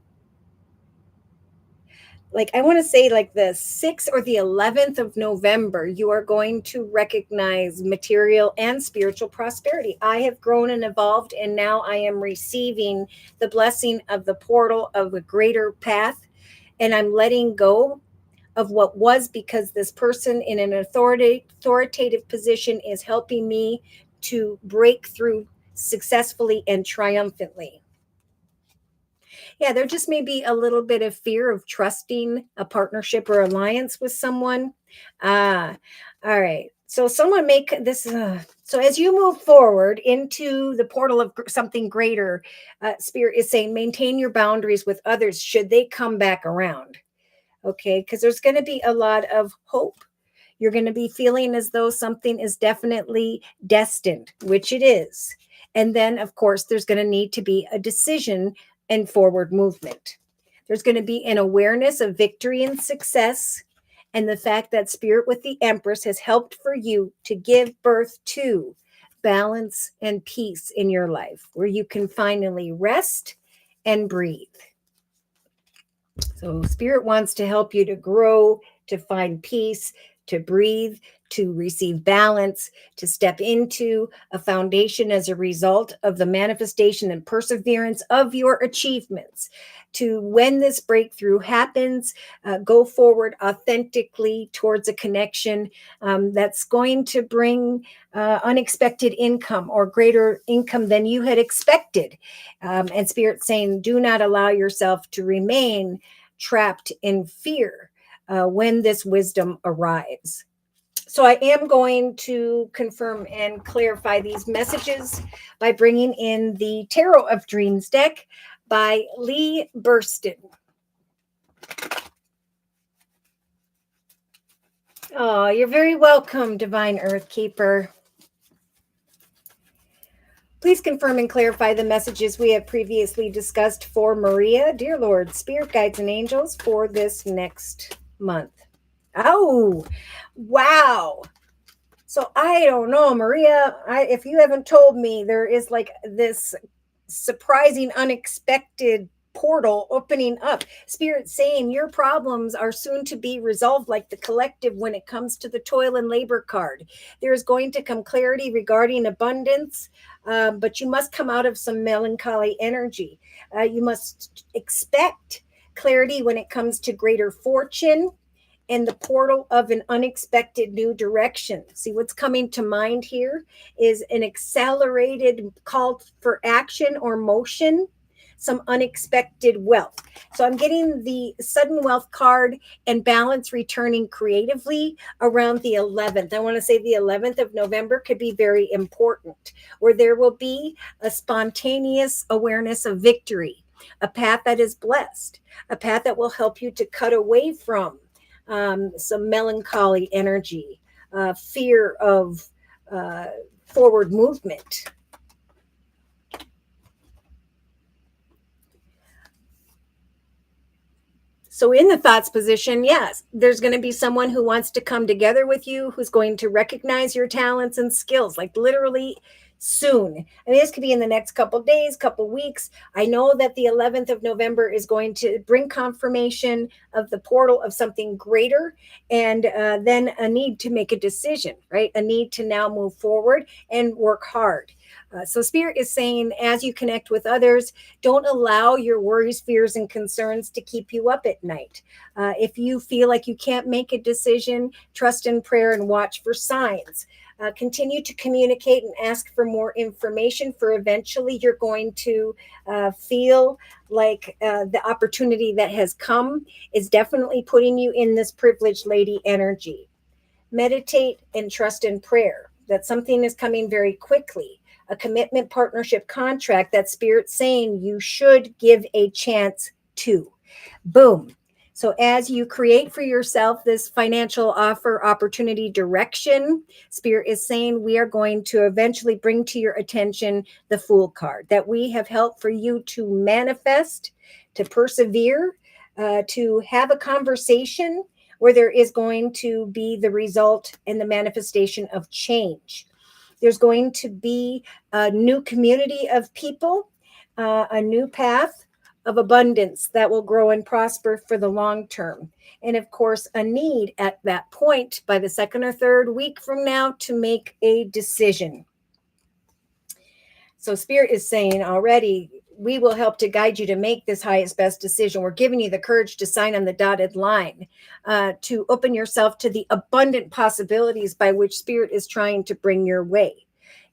I want to say the 6th or the 11th of November, you are going to recognize material and spiritual prosperity. I have grown and evolved, and now I am receiving the blessing of the portal of a greater path, and I'm letting go of what was, because this person in an authoritative position is helping me to break through successfully and triumphantly. Yeah, there just may be a little bit of fear of trusting a partnership or alliance with someone. All right. So someone make this. So as you move forward into the portal of something greater, Spirit is saying maintain your boundaries with others should they come back around. Okay, because there's going to be a lot of hope. You're going to be feeling as though something is definitely destined, which it is. And then, of course, there's going to need to be a decision and forward movement. There's going to be an awareness of victory and success, and the fact that Spirit with the Empress has helped for you to give birth to balance and peace in your life, where you can finally rest and breathe. So Spirit wants to help you to grow, to find peace, to breathe, to receive balance, to step into a foundation as a result of the manifestation and perseverance of your achievements. To when this breakthrough happens, go forward authentically towards a connection that's going to bring unexpected income or greater income than you had expected. And Spirit saying, do not allow yourself to remain trapped in fear when this wisdom arrives. So I am going to confirm and clarify these messages by bringing in the Tarot of Dreams deck by Lee Burston. Oh, you're very welcome, Divine Earth Keeper. Please confirm and clarify the messages we have previously discussed for Maria, dear Lord, Spirit Guides and Angels for this next month. Oh, wow. So I don't know, Maria, if you haven't told me, there is this surprising, unexpected portal opening up. Spirit saying your problems are soon to be resolved, like the collective when it comes to the toil and labor card. There is going to come clarity regarding abundance, but you must come out of some melancholy energy. You must expect clarity when it comes to greater fortune and the portal of an unexpected new direction. See, what's coming to mind here is an accelerated call for action or motion, some unexpected wealth. So I'm getting the sudden wealth card and balance returning creatively around the 11th. I want to say the 11th of November could be very important, where there will be a spontaneous awareness of victory, a path that is blessed, a path that will help you to cut away from some melancholy energy, fear of forward movement. So in the thoughts position, yes, there's going to be someone who wants to come together with you, who's going to recognize your talents and skills, like literally soon. I mean, this could be in the next couple days, couple weeks. I know that the 11th of November is going to bring confirmation of the portal of something greater, and then a need to make a decision, right? A need to now move forward and work hard. So Spirit is saying, as you connect with others, don't allow your worries, fears, and concerns to keep you up at night. If you feel like you can't make a decision, trust in prayer and watch for signs. Continue to communicate and ask for more information, for eventually you're going to feel like the opportunity that has come is definitely putting you in this privileged lady energy. Meditate and trust in prayer that something is coming very quickly. A commitment, partnership, contract that Spirit's saying you should give a chance to. Boom. So as you create for yourself this financial offer, opportunity, direction, Spirit is saying we are going to eventually bring to your attention the Fool card, that we have helped for you to manifest, to persevere, to have a conversation where there is going to be the result and the manifestation of change. There's going to be a new community of people, a new path of abundance that will grow and prosper for the long term. And of course, a need at that point by the second or third week from now to make a decision. So Spirit is saying already, we will help to guide you to make this highest, best decision. We're giving you the courage to sign on the dotted line, to open yourself to the abundant possibilities by which Spirit is trying to bring your way.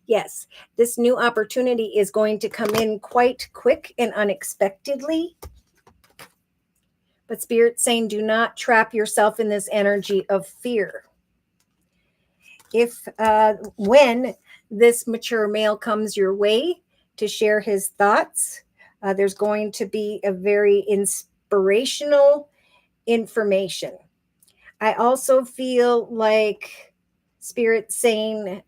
Yes, this new opportunity is going to come in quite quick and unexpectedly. But Spirit's saying, do not trap yourself in this energy of fear. When this mature male comes your way to share his thoughts, there's going to be a very inspirational information. I also feel like Spirit saying,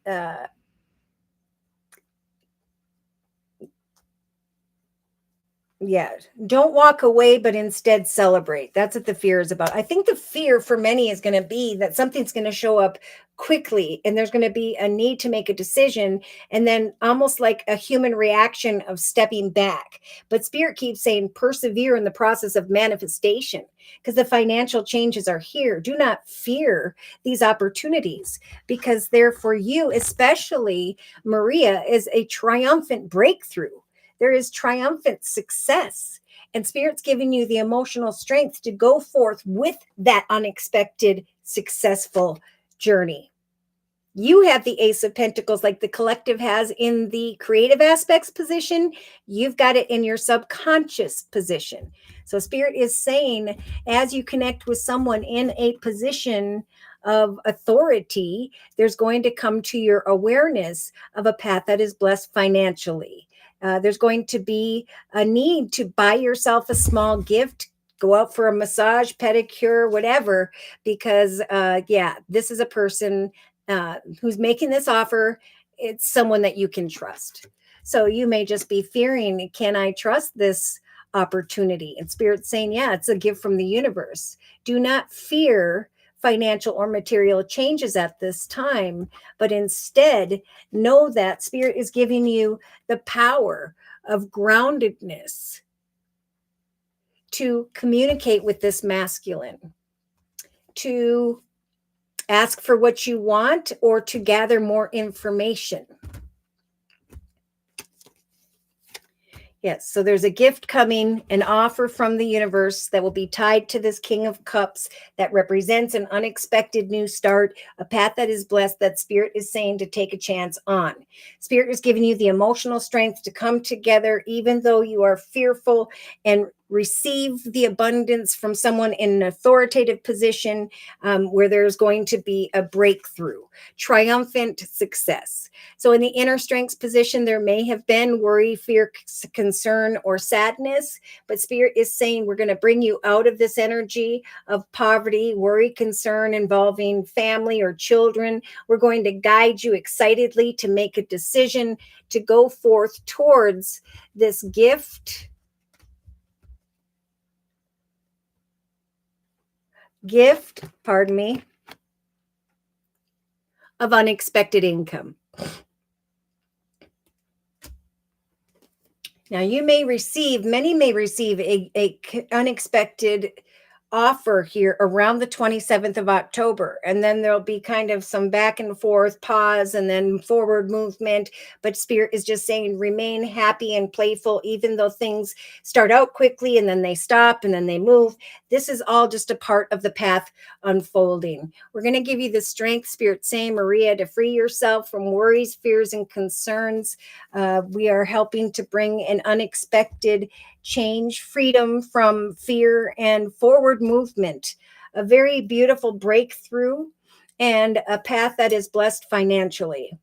yeah, don't walk away, but instead celebrate. That's what the fear is about. I think the fear for many is going to be that something's going to show up quickly and there's going to be a need to make a decision, and then almost like a human reaction of stepping back. But Spirit keeps saying persevere in the process of manifestation, because the financial changes are here. Do not fear these opportunities, because they're for you, especially Maria, is a triumphant breakthrough. There is triumphant success, and Spirit's giving you the emotional strength to go forth with that unexpected, successful journey. You have the Ace of Pentacles like the collective has in the creative aspects position. You've got it in your subconscious position. So Spirit is saying, as you connect with someone in a position of authority, there's going to come to your awareness of a path that is blessed financially. There's going to be a need to buy yourself a small gift, go out for a massage, pedicure, whatever, because this is a person who's making this offer. It's someone that you can trust. So you may just be fearing, can I trust this opportunity? And Spirit's saying, yeah, it's a gift from the universe. Do not fear financial or material changes at this time, but instead know that Spirit is giving you the power of groundedness, to communicate with this masculine, to ask for what you want, or to gather more information. Yes, so there's a gift coming, an offer from the universe that will be tied to this King of Cups that represents an unexpected new start, a path that is blessed that Spirit is saying to take a chance on. Spirit is giving you the emotional strength to come together, even though you are fearful, and receive the abundance from someone in an authoritative position where there's going to be a breakthrough, triumphant success. So in the inner strengths position, there may have been worry, fear, concern, or sadness, but Spirit is saying we're going to bring you out of this energy of poverty, worry, concern involving family or children. We're going to guide you excitedly to make a decision to go forth towards this gift, of unexpected income. Now, many may receive a unexpected offer here around the 27th of October. And then there'll be kind of some back and forth pause and then forward movement. But Spirit is just saying, remain happy and playful, even though things start out quickly and then they stop and then they move. This is all just a part of the path unfolding. We're going to give you the strength, Spirit saying, Maria, to free yourself from worries, fears, and concerns. We are helping to bring an unexpected change, freedom from fear, and forward movement. A very beautiful breakthrough and a path that is blessed financially.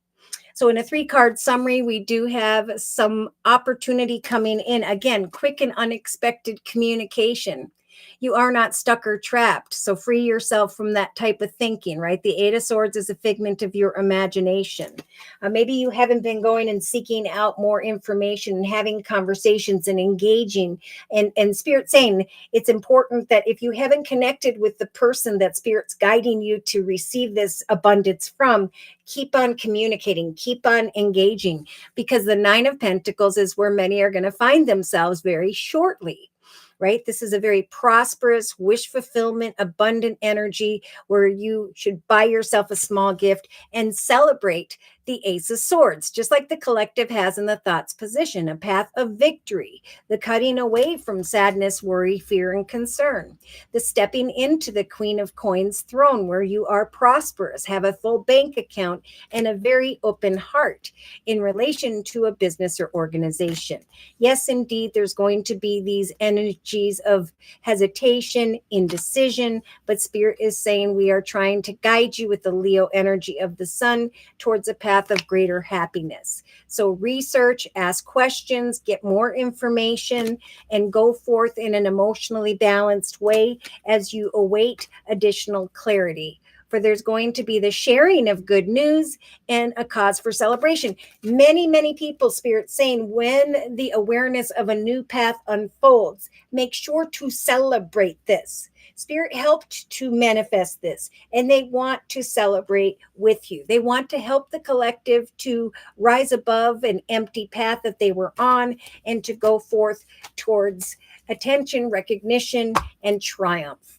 So in a 3-card summary, we do have some opportunity coming in. Again, quick and unexpected communication. You are not stuck or trapped. So free yourself from that type of thinking, right? The 8 of Swords is a figment of your imagination. Maybe you haven't been going and seeking out more information and having conversations and engaging. And Spirit saying it's important that if you haven't connected with the person that Spirit's guiding you to receive this abundance from, keep on communicating, keep on engaging, because the 9 of Pentacles is where many are going to find themselves very shortly. Right? This is a very prosperous, wish fulfillment, abundant energy where you should buy yourself a small gift and celebrate the Ace of Swords, just like the collective has in the thoughts position, a path of victory, the cutting away from sadness, worry, fear, and concern, the stepping into the Queen of Coins throne where you are prosperous, have a full bank account, and a very open heart in relation to a business or organization. Yes, indeed, there's going to be these energies of hesitation, indecision, but Spirit is saying we are trying to guide you with the Leo energy of the sun towards a path of greater happiness. So research, ask questions, get more information, and go forth in an emotionally balanced way as you await additional clarity. For there's going to be the sharing of good news and a cause for celebration. Many people, Spirit saying, when the awareness of a new path unfolds, make sure to celebrate this. Spirit helped to manifest this, and they want to celebrate with you. They want to help the collective to rise above an empty path that they were on and to go forth towards attention, recognition, and triumph.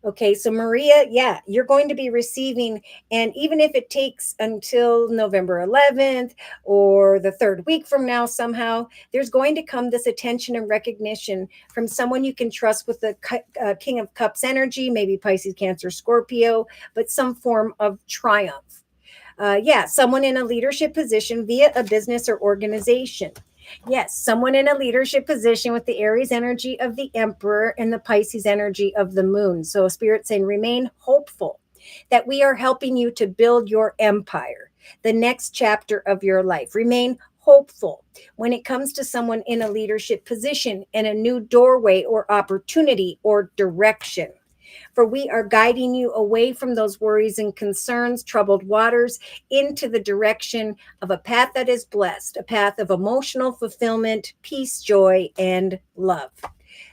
Okay, so Maria, yeah, you're going to be receiving, and even if it takes until November 11th or the 3rd week from now, somehow, there's going to come this attention and recognition from someone you can trust with the King of Cups energy, maybe Pisces, Cancer, Scorpio, but some form of triumph. Someone in a leadership position via a business or organization. Yes, someone in a leadership position with the Aries energy of the Emperor and the Pisces energy of the Moon. So Spirit saying, remain hopeful that we are helping you to build your empire, the next chapter of your life. Remain hopeful when it comes to someone in a leadership position and a new doorway or opportunity or direction. For we are guiding you away from those worries and concerns, troubled waters, into the direction of a path that is blessed, a path of emotional fulfillment, peace, joy, and love.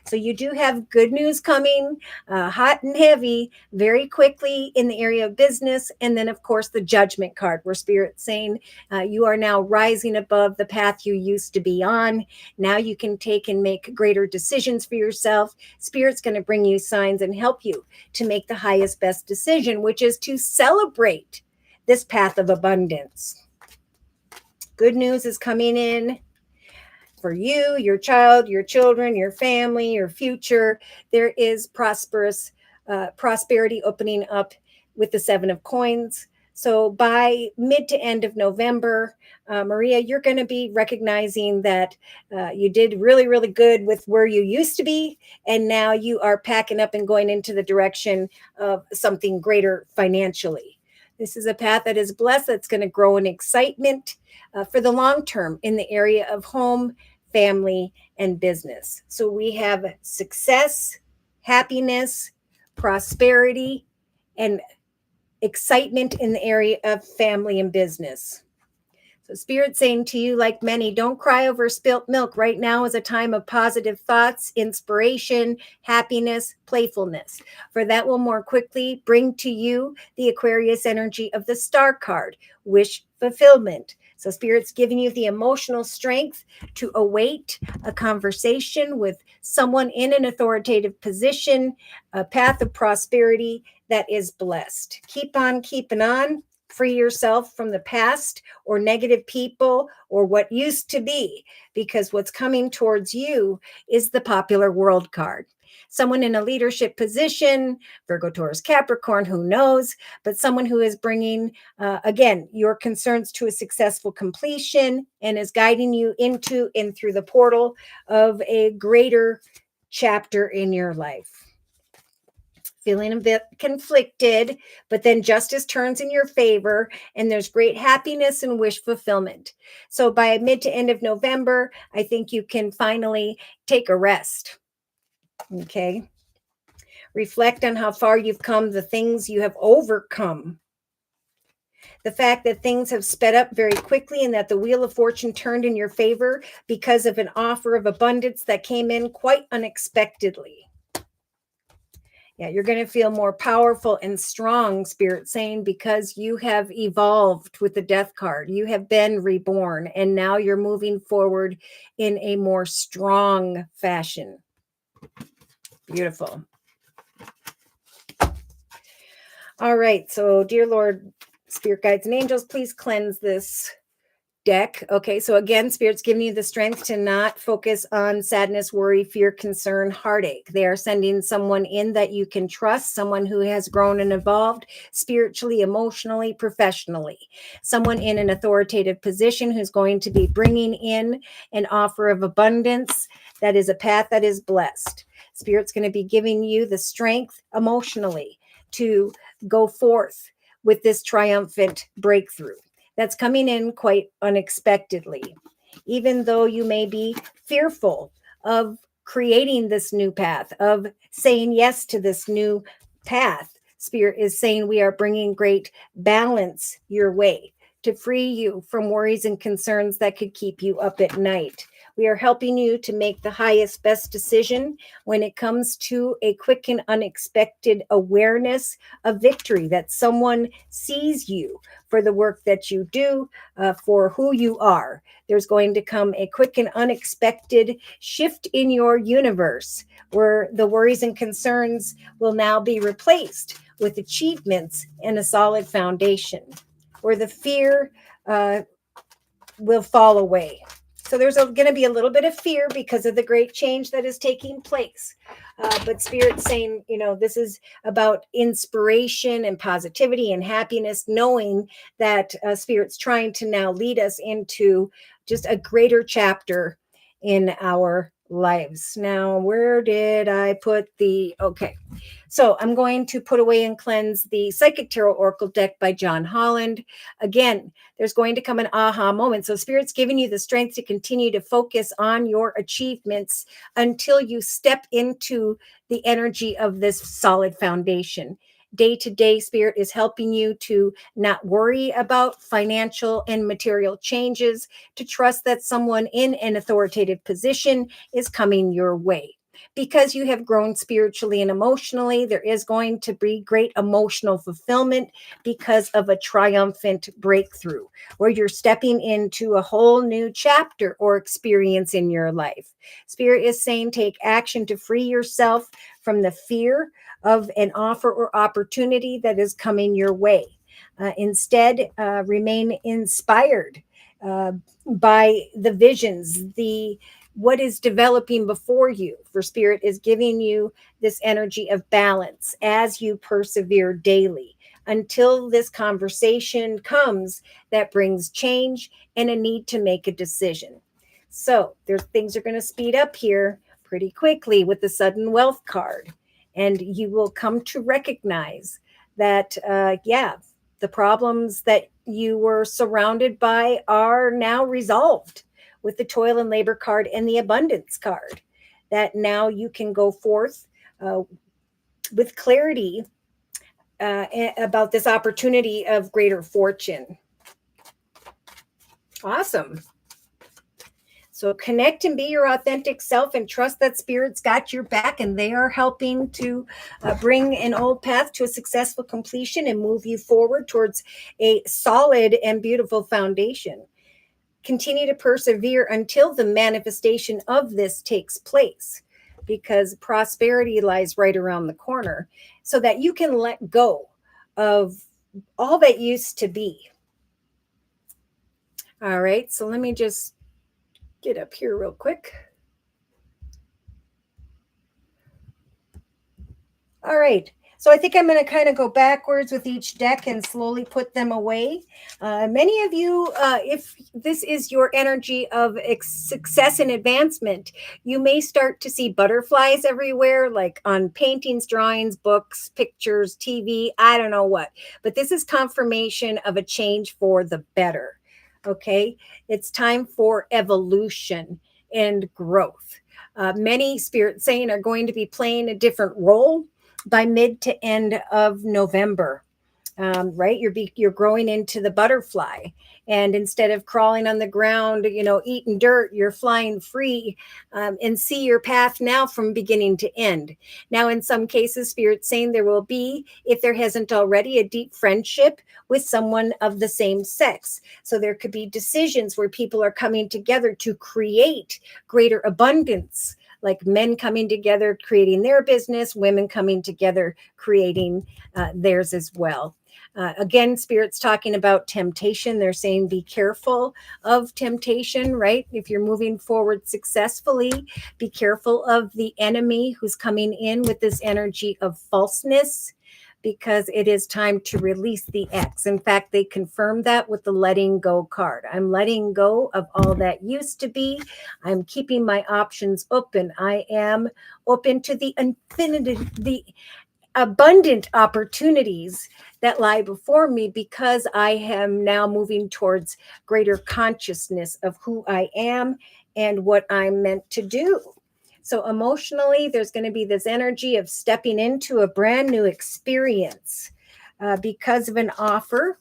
So you do have good news coming, hot and heavy, very quickly in the area of business. And then, of course, the Judgment card, where Spirit's saying you are now rising above the path you used to be on. Now you can take and make greater decisions for yourself. Spirit's going to bring you signs and help you to make the highest, best decision, which is to celebrate this path of abundance. Good news is coming in for you, your child, your children, your family, your future. There is prosperity opening up with the 7 of coins. So by mid to end of November, Maria, you're going to be recognizing that you did really, really good with where you used to be. And now you are packing up and going into the direction of something greater financially. This is a path that is blessed, that's going to grow in excitement for the long term in the area of home, family, and business. So we have success, happiness, prosperity, and excitement in the area of family and business. So Spirit's saying to you, like many, don't cry over spilt milk. Right now is a time of positive thoughts, inspiration, happiness, playfulness. For that will more quickly bring to you the Aquarius energy of the Star card, wish fulfillment. So Spirit's giving you the emotional strength to await a conversation with someone in an authoritative position, a path of prosperity that is blessed. Keep on keeping on. Free yourself from the past or negative people or what used to be, because what's coming towards you is the popular world card. Someone in a leadership position, Virgo, Taurus, Capricorn, who knows, but someone who is bringing, again, your concerns to a successful completion and is guiding you into and through the portal of a greater chapter in your life. Feeling a bit conflicted, but then justice turns in your favor and there's great happiness and wish fulfillment. So by mid to end of November, I think you can finally take a rest. Okay. Reflect on how far you've come, the things you have overcome. The fact that things have sped up very quickly and that the wheel of fortune turned in your favor because of an offer of abundance that came in quite unexpectedly. Yeah, you're going to feel more powerful and strong, Spirit saying, because you have evolved with the Death card. You have been reborn, and now you're moving forward in a more strong fashion. Beautiful. All right, so dear Lord, Spirit guides and angels, please cleanse this deck. Okay, so again, Spirit's giving you the strength to not focus on sadness, worry, fear, concern, heartache. They are sending someone in that you can trust, someone who has grown and evolved spiritually, emotionally, professionally, someone in an authoritative position who's going to be bringing in an offer of abundance that is a path that is blessed. Spirit's going to be giving you the strength emotionally to go forth with this triumphant breakthrough that's coming in quite unexpectedly. Even though you may be fearful of creating this new path, of saying yes to this new path, Spirit is saying we are bringing great balance your way to free you from worries and concerns that could keep you up at night. We are helping you to make the highest, best decision when it comes to a quick and unexpected awareness of victory, that someone sees you for the work that you do, for who you are. There's going to come a quick and unexpected shift in your universe where the worries and concerns will now be replaced with achievements and a solid foundation, where the fear will fall away. So there's going to be a little bit of fear because of the great change that is taking place. But Spirit's saying, this is about inspiration and positivity and happiness, knowing that Spirit's trying to now lead us into just a greater chapter in our lives. Now, where did I put okay. So I'm going to put away and cleanse the Psychic Tarot Oracle deck by John Holland. Again, there's going to come an aha moment. So Spirit's giving you the strength to continue to focus on your achievements until you step into the energy of this solid foundation. Day to day, Spirit is helping you to not worry about financial and material changes, to trust that someone in an authoritative position is coming your way. because you have grown spiritually and emotionally. There is going to be great emotional fulfillment because of a triumphant breakthrough where you're stepping into a whole new chapter or experience in your life. Spirit is saying take action to free yourself from the fear of an offer or opportunity that is coming your way. Instead, remain inspired uh, by the visions, the what is developing before you. For Spirit is giving you this energy of balance as you persevere daily until this conversation comes that brings change and a need to make a decision. So there's things are going to speed up here pretty quickly with the sudden wealth card. And you will come to recognize that, yeah, the problems that you were surrounded by are now resolved with the toil and labor card and the abundance card. That now you can go forth with clarity about this opportunity of greater fortune. Awesome. So connect and be your authentic self and trust that Spirit's got your back and they are helping to bring an old path to a successful completion and move you forward towards a solid and beautiful foundation. Continue to persevere until the manifestation of this takes place because prosperity lies right around the corner so that you can let go of all that used to be. All right, so let me just get up here real quick. All right. So I think I'm going to kind of go backwards with each deck and slowly put them away. Many of you, if this is your energy of success and advancement, you may start to see butterflies everywhere, like on paintings, drawings, books, pictures, TV, I don't know what. But this is confirmation of a change for the better. Okay. It's time for evolution and growth. Many Spirit saying are going to be playing a different role by mid to end of November. Right, you're growing into the butterfly, and instead of crawling on the ground, eating dirt, you're flying free, and see your path now from beginning to end. Now, in some cases, Spirit's saying there will be, if there hasn't already, a deep friendship with someone of the same sex. So there could be decisions where people are coming together to create greater abundance, like men coming together, creating their business, women coming together, creating theirs as well. Again, Spirit's talking about temptation. They're saying be careful of temptation, right? If you're moving forward successfully, be careful of the enemy who's coming in with this energy of falseness, because it is time to release the X. In fact, they confirmed that with the letting go card. I'm letting go of all that used to be. I'm keeping my options open. I am open to the infinity, the abundant opportunities that lie before me, because I am now moving towards greater consciousness of who I am and what I'm meant to do. So emotionally, there's going to be this energy of stepping into a brand new experience because of an offer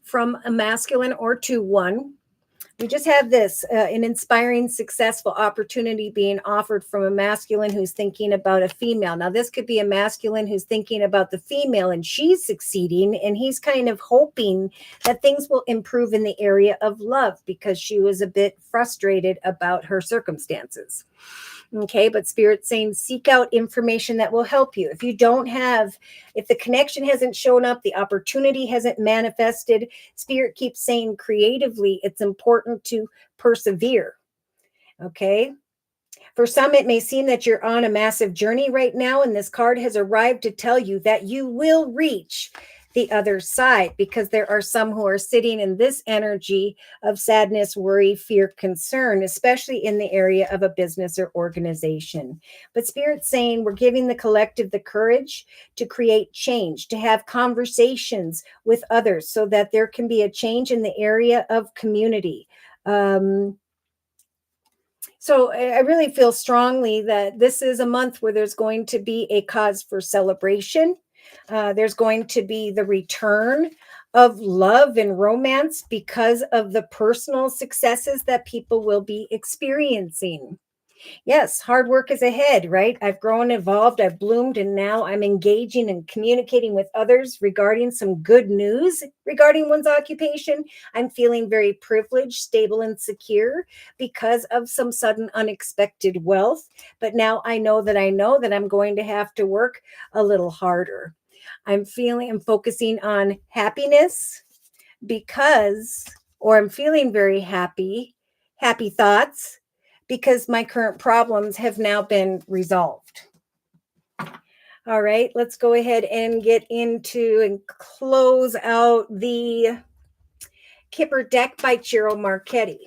from a masculine or to one. We just have this an inspiring, successful opportunity being offered from a masculine who's thinking about a female. Now, this could be a masculine who's thinking about the female and she's succeeding, and he's kind of hoping that things will improve in the area of love because she was a bit frustrated about her circumstances. Okay, but Spirit's saying seek out information that will help you. If the connection hasn't shown up, the opportunity hasn't manifested, Spirit keeps saying creatively, it's important to persevere. Okay. For some, it may seem that you're on a massive journey right now, and this card has arrived to tell you that you will reach the other side, because there are some who are sitting in this energy of sadness, worry, fear, concern, especially in the area of a business or organization. But Spirit's saying we're giving the collective the courage to create change, to have conversations with others so that there can be a change in the area of community. So I really feel strongly that this is a month where there's going to be a cause for celebration. There's going to be the return of love and romance because of the personal successes that people will be experiencing. Yes, hard work is ahead, right? I've grown, evolved, I've bloomed, and now I'm engaging and communicating with others regarding some good news regarding one's occupation. I'm feeling very privileged, stable, and secure because of some sudden unexpected wealth. But now I know that I'm going to have to work a little harder. I'm focusing on happiness because, or I'm feeling very happy, happy thoughts, because my current problems have now been resolved. All right, let's go ahead and get into and close out the Kipper deck by Ciro Marchetti.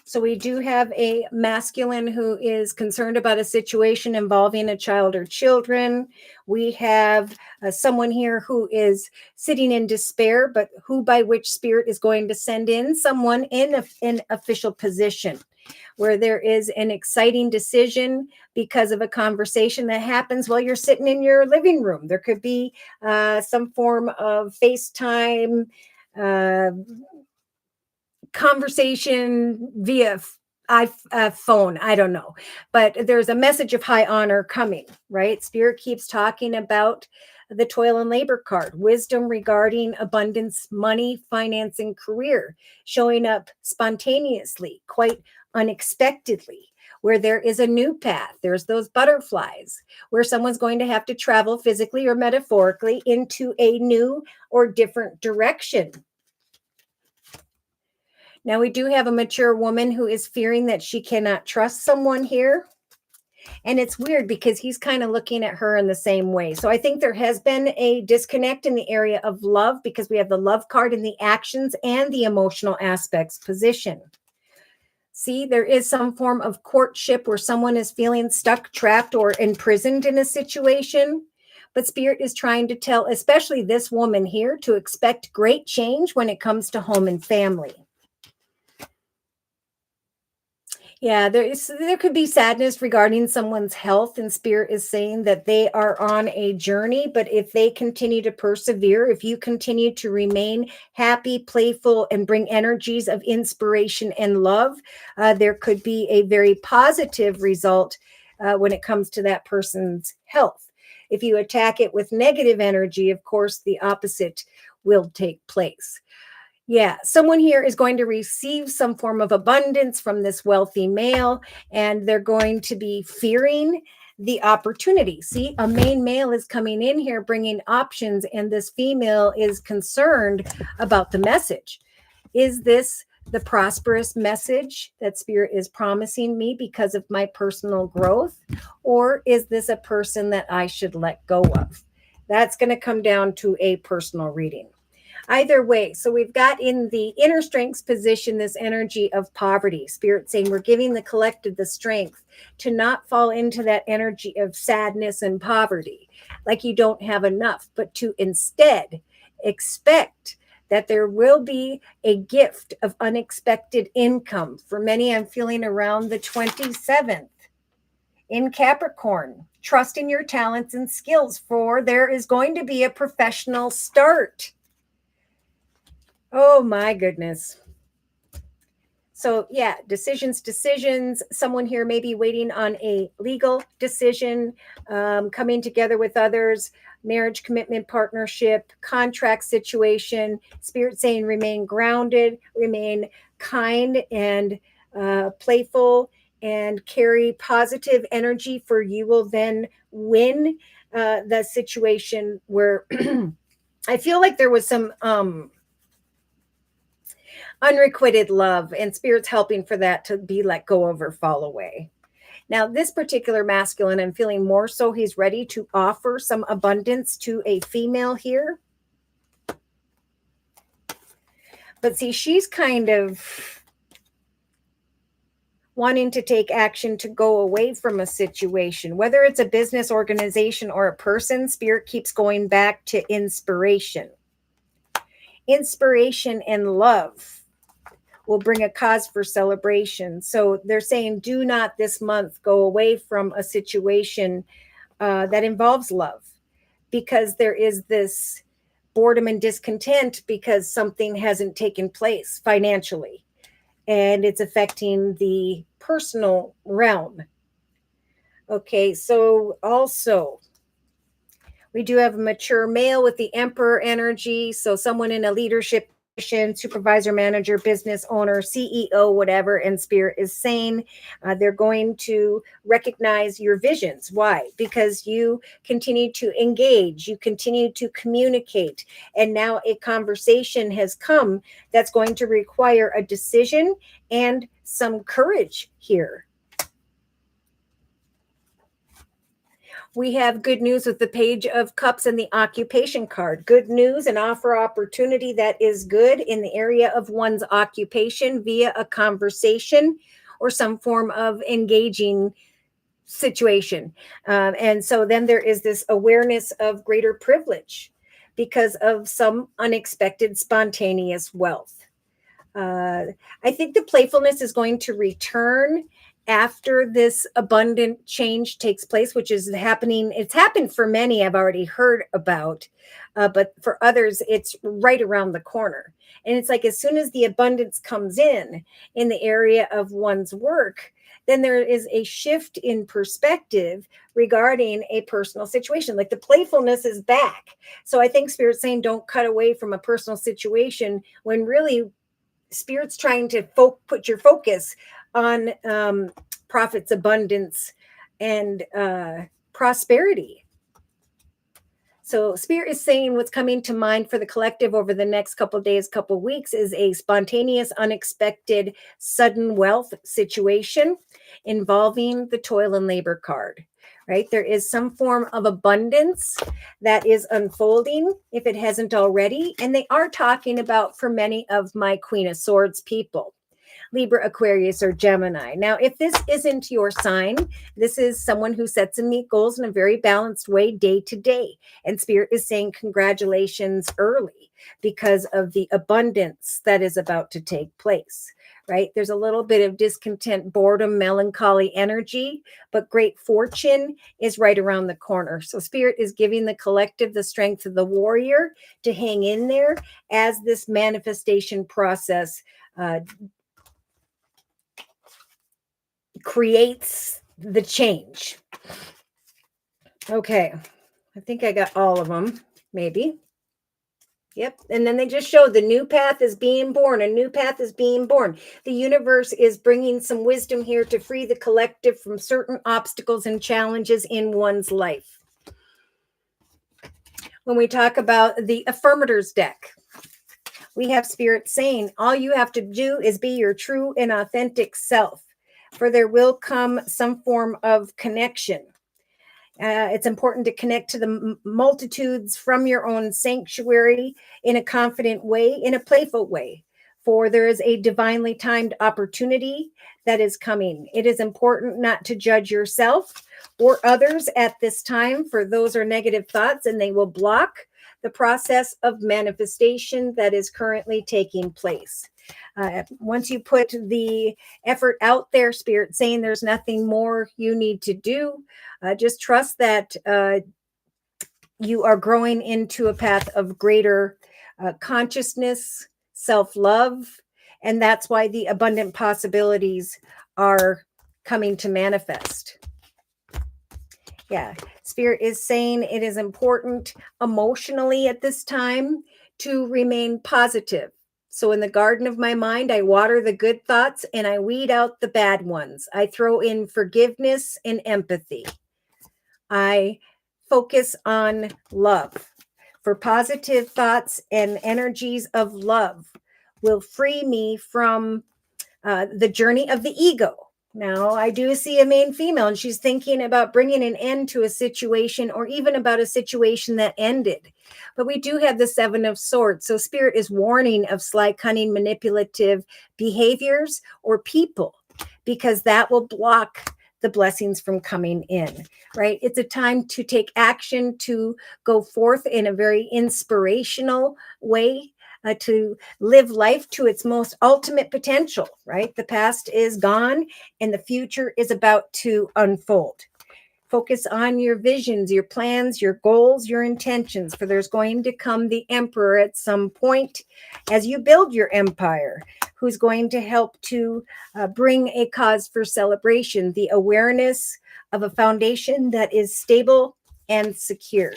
So we do have a masculine who is concerned about a situation involving a child or children. We have someone here who is sitting in despair, but who by which spirit is going to send in someone in an official position where there is an exciting decision because of a conversation that happens while you're sitting in your living room. There could be some form of FaceTime, uh, conversation via phone. I don't know, but there's a message of high honor coming, right? Spirit keeps talking about the toil and labor card, wisdom regarding abundance, money, finance, and career, showing up spontaneously, quite unexpectedly. Where there is a new path, there's those butterflies, where someone's going to have to travel physically or metaphorically into a new or different direction. Now, we do have a mature woman who is fearing that she cannot trust someone here. And it's weird because he's kind of looking at her in the same way. So I think there has been a disconnect in the area of love because we have the love card in the actions and the emotional aspects position. See, there is some form of courtship where someone is feeling stuck, trapped, or imprisoned in a situation. But Spirit is trying to tell, especially this woman here, to expect great change when it comes to home and family. Yeah, there could be sadness regarding someone's health, and Spirit is saying that they are on a journey, but if they continue to persevere, if you continue to remain happy, playful, and bring energies of inspiration and love, there could be a very positive result when it comes to that person's health. If you attack it with negative energy, of course, the opposite will take place. Yeah, someone here is going to receive some form of abundance from this wealthy male, and they're going to be fearing the opportunity. See, a main male is coming in here bringing options, and this female is concerned about the message. Is this the prosperous message that Spirit is promising me because of my personal growth? Or is this a person that I should let go of? That's going to come down to a personal reading. Either way, so we've got in the inner strengths position this energy of poverty. Spirit saying we're giving the collective the strength to not fall into that energy of sadness and poverty, like you don't have enough, but to instead expect that there will be a gift of unexpected income. For many, I'm feeling around the 27th. In Capricorn, trust in your talents and skills, for there is going to be a professional start. Oh my goodness. So yeah, decisions. Someone here may be waiting on a legal decision, coming together with others, marriage, commitment, partnership, contract situation. Spirit saying remain grounded, remain kind and playful, and carry positive energy, for you will then win the situation where I feel like there was some unrequited love, and Spirit's helping for that to be let go of or fall away. Now, this particular masculine, I'm feeling more so he's ready to offer some abundance to a female here. But see, she's kind of wanting to take action to go away from a situation, whether it's a business organization or a person. Spirit keeps going back to inspiration. Inspiration and love will bring a cause for celebration. So they're saying, do not this month go away from a situation that involves love, because there is this boredom and discontent because something hasn't taken place financially. and it's affecting the personal realm. Okay, so also we do have a mature male with the Emperor energy. So someone in a leadership position, supervisor, manager, business owner, CEO, whatever, and Spirit is saying they're going to recognize your visions. Why? Because you continue to engage, you continue to communicate, and now a conversation has come that's going to require a decision and some courage here. We have good news with the Page of Cups and the occupation card. Good news and offer opportunity that is good in the area of one's occupation via a conversation or some form of engaging situation. And so then there is this awareness of greater privilege because of some unexpected spontaneous wealth. I think the playfulness is going to return after this abundant change takes place, which is happening. It's happened for many I've already heard about, but for others, it's right around the corner. And it's like as soon as the abundance comes in the area of one's work, then there is a shift in perspective regarding a personal situation. Like the playfulness is back. So I think Spirit's saying don't cut away from a personal situation when really Spirit's trying to put your focus on profits, abundance, and prosperity. So Spirit is saying what's coming to mind for the collective over the next couple of days, couple of weeks is a spontaneous, unexpected, sudden wealth situation involving the toil and labor card. Right? There is some form of abundance that is unfolding if it hasn't already. And they are talking about for many of my Queen of Swords people. Libra, Aquarius, or Gemini. Now, if this isn't your sign, this is someone who sets and meet goals in a very balanced way day to day. And Spirit is saying congratulations early because of the abundance that is about to take place, right? There's a little bit of discontent, boredom, melancholy energy, but great fortune is right around the corner. So Spirit is giving the collective the strength of the warrior to hang in there as this manifestation process creates the change. Okay, I think I got all of them, maybe. Yep. And then they just show the new path is being born. A new path is being born. The universe is bringing some wisdom here to free the collective from certain obstacles and challenges in one's life. When we talk about the affirmators deck, we have Spirit saying all you have to do is be your true and authentic self, for there will come some form of connection. It's important to connect to the multitudes from your own sanctuary in a confident way, in a playful way, for there is a divinely timed opportunity that is coming. It is important not to judge yourself or others at this time, for those are negative thoughts and they will block the process of manifestation that is currently taking place. Once you put the effort out there, Spirit saying there's nothing more you need to do. Just trust that you are growing into a path of greater consciousness, self-love, and that's why the abundant possibilities are coming to manifest. Yeah, Spirit is saying it is important emotionally at this time to remain positive. So in the garden of my mind, I water the good thoughts and I weed out the bad ones. I throw in forgiveness and empathy. I focus on love. For positive thoughts and energies of love will free me from the journey of the ego. Now, I do see a main female, and she's thinking about bringing an end to a situation or even about a situation that ended. But we do have the Seven of Swords. So Spirit is warning of sly, cunning, manipulative behaviors or people, because that will block the blessings from coming in, right? It's a time to take action, to go forth in a very inspirational way, to live life to its most ultimate potential, right? The past is gone and the future is about to unfold. Focus on your visions, your plans, your goals, your intentions, for there's going to come the Emperor at some point as you build your empire, who's going to help to bring a cause for celebration, the awareness of a foundation that is stable and secure.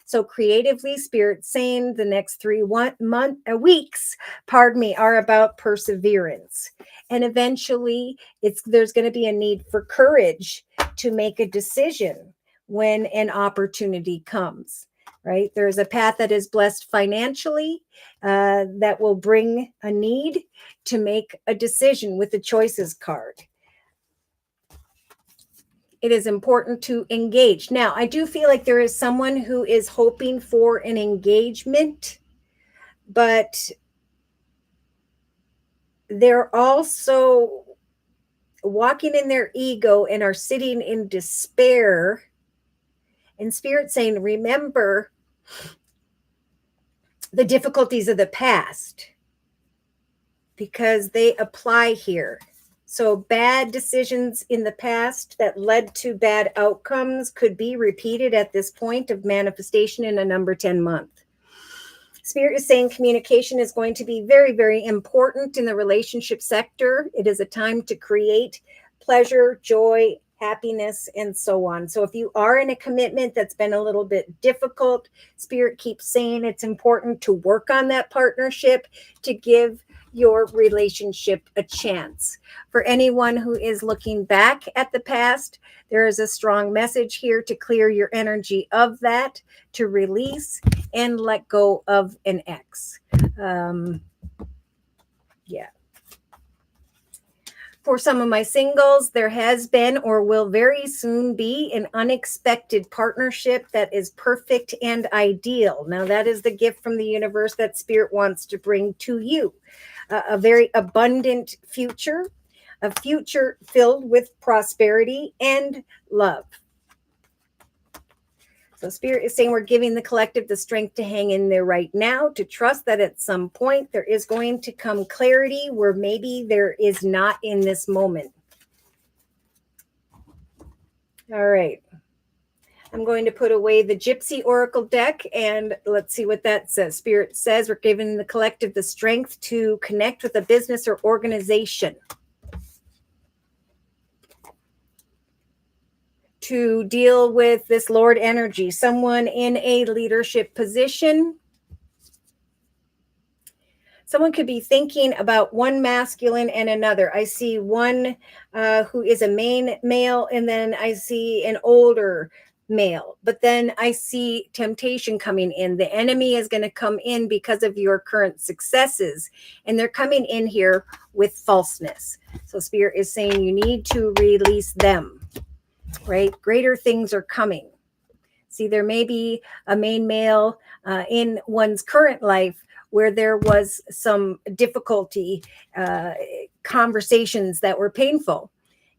So creatively, Spirit saying the next 3 weeks, are about perseverance. And eventually there's going to be a need for courage to make a decision when an opportunity comes, right? There's a path that is blessed financially that will bring a need to make a decision with the choices card. It is important to engage. Now, I do feel like there is someone who is hoping for an engagement, but they're also walking in their ego and are sitting in despair. And Spirit saying, remember the difficulties of the past because they apply here. So bad decisions in the past that led to bad outcomes could be repeated at this point of manifestation in a number 10 month. Spirit is saying communication is going to be very, very important in the relationship sector. It is a time to create pleasure, joy, happiness, and so on. So if you are in a commitment that's been a little bit difficult, Spirit keeps saying it's important to work on that partnership to give your relationship a chance. For anyone who is looking back at the past, there is a strong message here to clear your energy of that, to release and let go of an ex. Yeah. For some of my singles, there has been or will very soon be an unexpected partnership that is perfect and ideal. Now, that is the gift from the universe that Spirit wants to bring to you. A very abundant future, a future filled with prosperity and love. So Spirit is saying we're giving the collective the strength to hang in there right now, to trust that at some point there is going to come clarity where maybe there is not in this moment. All right. I'm going to put away the Gypsy Oracle deck and let's see what that says. Spirit says we're giving the collective the strength to connect with a business or organization, to deal with this Lord energy, someone in a leadership position. Someone could be thinking about one masculine and another. I see one who is a main male, and then I see an older male. But then I see temptation coming in. The enemy is going to come in because of your current successes, and they're coming in here with falseness. So Spirit is saying you need to release them, right? Greater things are coming. See, there may be a main male in one's current life where there was some difficulty, conversations that were painful.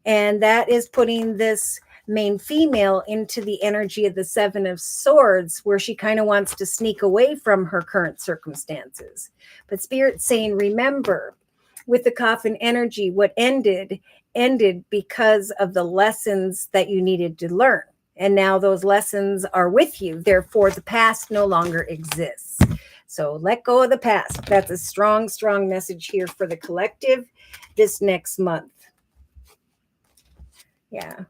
And that is putting this main female into the energy of the Seven of Swords, where she kind of wants to sneak away from her current circumstances. But Spirit's saying, remember, with the coffin energy, what ended because of the lessons that you needed to learn. And now those lessons are with you. Therefore, the past no longer exists. So let go of the past. That's a strong, strong message here for the collective this next month. Yeah.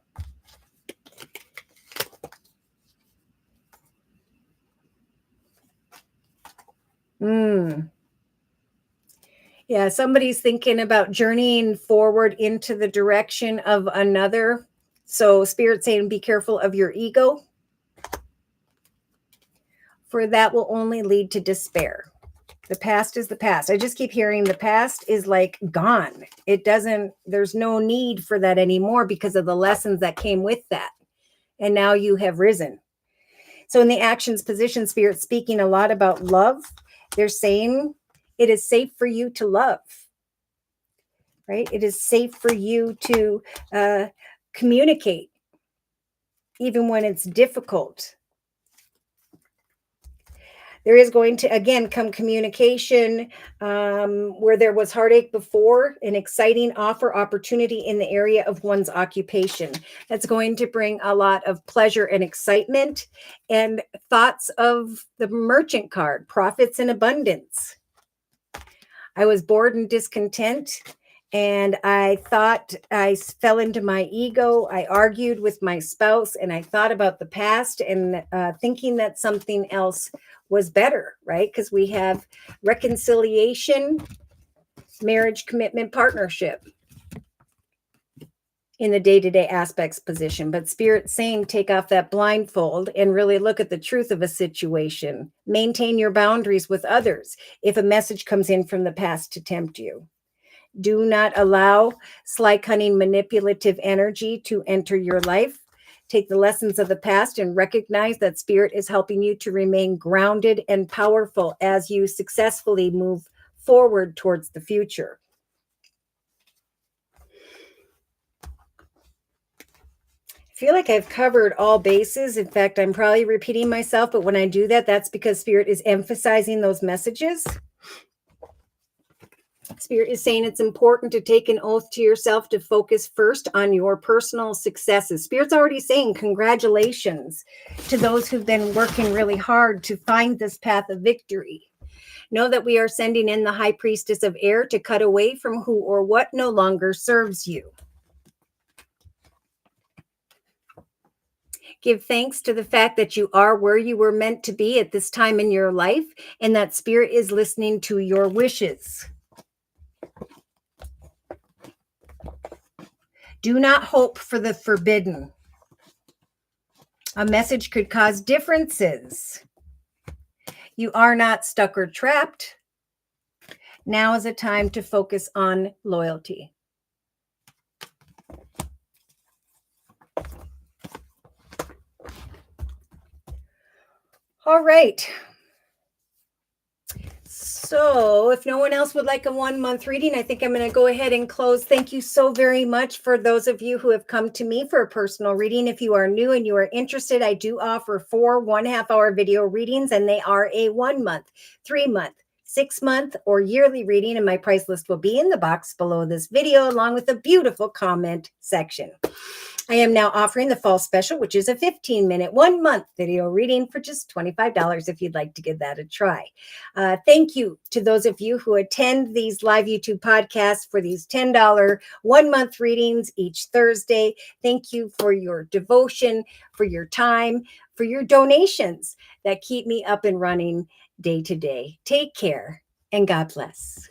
Yeah, somebody's thinking about journeying forward into the direction of another. So Spirit saying, be careful of your ego, for that will only lead to despair. The past is the past. I just keep hearing the past is like gone. There's no need for that anymore because of the lessons that came with that. And now you have risen. So in the actions position, Spirit speaking a lot about love. They're saying it is safe for you to love, right? It is safe for you to communicate, even when it's difficult. There is going to, again, come communication where there was heartache before, an exciting offer opportunity in the area of one's occupation. That's going to bring a lot of pleasure and excitement and thoughts of the merchant card, profits and abundance. I was bored and discontent, and I thought I fell into my ego. I argued with my spouse, and I thought about the past and thinking that something else was better, right? Because we have reconciliation, marriage, commitment, partnership in the day-to-day aspects position, but Spirit's saying take off that blindfold and really look at the truth of a situation. Maintain your boundaries with others if a message comes in from the past to tempt you. Do not allow sly, cunning, manipulative energy to enter your life. Take the lessons of the past and recognize that Spirit is helping you to remain grounded and powerful as you successfully move forward towards the future. I feel like I've covered all bases. In fact, I'm probably repeating myself, but when I do that, that's because Spirit is emphasizing those messages. Spirit is saying it's important to take an oath to yourself to focus first on your personal successes. Spirit's already saying congratulations to those who've been working really hard to find this path of victory. Know that we are sending in the High Priestess of Air to cut away from who or what no longer serves you. Give thanks to the fact that you are where you were meant to be at this time in your life, and that Spirit is listening to your wishes. Do not hope for the forbidden. A message could cause differences. You are not stuck or trapped. Now is a time to focus on loyalty. All right. So if no one else would like a 1-month reading, I think I'm going to go ahead and close. Thank you so very much for those of you who have come to me for a personal reading. If you are new and you are interested, I do offer 4 1/2-hour video readings, and they are a 1-month, 3-month, 6-month, or yearly reading, and my price list will be in the box below this video, along with a beautiful comment section. I am now offering the fall special, which is a 15-minute, 1-month video reading for just $25 if you'd like to give that a try. Thank you to those of you who attend these live YouTube podcasts for these $10 1-month readings each Thursday. Thank you for your devotion, for your time, for your donations that keep me up and running day to day. Take care and God bless.